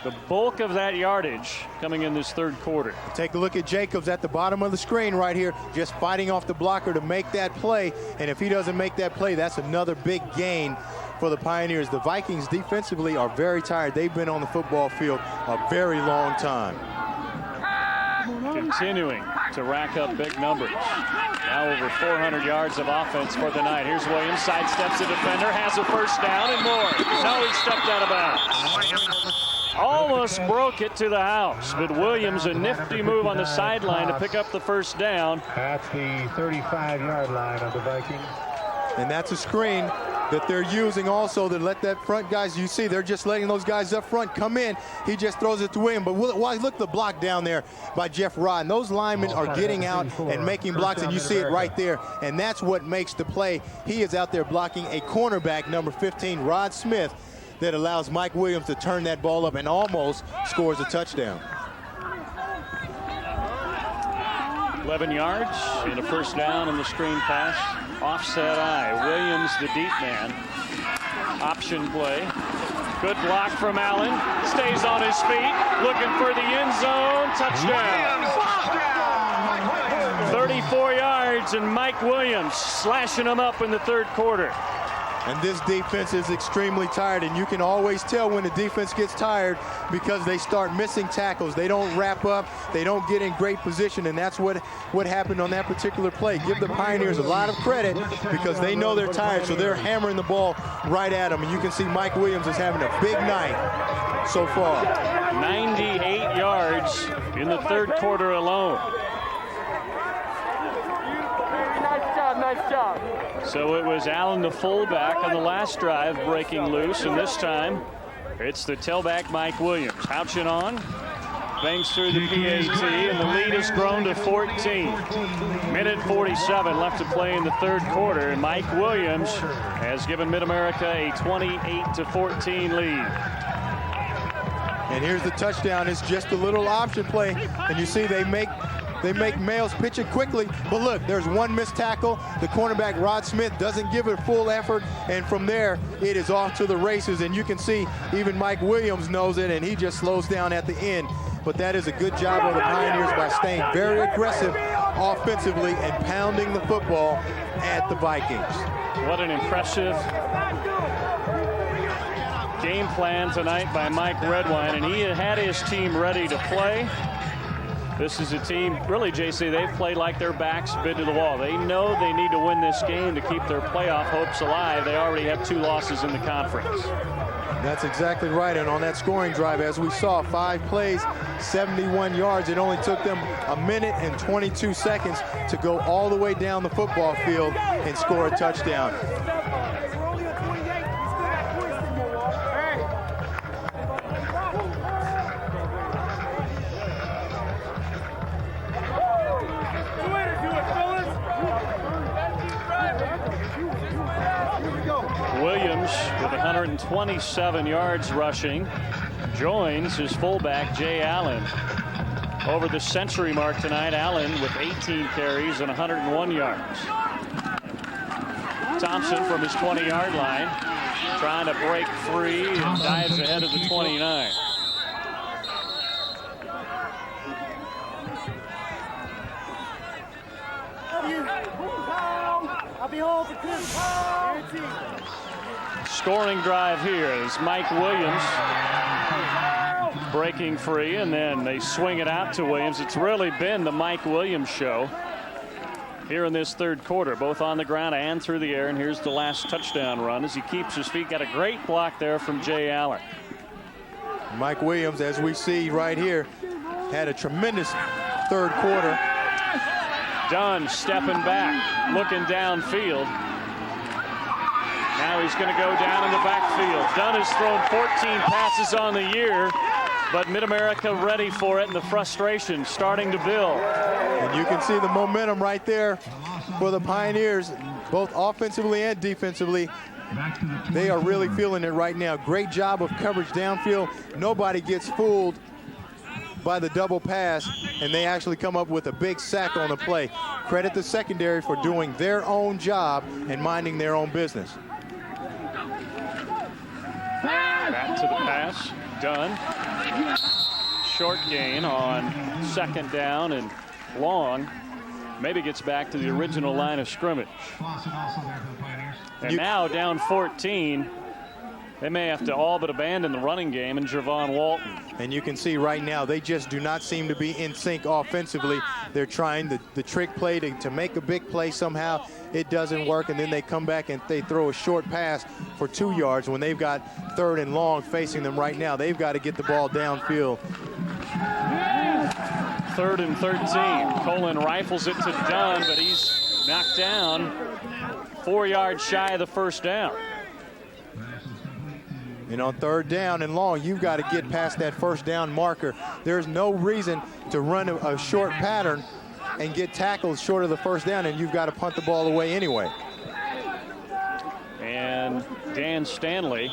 the bulk of that yardage coming in this third quarter. Take a look at Jacobs at the bottom of the screen right here, just fighting off the blocker to make that play. And if he doesn't make that play, that's another big gain for the Pioneers. The Vikings defensively are very tired. They've been on the football field a very long time. Continuing to rack up big numbers. Now over 400 yards of offense for the night. Here's Williams, sidesteps the defender, has a first down and more. No, he stepped out of bounds. Almost broke it to the house, but Williams, a nifty move on the sideline to pick up the first down. At the 35-yard line of the Vikings. And that's a screen that they're using also to let that front guys, you see, they're just letting those guys up front come in. He just throws it to Williams. But look the block down there by Jeff Rodden. Those linemen are getting out and making blocks, and you see it right there. And that's what makes the play. He is out there blocking a cornerback, number 15, Rod Smith, that allows Mike Williams to turn that ball up and almost scores a touchdown. 11 yards and a first down in the screen pass. Offset eye. Williams, the deep man. Option play. Good block from Allen. Stays on his feet. Looking for the end zone. Touchdown. 34 yards, and Mike Williams slashing them up in the third quarter. And this defense is extremely tired, and you can always tell when the defense gets tired because they start missing tackles. They don't wrap up. They don't get in great position, and that's what happened on that particular play. Give the Pioneers a lot of credit because they know they're tired, so they're hammering the ball right at them. And you can see Mike Williams is having a big night so far. 98 yards in the third quarter alone. Nice job. So it was Allen, the fullback, on the last drive breaking loose, and this time it's the tailback Mike Williams. Houchin on, bangs through the PAT, and the lead has grown to 14. Minute 47 left to play in the third quarter, and Mike Williams has given Mid-America a 28-14 lead. And here's the touchdown. It's just a little option play, and you see they make Males pitch it quickly, but look, there's one missed tackle. The cornerback, Rod Smith, doesn't give it full effort, and from there, it is off to the races, and you can see even Mike Williams knows it, and he just slows down at the end. But that is a good job of the Pioneers by staying very aggressive offensively and pounding the football at the Vikings. What an impressive game plan tonight by Mike Redwine, and he had his team ready to play. This is a team, really, JC, they've played like their back's been to the wall. They know they need to win this game to keep their playoff hopes alive. They already have 2 losses in the conference. That's exactly right. And on that scoring drive, as we saw, 5 plays, 71 yards. It only took them 1 minute and 22 seconds to go all the way down the football field and score a touchdown. Williams with 127 yards rushing joins his fullback Jay Allen. Over the century mark tonight, Allen with 18 carries and 101 yards. Thompson from his 20-yard line trying to break free and dives ahead of the 29. Scoring drive here is Mike Williams breaking free, and then they swing it out to Williams. It's really been the Mike Williams show here in this third quarter, both on the ground and through the air. And here's the last touchdown run as he keeps his feet. Got a great block there from Jay Allen. Mike Williams, as we see right here, had a tremendous third quarter. Dunn stepping back, looking downfield. Now he's going to go down in the backfield. Dunn has thrown 14 passes on the year, but Mid-America ready for it, and the frustration starting to build. And you can see the momentum right there for the Pioneers, both offensively and defensively. They are really feeling it right now. Great job of coverage downfield. Nobody gets fooled by the double pass, and they actually come up with a big sack on the play. Credit the secondary for doing their own job and minding their own business. Back to the pass, Dunn. Short gain on second down and long. Maybe gets back to the original line of scrimmage. And now down 14. They may have to all but abandon the running game in Javon Walton. And you can see right now they just do not seem to be in sync offensively. They're trying the trick play to make a big play somehow. It doesn't work, and then they come back and they throw a short pass for 2 yards when they've got third and long facing them right now. They've got to get the ball downfield. 3rd and 13. Colin rifles it to Dunn, but he's knocked down 4 yards shy of the first down. And on 3rd down and long, you've got to get past that first down marker. There's no reason to run a short pattern and get tackled short of the first down, and you've got to punt the ball away anyway. And Dan Stanley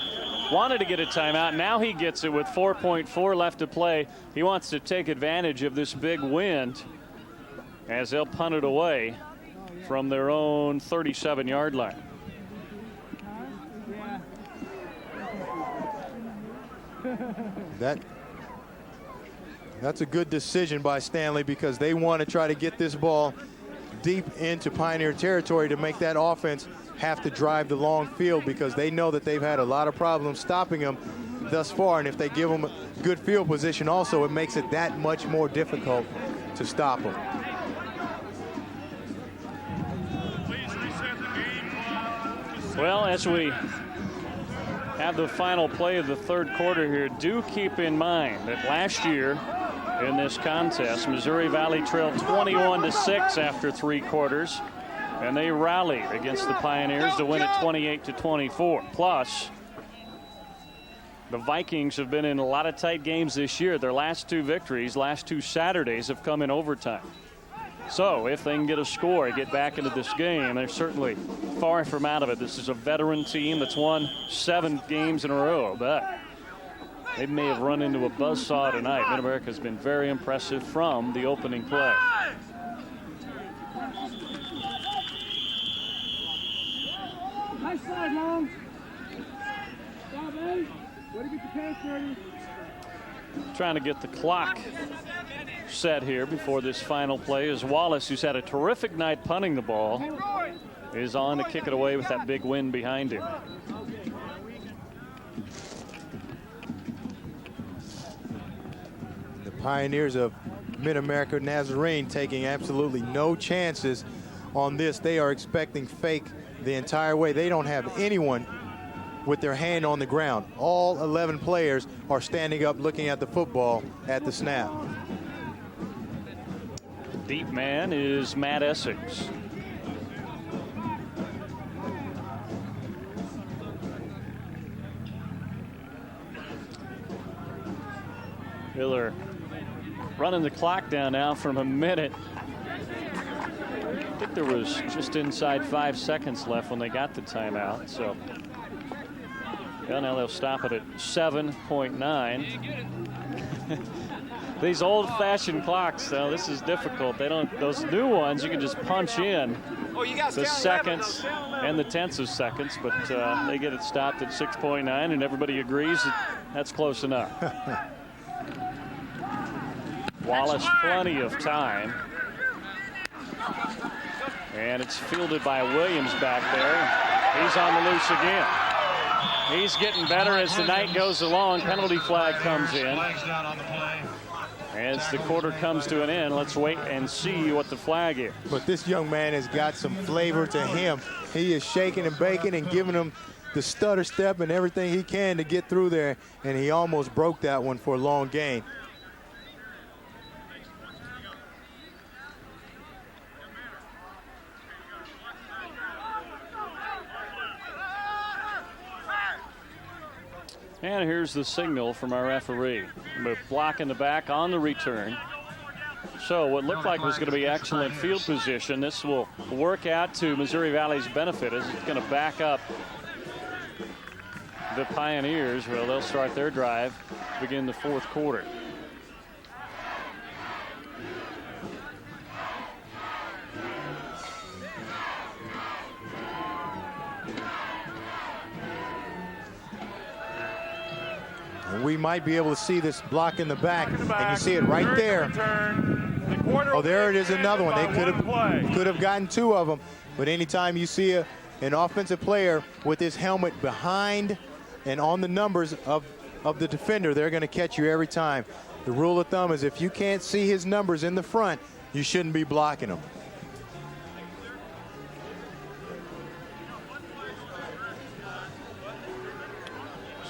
wanted to get a timeout. Now he gets it with 4.4 left to play. He wants to take advantage of this big wind as they'll punt it away from their own 37-yard line. That's a good decision by Stanley, because they want to try to get this ball deep into Pioneer territory to make that offense have to drive the long field, because they know that they've had a lot of problems stopping them thus far. And if they give them a good field position also, it makes it that much more difficult to stop them. Well, as we have the final play of the third quarter here, do keep in mind that last year in this contest, Missouri Valley trailed 21-6 after 3 quarters, and they rallied against the Pioneers to win it 28-24. Plus, the Vikings have been in a lot of tight games this year. Their last 2 victories, last 2 Saturdays, have come in overtime. So if they can get a score, get back into this game, they're certainly far from out of it. This is a veteran team that's won 7 games in a row, but they may have run into a buzzsaw tonight. Mid-America has been very impressive from the opening play. Nice slide, Long. Stop, man. Way to get the pass ready. Trying to get the clock set here before this final play, as Wallace, who's had a terrific night punting the ball, is on to kick it away with that big win behind him. The Pioneers have Mid-America Nazarene taking absolutely no chances on this. They are expecting fake the entire way. They don't have anyone with their hand on the ground. All 11 players are standing up looking at the football at the snap. Deep man is Matt Essex. Miller running the clock down now from a minute. I think there was just inside 5 seconds left when they got the timeout. So yeah, now they'll stop it at 7.9. These old-fashioned clocks, though, this is difficult. They don't. Those new ones, you can just punch in the seconds and the tenths of seconds, but they get it stopped at 6.9, and everybody agrees that that's close enough. Wallace, plenty of time. And it's fielded by Williams back there. He's on the loose again. He's getting better as the night goes along. Penalty flag comes in. As the quarter comes to an end, let's wait and see what the flag is. But this young man has got some flavor to him. He is shaking and baking and giving him the stutter step and everything he can to get through there. And he almost broke that one for a long gain. And here's the signal from our referee. Block in the back on the return. So what looked like was going to be excellent field position. This will work out to Missouri Valley's benefit as it's going to back up the Pioneers. Well, they'll start their drive, begin the fourth quarter. We might be able to see this block in the back, and you see it right there. Oh, there it is, another one. They could have gotten two of them, but anytime you see an offensive player with his helmet behind and on the numbers of the defender, they're going to catch you every time. The rule of thumb is if you can't see his numbers in the front, you shouldn't be blocking them.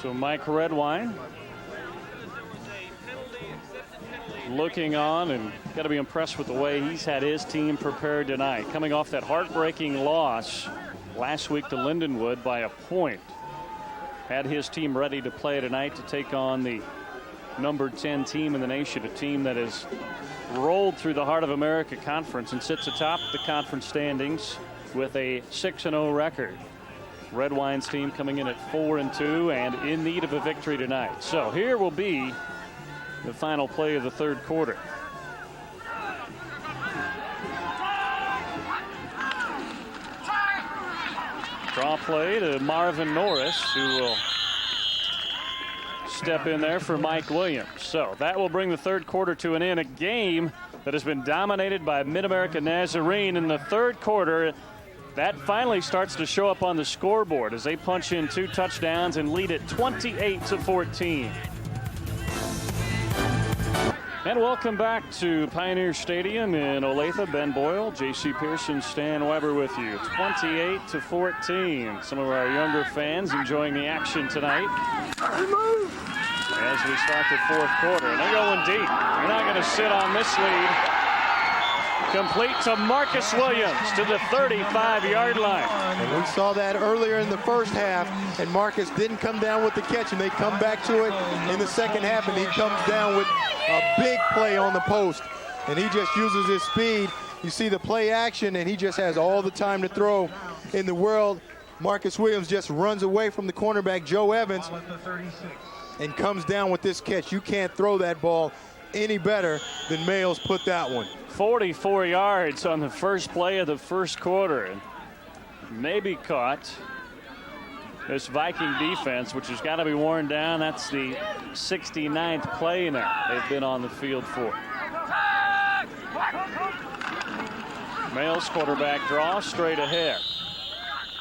So Mike Redwine looking on, and got to be impressed with the way he's had his team prepared tonight. Coming off that heartbreaking loss last week to Lindenwood by a point. Had his team ready to play tonight to take on the number 10 team in the nation, a team that has rolled through the Heart of America Conference and sits atop the conference standings with a 6-0 record. Redwine's team coming in at 4-2 and in need of a victory tonight. So here will be the final play of the third quarter. Draw play to Marvin Norris, who will step in there for Mike Williams. So that will bring the third quarter to an end. A game that has been dominated by Mid-America Nazarene in the third quarter. That finally starts to show up on the scoreboard as they punch in 2 touchdowns and lead it 28-14. And welcome back to Pioneer Stadium in Olathe. Ben Boyle, J.C. Pearson, Stan Weber with you. 28-14. Some of our younger fans enjoying the action tonight as we start the fourth quarter. And they're going deep. They're not going to sit on this lead. Complete to Marcus Williams to the 35-yard line. And we saw that earlier in the first half, and Marcus didn't come down with the catch, and they come back to it in the second half, and he comes down with a big play on the post, and he just uses his speed. You see the play action, and he just has all the time to throw in the world. Marcus Williams just runs away from the cornerback, Joe Evans, and comes down with this catch. You can't throw that ball any better than Mayles put that one. 44 yards on the first play of the first quarter, and maybe caught this Viking defense, which has got to be worn down. That's the 69th play now they've been on the field for. Mayles quarterback draw straight ahead.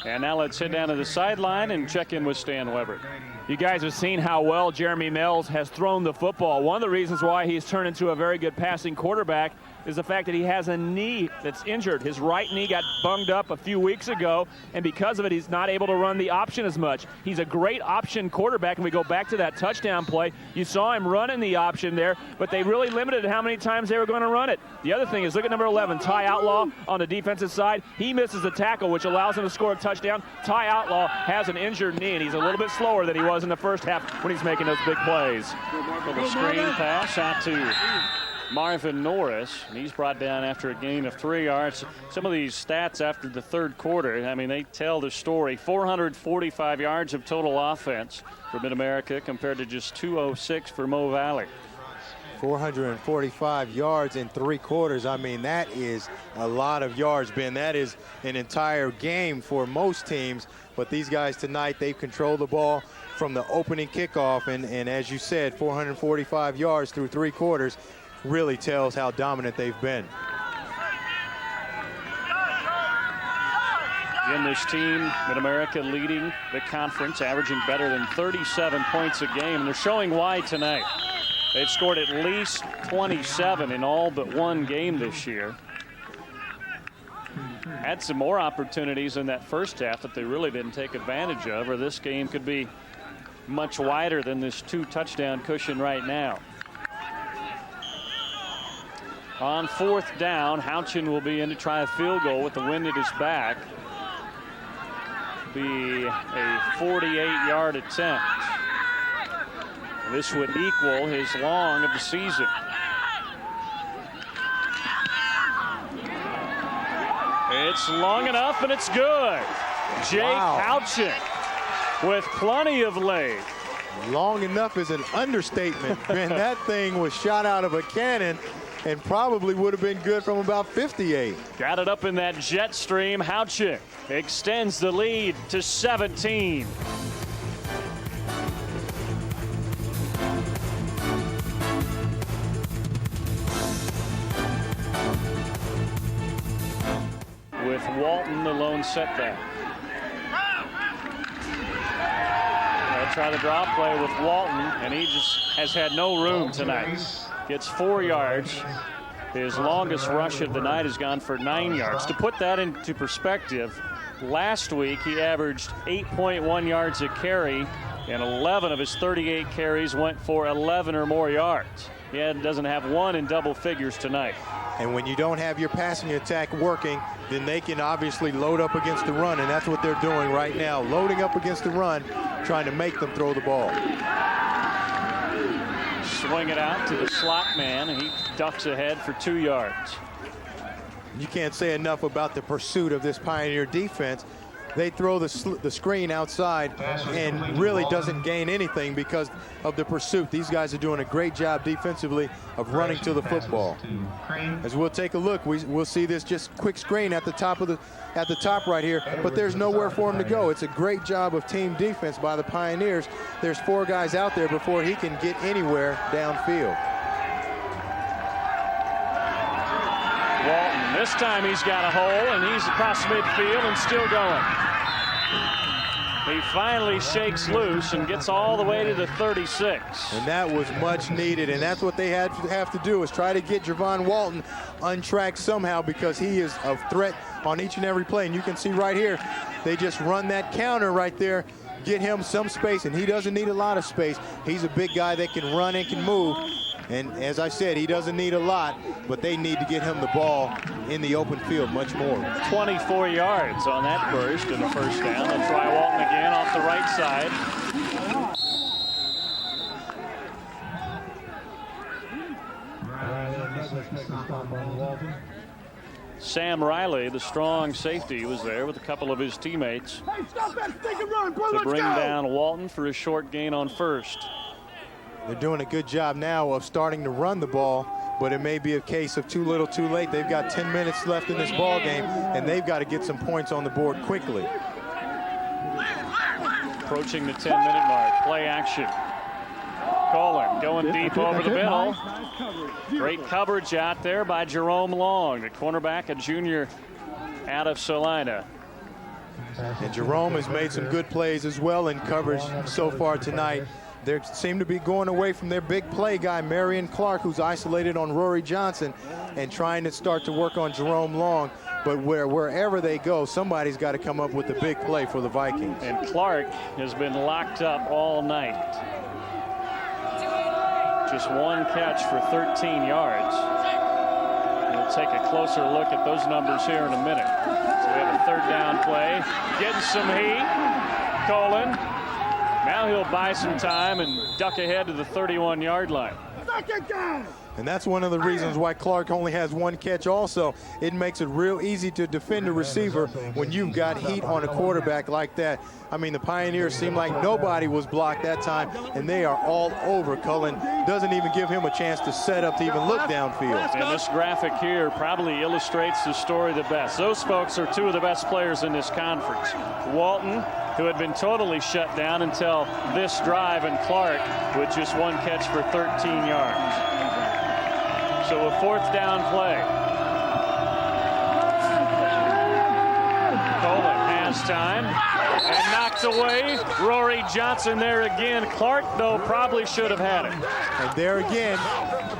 And now let's head down to the sideline and check in with Stan Weber. You guys have seen how well Jeremy Mills has thrown the football. One of the reasons why he's turned into a very good passing quarterback is the fact that he has a knee that's injured. His right knee got bunged up a few weeks ago, and because of it, he's not able to run the option as much. He's a great option quarterback, and we go back to that touchdown play. You saw him running the option there, but they really limited how many times they were going to run it. The other thing is, look at number 11, Ty Outlaw on the defensive side. He misses a tackle, which allows him to score a touchdown. Ty Outlaw has an injured knee, and he's a little bit slower than he was in the first half when he's making those big plays. Little screen pass out to Marvin Norris, and he's brought down after a gain of 3 yards. Some of these stats after the third quarter, I mean, they tell the story. 445 yards of total offense for Mid-America compared to just 206 for MoVal. 445 yards in 3 quarters. I mean, that is a lot of yards, Ben. That is an entire game for most teams. But these guys tonight, they've controlled the ball from the opening kickoff. And as you said, 445 yards through 3 quarters really tells how dominant they've been. Again, this team, Mid-America, leading the conference, averaging better than 37 points a game. And they're showing why tonight. They've scored at least 27 in all but one game this year. Had some more opportunities in that first half that they really didn't take advantage of, or this game could be much wider than this 2-touchdown cushion right now. On 4th down, Houchin will be in to try a field goal with the wind at his back. Be a 48-yard attempt. This would equal his long of the season. It's long enough, and it's good. Jake Houchin with plenty of leg. Long enough is an understatement, Ben. That thing was shot out of a cannon and probably would have been good from about 58. Got it up in that jet stream. Houchin extends the lead to 17. With Walton, the lone setback. They'll try the drop play with Walton, and he just has had no room tonight. Gets 4 yards. His longest rush of the night has gone for 9 yards. To put that into perspective, last week he averaged 8.1 yards a carry, and 11 of his 38 carries went for 11 or more yards. He doesn't have one in double figures tonight. And when you don't have your passing attack working, then they can obviously load up against the run, and that's what they're doing right now, loading up against the run, trying to make them throw the ball. Swing it out to the slot man, and he ducks ahead for 2 yards. You can't say enough about the pursuit of this Pioneer defense. They throw the screen outside and really doesn't gain anything because of the pursuit. These guys are doing a great job defensively of running to the football. As we'll take a look, we'll see this just quick screen at the top right here, but there's nowhere for him to go. It's a great job of team defense by the Pioneers. There's 4 guys out there before he can get anywhere downfield. Walton, this time he's got a hole, and he's across midfield and still going. He finally shakes loose and gets all the way to the 36. And that was much needed, and that's what they have to do, is try to get Javon Walton untracked somehow, because he is a threat on each and every play. And you can see right here, they just run that counter right there, get him some space, and he doesn't need a lot of space. He's a big guy that can run and can move. And as I said, he doesn't need a lot, but they need to get him the ball in the open field much more. 24 yards on that burst in the first down. They'll try Walton again off the right side. Sam Riley, the strong safety, was there with a couple of his teammates to bring down Walton for a short gain on first. They're doing a good job now of starting to run the ball, but it may be a case of too little too late. They've got 10 minutes left in this ball game, and they've got to get some points on the board quickly. Approaching the 10-minute mark. Play action. Colin going deep over the middle. Great coverage out there by Jerome Long, the cornerback, a junior out of Salina. And Jerome has made some good plays as well in coverage so far tonight. They seem to be going away from their big play guy, Marion Clark, who's isolated on Rory Johnson, and trying to start to work on Jerome Long. But wherever they go, somebody's got to come up with the big play for the Vikings. And Clark has been locked up all night. Just one catch for 13 yards. We'll take a closer look at those numbers here in a minute. So we have a third down play. Getting some heat. Colin. Now he'll buy some time and duck ahead to the 31-yard line. And that's one of the reasons why Clark only has one catch also. It makes it real easy to defend a receiver when you've got heat on a quarterback like that. I mean, the Pioneers seem like nobody was blocked that time, and they are all over Cullen. Doesn't even give him a chance to set up to even look downfield. And this graphic here probably illustrates the story the best. Those folks are two of the best players in this conference. Walton, who had been totally shut down until this drive, and Clark with just one catch for 13 yards. So a fourth down play. Colin has time and knocked away. Rory Johnson there again. Clark, though, probably should have had it. And there again,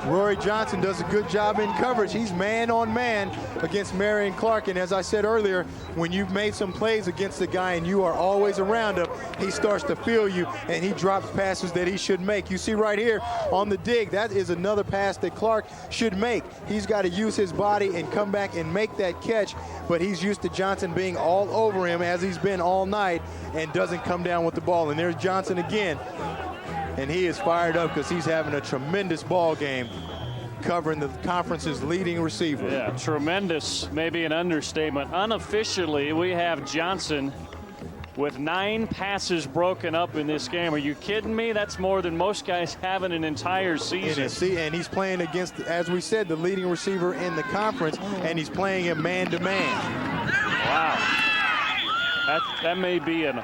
Rory Johnson does a good job in coverage. He's man on man against Marion Clark. And as I said earlier, when you've made some plays against the guy and you are always around him, he starts to feel you and he drops passes that he should make. You see right here on the dig, that is another pass that Clark should make. He's got to use his body and come back and make that catch, but he's used to Johnson being all over him as he's been all night and doesn't come down with the ball. And there's Johnson again. And he is fired up because he's having a tremendous ball game covering the conference's leading receiver. Yeah, tremendous, maybe an understatement. Unofficially, we have Johnson with 9 passes broken up in this game. Are you kidding me? That's more than most guys have in an entire season. And he's playing against, as we said, the leading receiver in the conference, and he's playing him man-to-man. Wow. That may be an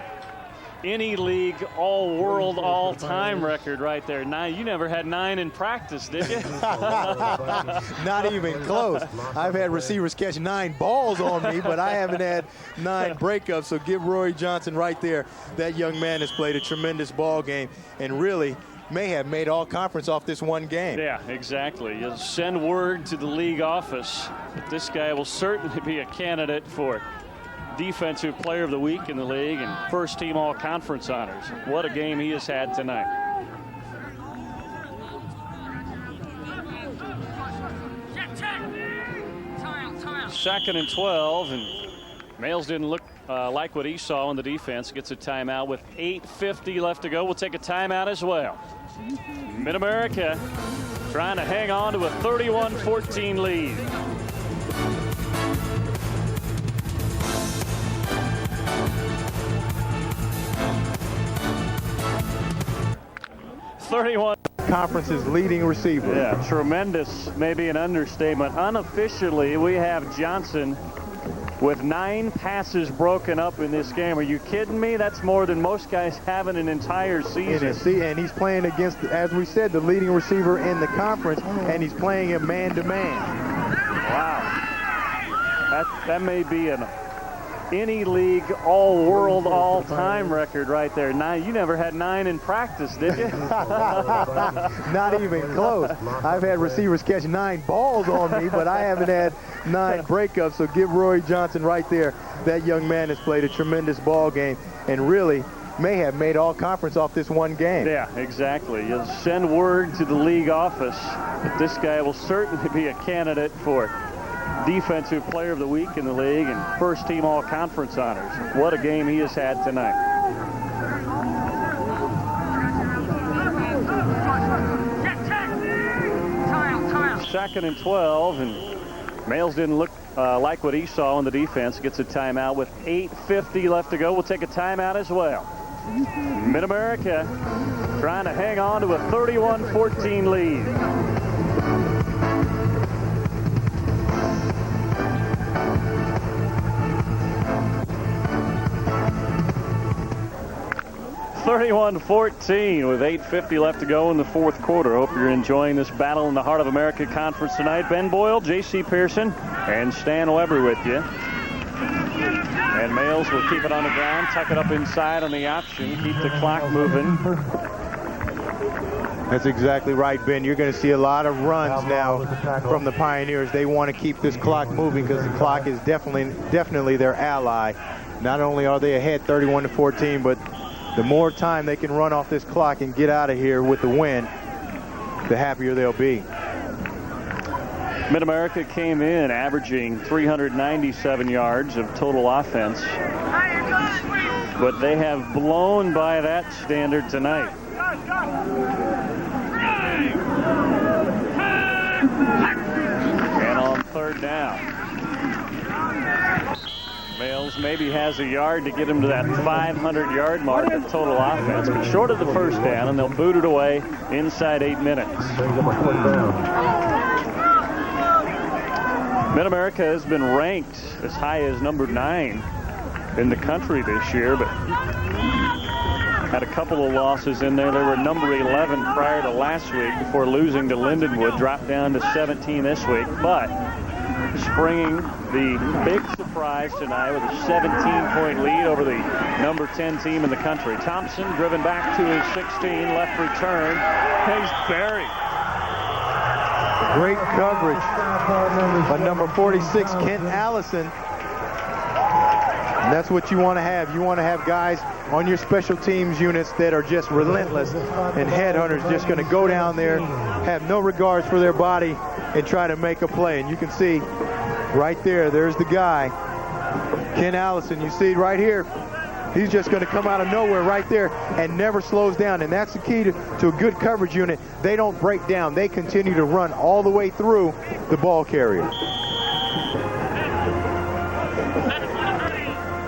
any league all-world all-time record right there. 9. You never had 9 in practice, did you? Not even close. I've had receivers catch 9 balls on me, but I haven't had 9 breakups. So give Rory Johnson right there. That young man has played a tremendous ball game and really may have made all conference off this one game. Yeah, exactly. You'll send word to the league office that this guy will certainly be a candidate for Defensive Player of the Week in the league and first team all-conference honors. What a game he has had tonight. Second and 12, and Males didn't look like what he saw in the defense. Gets a timeout with 8:50 left to go. We'll take a timeout as well. Mid-America trying to hang on to a 31-14 lead. Conference's leading receiver. Yeah, tremendous, maybe an understatement. Unofficially, we have Johnson with 9 passes broken up in this game. Are you kidding me? That's more than most guys have in an entire season. And he's playing against, as we said, the leading receiver in the conference, and he's playing him man-to-man. Wow. That may be an any league all-world all-time record right there. 9. You never had 9 in practice, did you? Not even close. I've had receivers catch 9 balls on me, but I haven't had 9 breakups. So give Rory Johnson right there. That young man has played a tremendous ball game and really may have made all conference off this one game. Yeah, exactly. You'll send word to the league office that this guy will certainly be a candidate for Defensive Player of the Week in the league and first team all-conference honors. What a game he has had tonight. Second and 12, and Males didn't look like what he saw in the defense. Gets a timeout with 8:50 left to go. We'll take a timeout as well. Mid-America trying to hang on to a 31-14 lead. 31-14 with 8:50 left to go in the fourth quarter. Hope you're enjoying this battle in the Heart of America Conference tonight. Ben Boyle, J.C. Pearson, and Stan Weber with you. And Males will keep it on the ground, tuck it up inside on the option, keep the clock moving. That's exactly right, Ben. You're going to see a lot of runs now from the Pioneers. They want to keep this clock moving because the clock is definitely their ally. Not only are they ahead 31-14, but the more time they can run off this clock and get out of here with the win, the happier they'll be. Mid-America came in averaging 397 yards of total offense, but they have blown by that standard tonight. And on third down, Males maybe has a yard to get him to that 500-yard mark of total offense, but short of the first down, and they'll boot it away inside 8 minutes. Mid-America has been ranked as high as number 9 in the country this year, but had a couple of losses in there. They were number 11 prior to last week before losing to Lindenwood, dropped down to 17 this week, but springing the big surprise tonight with a 17-point lead over the number 10 team in the country. Thompson driven back to his 16, left return. He's buried. Great coverage by number 46, Kent Allison. And that's what you want to have. You want to have guys on your special teams units that are just relentless, and headhunters just going to go down there, have no regards for their body, and try to make a play. And you can see right there, there's the guy, Kent Allison. You see right here, he's just going to come out of nowhere right there and never slows down. And that's the key to a good coverage unit. They don't break down. They continue to run all the way through the ball carrier.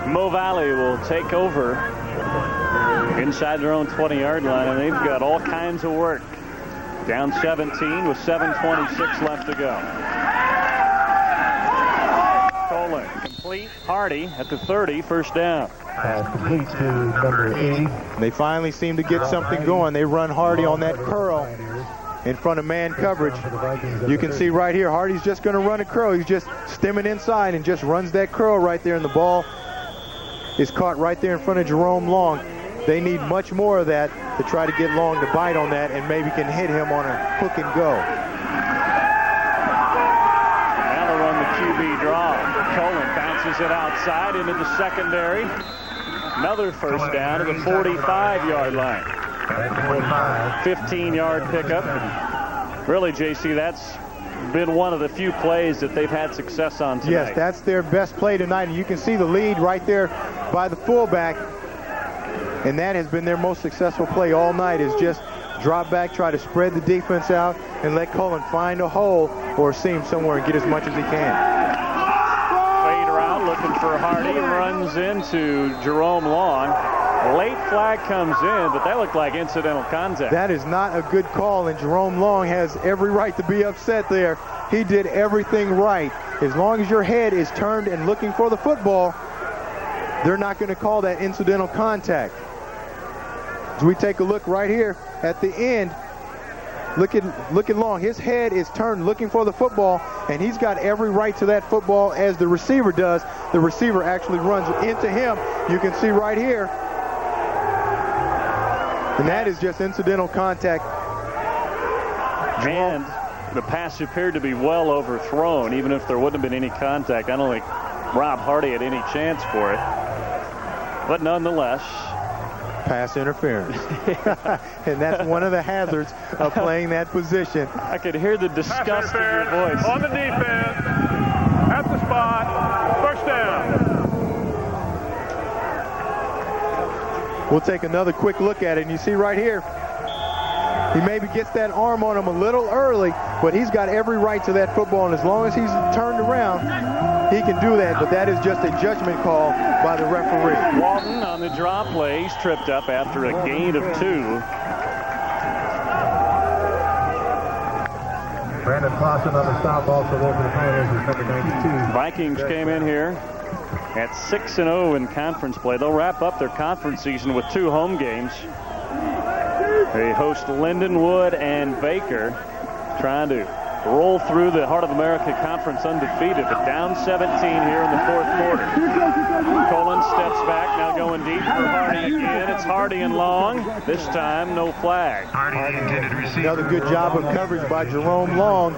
MoVal will take over inside their own 20-yard line, and they've got all kinds of work. Down 17 with 7:26 left to go. Colin, complete. Hardy at the 30, first down. Complete to number 80. They finally seem to get something going. They run Hardy on that curl in front of man coverage. You can see right here, Hardy's just going to run a curl. He's just stemming inside and just runs that curl right there, and the ball is caught right there in front of Jerome Long. They need much more of that to try to get Long to bite on that and maybe can hit him on a hook and go. Now they'll run the QB draw. Colin bounces it outside into the secondary. Another first down to the 45-yard line. 15-yard pickup. Really, JC, that's been one of the few plays that they've had success on tonight. Yes, that's their best play tonight, and you can see the lead right there by the fullback, and that has been their most successful play all night, is just drop back, try to spread the defense out, and let Cullen find a hole or a seam somewhere and get as much as he can. Fade around, looking for Hardy, runs into Jerome Long. Late flag comes in, but that looked like incidental contact. That is not a good call, and Jerome Long has every right to be upset there. He did everything right. As long as your head is turned and looking for the football, they're not going to call that incidental contact. As we take a look right here at the end, look at Long. His head is turned looking for the football, and he's got every right to that football as the receiver does. The receiver actually runs into him. You can see right here. And that is just incidental contact. And the pass appeared to be well overthrown, even if there wouldn't have been any contact. I don't think Rob Hardy had any chance for it. But nonetheless, pass interference. And that's one of the hazards of playing that position. I could hear the disgust in your voice. On the defense, at the spot, first down. We'll take another quick look at it, and you see right here, he maybe gets that arm on him a little early, but he's got every right to that football, and as long as he's turned around, he can do that, but that is just a judgment call by the referee. Walton on the draw play, he's tripped up after a gain of 2. Brandon Clausen on the stop, also there for the Pioneers is number 92. Vikings came in here at 6-0 in conference play. They'll wrap up their conference season with 2 home games. They host Lindenwood and Baker, trying to roll through the Heart of America Conference undefeated, but down 17 here in the fourth quarter. Colin steps back, now going deep for Hardy again. It's Hardy and Long. This time, no flag. Another good job of coverage by Jerome Long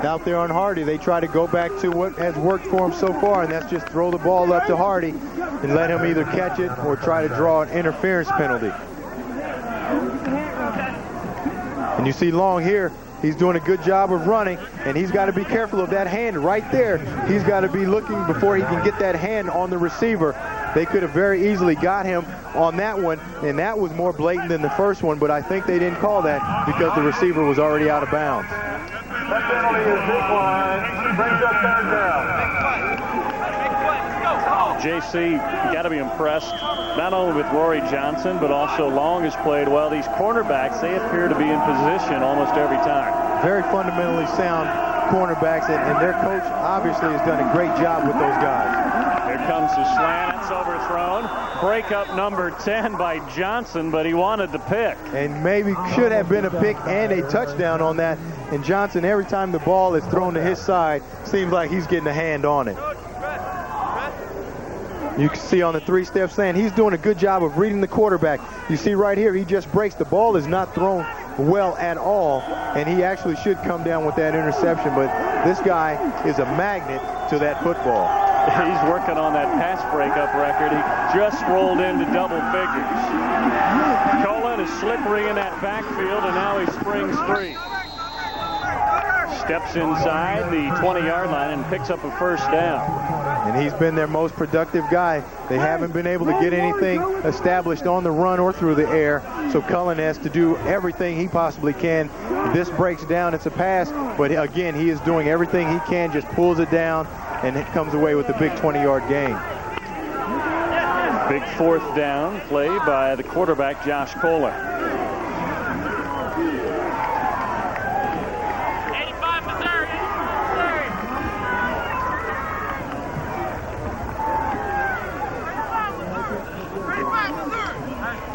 out there on Hardy. They try to go back to what has worked for him so far, and that's just throw the ball up to Hardy and let him either catch it or try to draw an interference penalty. And you see Long here, he's doing a good job of running, and he's got to be careful of that hand right there. He's got to be looking before he can get that hand on the receiver. They could have very easily got him on that one, and that was more blatant than the first one, but I think they didn't call that because the receiver was already out of bounds. That penalty is declined. Brings up third down. JC, you got to be impressed not only with Rory Johnson, but also Long has played well. These cornerbacks, they appear to be in position almost every time. Very fundamentally sound cornerbacks, and their coach obviously has done a great job with those guys. Here comes the slant. It's overthrown. Breakup number 10 by Johnson, but he wanted the pick. And maybe should have been a pick and a touchdown on that. And Johnson, every time the ball is thrown to his side, seems like he's getting a hand on it. You can see on the three-step slant, he's doing a good job of reading the quarterback. You see right here, he just breaks. The ball is not thrown well at all, and he actually should come down with that interception, but this guy is a magnet to that football. He's working on that pass breakup record. He just rolled into double figures. Colin is slippery in that backfield, and now he springs free. Steps inside the 20-yard line and picks up a first down. And he's been their most productive guy. They haven't been able to get anything established on the run or through the air, so Cullen has to do everything he possibly can. This breaks down, it's a pass, but again, he is doing everything he can, just pulls it down, and it comes away with a big 20-yard gain. Big fourth down play by the quarterback, Josh Kohler.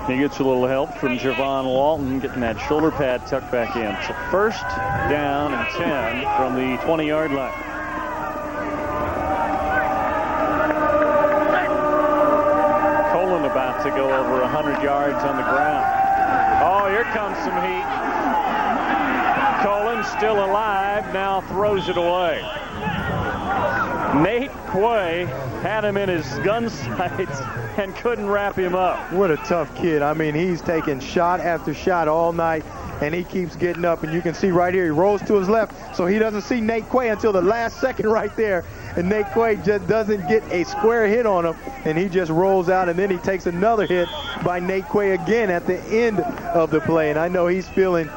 He gets a little help from Javon Walton getting that shoulder pad tucked back in. So first down and 10 from the 20-yard line. Colin about to go over 100 yards on the ground. Oh, here comes some heat. Colin still alive, now throws it away. Nate Quay had him in his gun sights and couldn't wrap him up. What a tough kid. I mean, he's taking shot after shot all night, and he keeps getting up. And you can see right here, he rolls to his left, so he doesn't see Nate Quay until the last second right there. And Nate Quay just doesn't get a square hit on him, and he just rolls out, and then he takes another hit by Nate Quay again at the end of the play. And I know he's feeling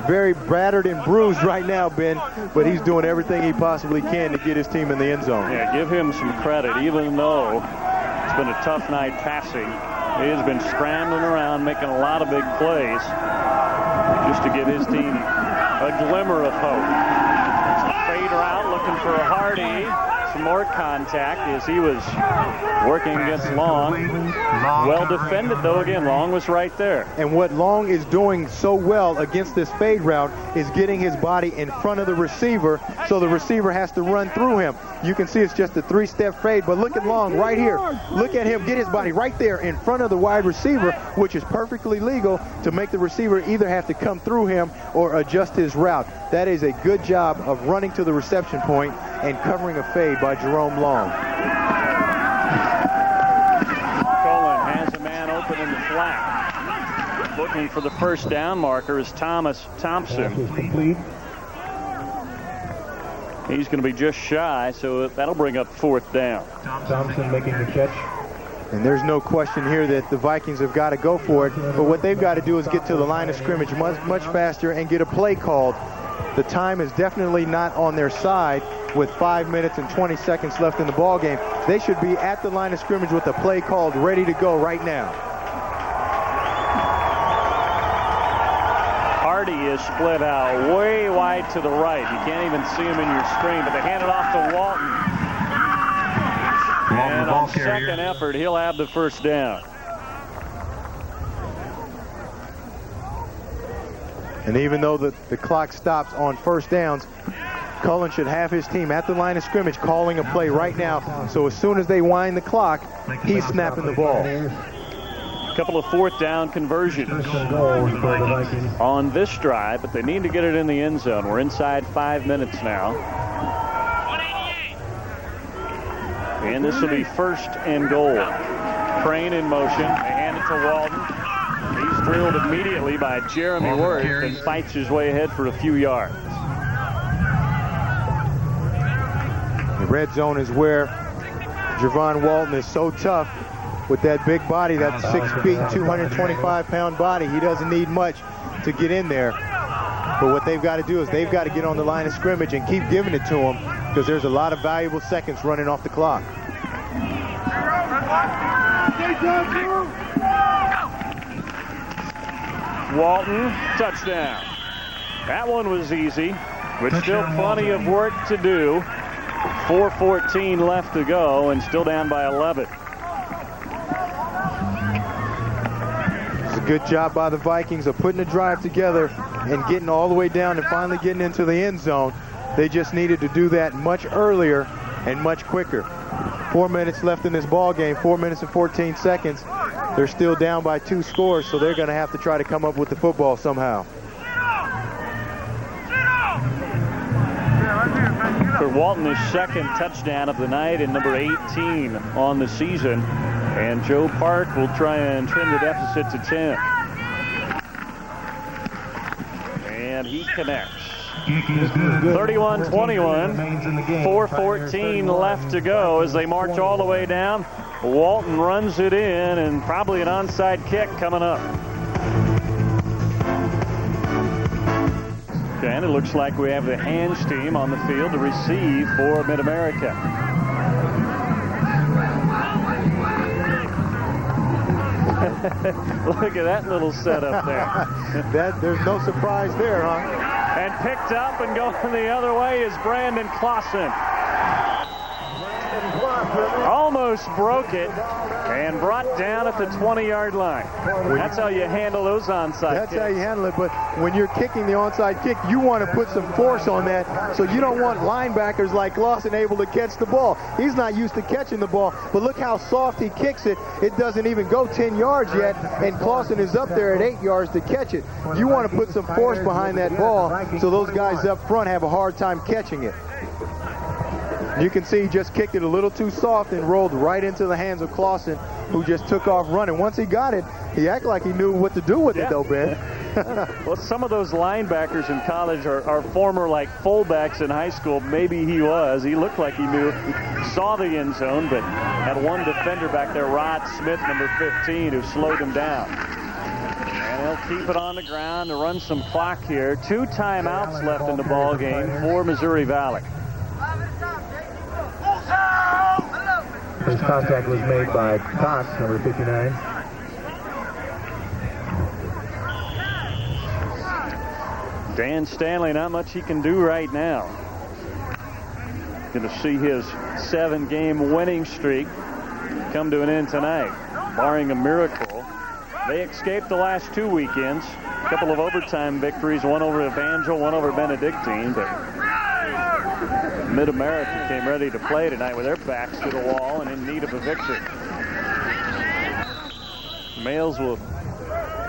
very battered and bruised right now, Ben, but he's doing everything he possibly can to get his team in the end zone. Yeah, give him some credit, even though it's been a tough night passing. He has been scrambling around, making a lot of big plays just to give his team a glimmer of hope. Fade route, looking for a Hardy. Some more contact as he was working against Long. Well defended, though. Again, Long was right there. And what Long is doing so well against this fade route is getting his body in front of the receiver, so the receiver has to run through him. You can see it's just a three-step fade, but look at Long right here. Look at him get his body right there in front of the wide receiver, which is perfectly legal to make the receiver either have to come through him or adjust his route. That is a good job of running to the reception point and covering a fade by Jerome Long. Colin has a man open in the flat. Looking for the first down marker is Thomas Thompson. He's going to be just shy, so that'll bring up fourth down. Thompson making the catch. And there's no question here that the Vikings have got to go for it, but what they've got to do is get to the line of scrimmage much faster and get a play called. The time is definitely not on their side with 5 minutes and 20 seconds left in the ball game. They should be at the line of scrimmage with a play called, ready to go right now. Hardy is split out way wide to the right. You can't even see him in your screen, but they hand it off to Walton. And on second effort, he'll have the first down. And even though the clock stops on first downs, Cullen should have his team at the line of scrimmage calling a play right now. So as soon as they wind the clock, he's snapping the ball. A couple of fourth down conversions on this drive, but they need to get it in the end zone. We're inside 5 minutes now. And this will be first and goal. Crane in motion. They hand it to Walton. He's drilled immediately by Jeremy Worth and fights his way ahead for a few yards. The red zone is where Javon Walton is so tough with that big body, that 6 feet, 225-pound body. He doesn't need much to get in there. But what they've got to do is they've got to get on the line of scrimmage and keep giving it to him, because there's a lot of valuable seconds running off the clock. Walton, touchdown. That one was easy, but still plenty of work to do. 4:14 left to go and still down by 11. It's a good job by the Vikings of putting a drive together and getting all the way down and finally getting into the end zone. They just needed to do that much earlier and much quicker. 4 minutes left in this ball game, 4 minutes and 14 seconds. They're still down by 2 scores, so they're going to have to try to come up with the football somehow. For Walton, his second touchdown of the night and number 18 on the season. And Joe Park will try and trim the deficit to 10. And he connects. 31-21, 4:14 left to go as they march all the way down. Walton runs it in, and probably an onside kick coming up. Okay, and it looks like we have the hands team on the field to receive for Mid-America. Look at that little setup there. There's no surprise there, huh? And picked up and going the other way is Brandon Clausen. Almost broke it and brought down at the 20-yard line. That's how you handle those onside That's kicks. how you handle it, but when you're kicking the onside kick, you want to put some force on that, so you don't want linebackers like Clausen able to catch the ball. He's not used to catching the ball, but look how soft he kicks it. It doesn't even go 10 yards yet, and Clausen is up there at 8 yards to catch it. You want to put some force behind that ball so those guys up front have a hard time catching it. You can see he just kicked it a little too soft and rolled right into the hands of Clausen, who just took off running. Once he got it, he acted like he knew what to do with it, though, Ben. Well, some of those linebackers in college are former, like, fullbacks in high school. Maybe he was. He looked like he knew. He saw the end zone, but had one defender back there, Rod Smith, number 15, who slowed him down. And he'll keep it on the ground to run some clock here. 2 timeouts left in the ball game for Missouri Valley. First contact was made by Cox, number 59. Dan Stanley, not much he can do right now. Going to see his 7-game winning streak come to an end tonight, barring a miracle. They escaped the last 2 weekends. A couple of overtime victories, one over Evangel, one over Benedictine, but Mid-America came ready to play tonight with their backs to the wall and in need of a victory. Males will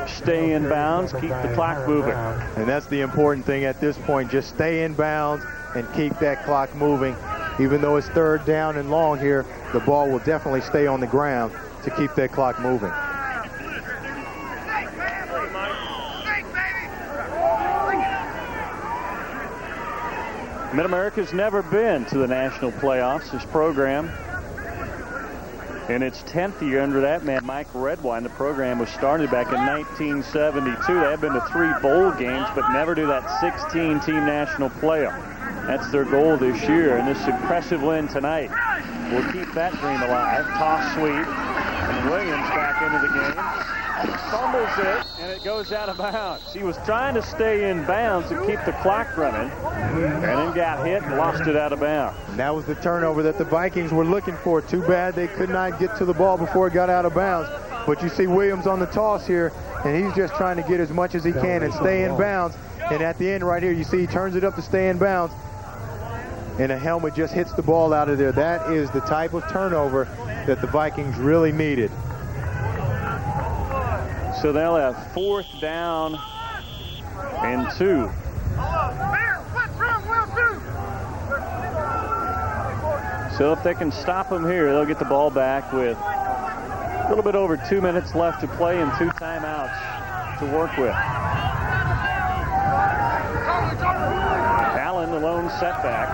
stay in bounds, keep the clock moving. And that's the important thing at this point. Just stay in bounds and keep that clock moving. Even though it's 3rd down and long here, the ball will definitely stay on the ground to keep that clock moving. Mid-America's never been to the national playoffs. This program, in its 10th year under that man, Mike Redwine, the program was started back in 1972. They have been to 3 bowl games, but never to that 16-team national playoff. That's their goal this year, and this impressive win tonight will keep that dream alive. Toss sweep, and Williams back into the game. Fumbles it, and it goes out of bounds. He was trying to stay in bounds to keep the clock running, and then got hit and lost it out of bounds. And that was the turnover that the Vikings were looking for. Too bad they could not get to the ball before it got out of bounds. But you see Williams on the toss here. and he's just trying to get as much as he can and stay in bounds. And at the end right here, you see he turns it up to stay in bounds, and a helmet just hits the ball out of there. That is the type of turnover that the Vikings really needed. So they'll have 4th down and 2. So if they can stop them here, they'll get the ball back with a little bit over 2 minutes left to play and 2 timeouts to work with. Allen, the lone setback,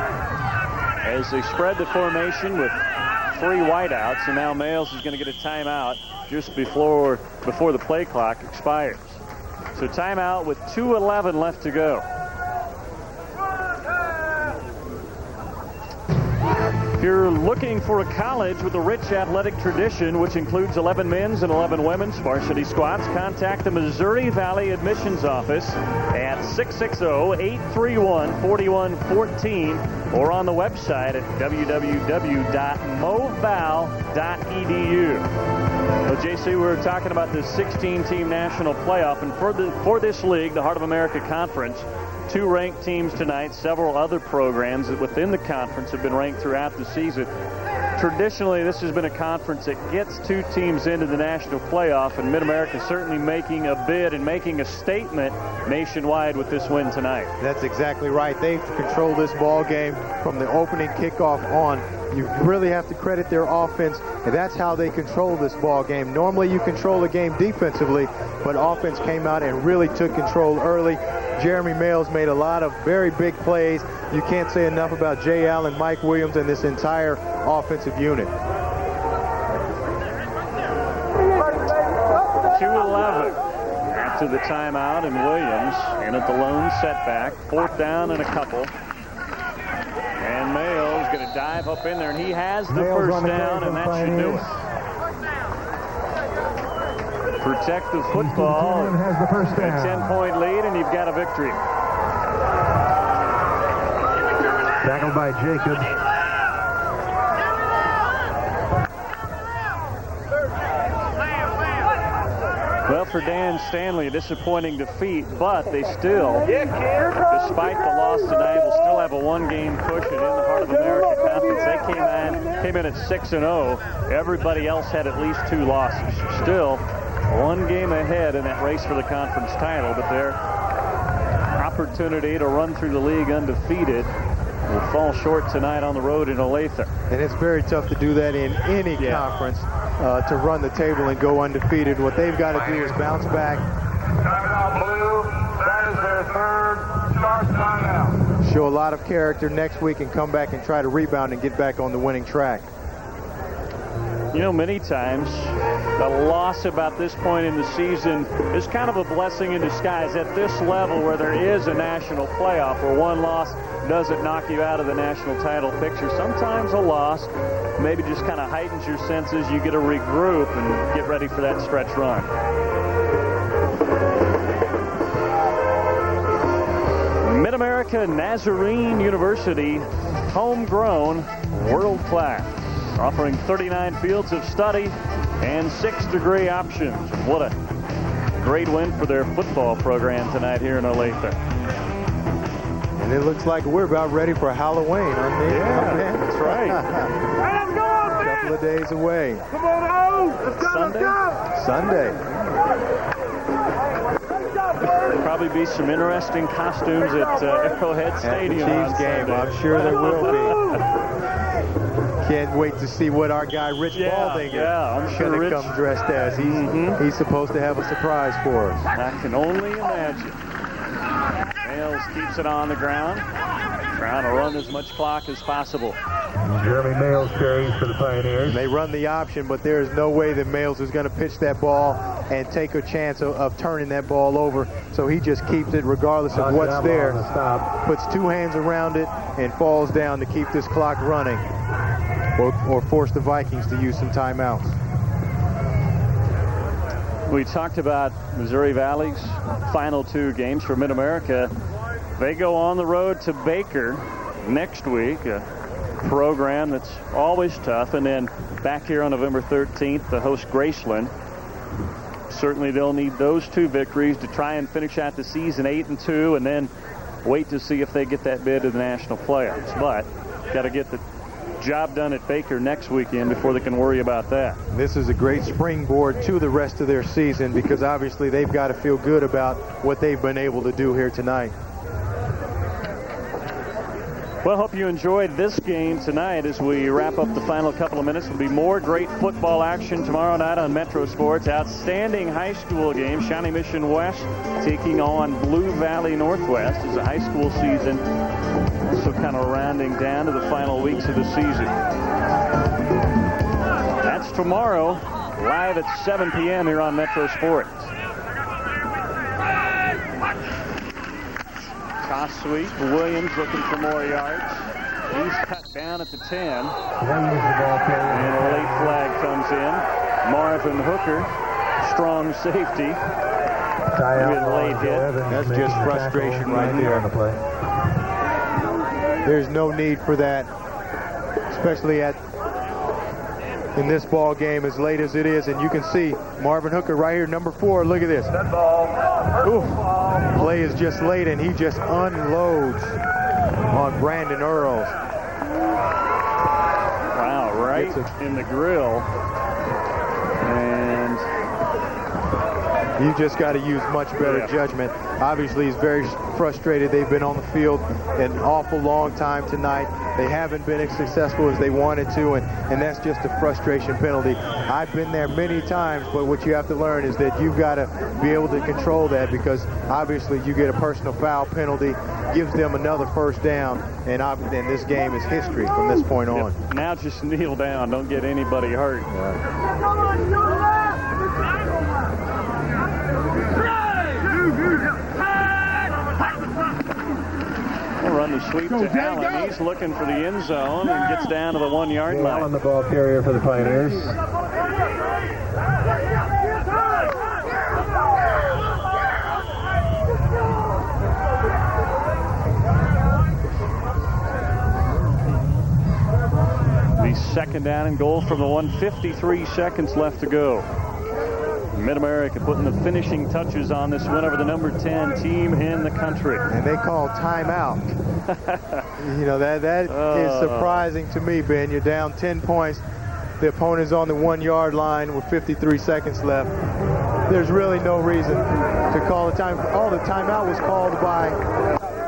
as they spread the formation with 3 wideouts, and now Males is going to get a timeout just before the play clock expires. So timeout with 2:11 left to go. If you're looking for a college with a rich athletic tradition, which includes 11 men's and 11 women's varsity squads, contact the Missouri Valley Admissions Office at 660-831-4114 or on the website at www.moval.edu. Well, JC, we were talking about this 16-team national playoff, and for this league, the Heart of America Conference, 2 ranked teams tonight. Several other programs within the conference have been ranked throughout the season. Traditionally, this has been a conference that gets 2 teams into the national playoff, and Mid-America certainly making a bid and making a statement nationwide with this win tonight. That's exactly right. They've controlled this ball game from the opening kickoff on. You really have to credit their offense, and that's how they control this ball game. Normally you control a game defensively, but offense came out and really took control early. Jeremy Males made a lot of very big plays. You can't say enough about Jay Allen, Mike Williams, and this entire offensive unit. 2:11 after the timeout, and Williams in at the lone setback. 4th down and a couple. And Males going to dive up in there, and he has the first down, and that should do it. Protect the football. Has the first down. A 10-point lead, and you've got a victory. Tackled by Jacobs. Well, for Dan Stanley, a disappointing defeat, but they still, despite the loss tonight, will still have a 1-game push in the Heart of America Conference. They came in at 6-0. Everybody else had at least 2 losses. Still 1 game ahead in that race for the conference title, but their opportunity to run through the league undefeated will fall short tonight on the road in Olathe. And it's very tough to do that in any conference, to run the table and go undefeated. What they've got to do is bounce back. Timeout blue. That is their 3rd sharp timeout. Show a lot of character next week and come back and try to rebound and get back on the winning track. You know, many times a loss about this point in the season is kind of a blessing in disguise. At this level where there is a national playoff, where 1 loss doesn't knock you out of the national title picture, sometimes a loss maybe just kind of heightens your senses. You get to regroup and get ready for that stretch run. Mid-America Nazarene University, homegrown, world class, offering 39 fields of study and 6 degree options. What a great win for their football program tonight here in Olathe. And it looks like we're about ready for Halloween, aren't we? Yeah, that's right. A couple of days away. Come on, oh! Let's go, Sunday? Sunday. There'll probably be some interesting costumes at Arrowhead Stadium. At the Chiefs game, I'm sure there will be. Can't wait to see what our guy Rich Baldinger I'm sure gonna Rich come dressed as. He's supposed to have a surprise for us. I can only imagine. Males keeps it on the ground, trying to run as much clock as possible. Jeremy Males carries for the Pioneers. They run the option, but there is no way that Males is going to pitch that ball and take a chance of turning that ball over. So he just keeps it regardless of what's there. Puts 2 hands around it and falls down to keep this clock running, or force the Vikings to use some timeouts. We talked about Missouri Valley's final 2 games for Mid-America. They go on the road to Baker next week, a program that's always tough, and then back here on November 13th to host Graceland. Certainly they'll need those 2 victories to try and finish out the season 8-2 and then wait to see if they get that bid to the national playoffs. But got to get the job done at Baker next weekend before they can worry about that. This is a great springboard to the rest of their season because obviously they've got to feel good about what they've been able to do here tonight. Well, hope you enjoyed this game tonight. As we wrap up the final couple of minutes, will be more great football action tomorrow night on Metro Sports. Outstanding high school game. Shawnee Mission West taking on Blue Valley Northwest as the high school season also kind of rounding down to the final weeks of the season. That's tomorrow, live at 7 p.m. here on Metro Sports. Toss sweep. Williams looking for more yards. He's cut down at the 10. And a late flag comes in. Marvin Hooker, strong safety. With late hit. That's just frustration right there. There's no need for that, especially in this ball game as late as it is. And you can see Marvin Hooker right here, number 4. Look at this. Oof. Play is just late, and he just unloads on Brandon Earls. Wow, right in the grill. And you just got to use much better judgment. Obviously, he's very frustrated. They've been on the field an awful long time tonight. They haven't been as successful as they wanted to, and that's just a frustration penalty. I've been there many times, but what you have to learn is that you've got to be able to control that because obviously you get a personal foul penalty, gives them another first down, and this game is history from this point on. Now just kneel down. Don't get anybody hurt. Run the sweep to Allen. He's looking for the end zone and gets down to the 1-yard line. Allen, the ball carrier for the Pioneers. The second down and goal from the 1:53 seconds left to go. Mid-America putting the finishing touches on this win over the number 10 team in the country. And they call timeout. You know, that is surprising to me, Ben. You're down 10 points. The opponent's on the 1-yard line with 53 seconds left. There's really no reason to call the time. Oh, the timeout was called by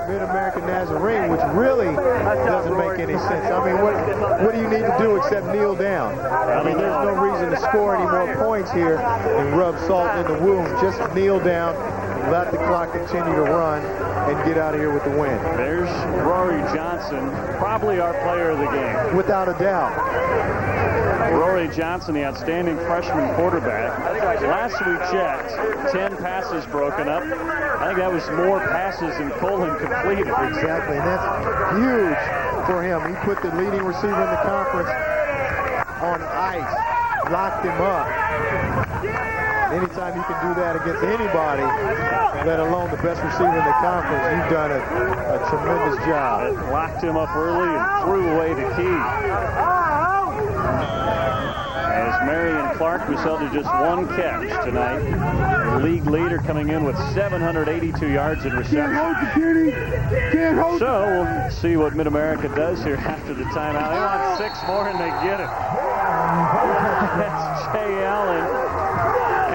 Mid-American Nazarene, which really doesn't make any sense. I mean, what do you need to do except kneel down? I mean, there's no reason to score any more points here and rub salt in the wound. Just kneel down, let the clock continue to run, and get out of here with the win. There's Rory Johnson, probably our player of the game. Without a doubt. Rory Johnson, the outstanding freshman quarterback. Last we checked, 10 passes broken up. I think that was more passes than Colin completed. Exactly, and that's huge for him. He put the leading receiver in the conference on ice, locked him up. Anytime you can do that against anybody, let alone the best receiver in the conference, you've done a tremendous job. Locked him up early and threw away the key. As Marion Clark was held to just 1 catch tonight. The league leader coming in with 782 yards in reception. So we'll see what Mid-America does here after the timeout. They want 6 more and they get it. That's Jay Allen.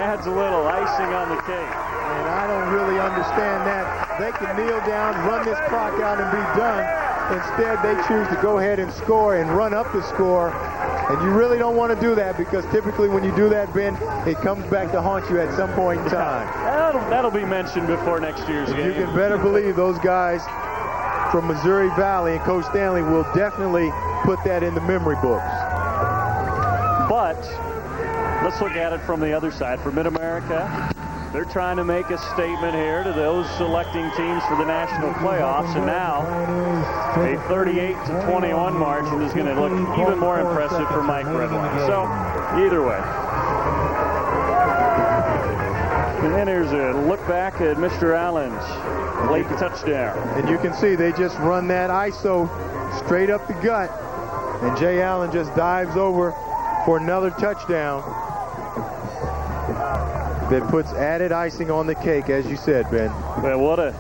Adds a little icing on the cake. And I don't really understand that. They can kneel down, run this clock out, and be done. Instead, they choose to go ahead and score and run up the score. And you really don't want to do that because typically when you do that, Ben, it comes back to haunt you at some point in time. That'll be mentioned before next year's game. You can better believe those guys from Missouri Valley and Coach Stanley will definitely put that in the memory books. But let's look at it from the other side. For Mid-America, they're trying to make a statement here to those selecting teams for the national playoffs, and now a 38-21 margin is going to look even more impressive for Mike Redline. So, either way. And then here's a look back at Mr. Allen's late touchdown. And you can see they just run that ISO straight up the gut, and Jay Allen just dives over for another touchdown. that puts added icing on the cake, as you said, Ben. Well, what a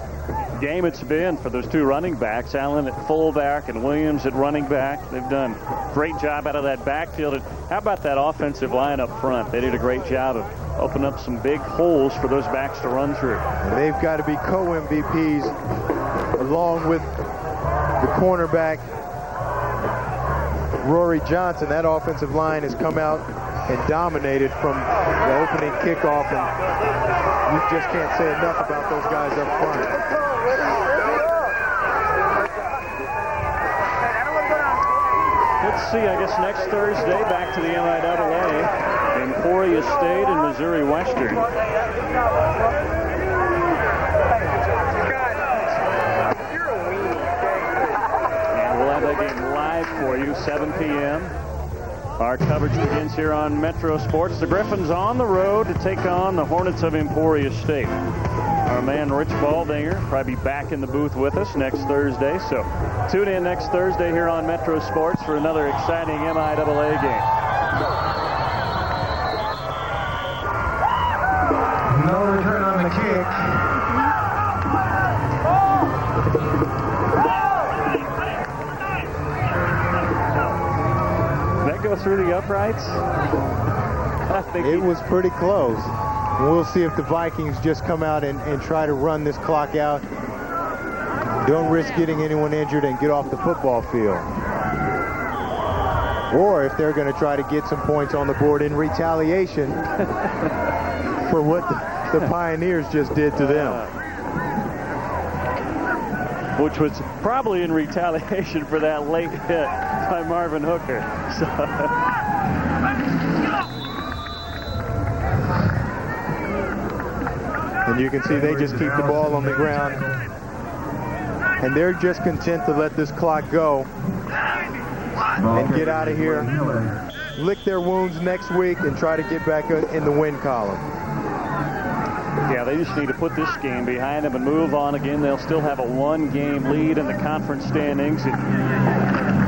game it's been for those two running backs, Allen at fullback and Williams at running back. They've done a great job out of that backfield. And how about that offensive line up front? They did a great job of opening up some big holes for those backs to run through. And they've got to be co-MVPs along with the cornerback, Rory Johnson. That offensive line has come out and dominated from the opening kickoff, and you just can't say enough about those guys up front. Let's see, I guess next Thursday, back to the MIAA, Emporia State and Missouri Western. And we'll have that game live for you, 7 p.m. Our coverage begins here on Metro Sports. The Griffins on the road to take on the Hornets of Emporia State. Our man Rich Baldinger probably be back in the booth with us next Thursday. So tune in next Thursday here on Metro Sports for another exciting MIAA game. No return on the kick. Go through the uprights? I think it was pretty close. We'll see if the Vikings just come out and try to run this clock out. Don't risk getting anyone injured and get off the football field. Or if they're going to try to get some points on the board in retaliation for what the Pioneers just did to them. Which was probably in retaliation for that late hit by Marvin Hooker. So. And you can see they just keep the ball on the ground. And they're just content to let this clock go and get out of here, lick their wounds next week, and try to get back in the win column. Yeah, they just need to put this game behind them and move on again. They'll still have a one-game lead in the conference standings.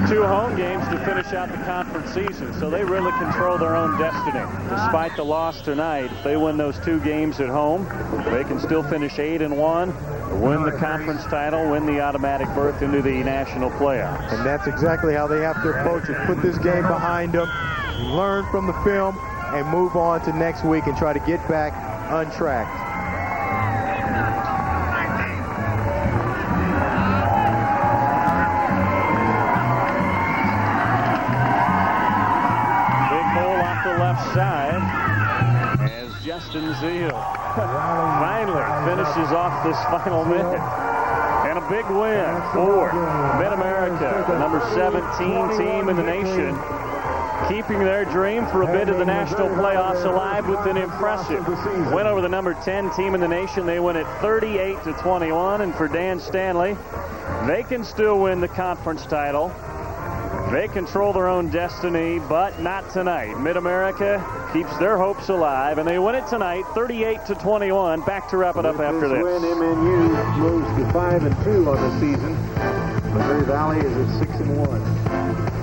Two home games to finish out the conference season, so they really control their own destiny. Despite the loss tonight, if they win those two games at home, they can still finish 8-1, win the conference title, win the automatic berth into the national playoffs. And that's exactly how they have to approach it. Put this game behind them, learn from the film, and move on to next week and try to get back untracked. Side as Justin Zeal finally finishes off this final minute. And a big win for Mid-America, the number 17 team in the nation, keeping their dream for a bid of the national playoffs alive with an impressive win over the number 10 team in the nation. They win it 38-21, and for Dan Stanley, they can still win the conference title. They control their own destiny, but not tonight. Mid-America keeps their hopes alive, and they win it tonight, 38-21. Back to wrap it up after this. Win, MNU moves to 5-2 on the season. Missouri Valley is at 6-1.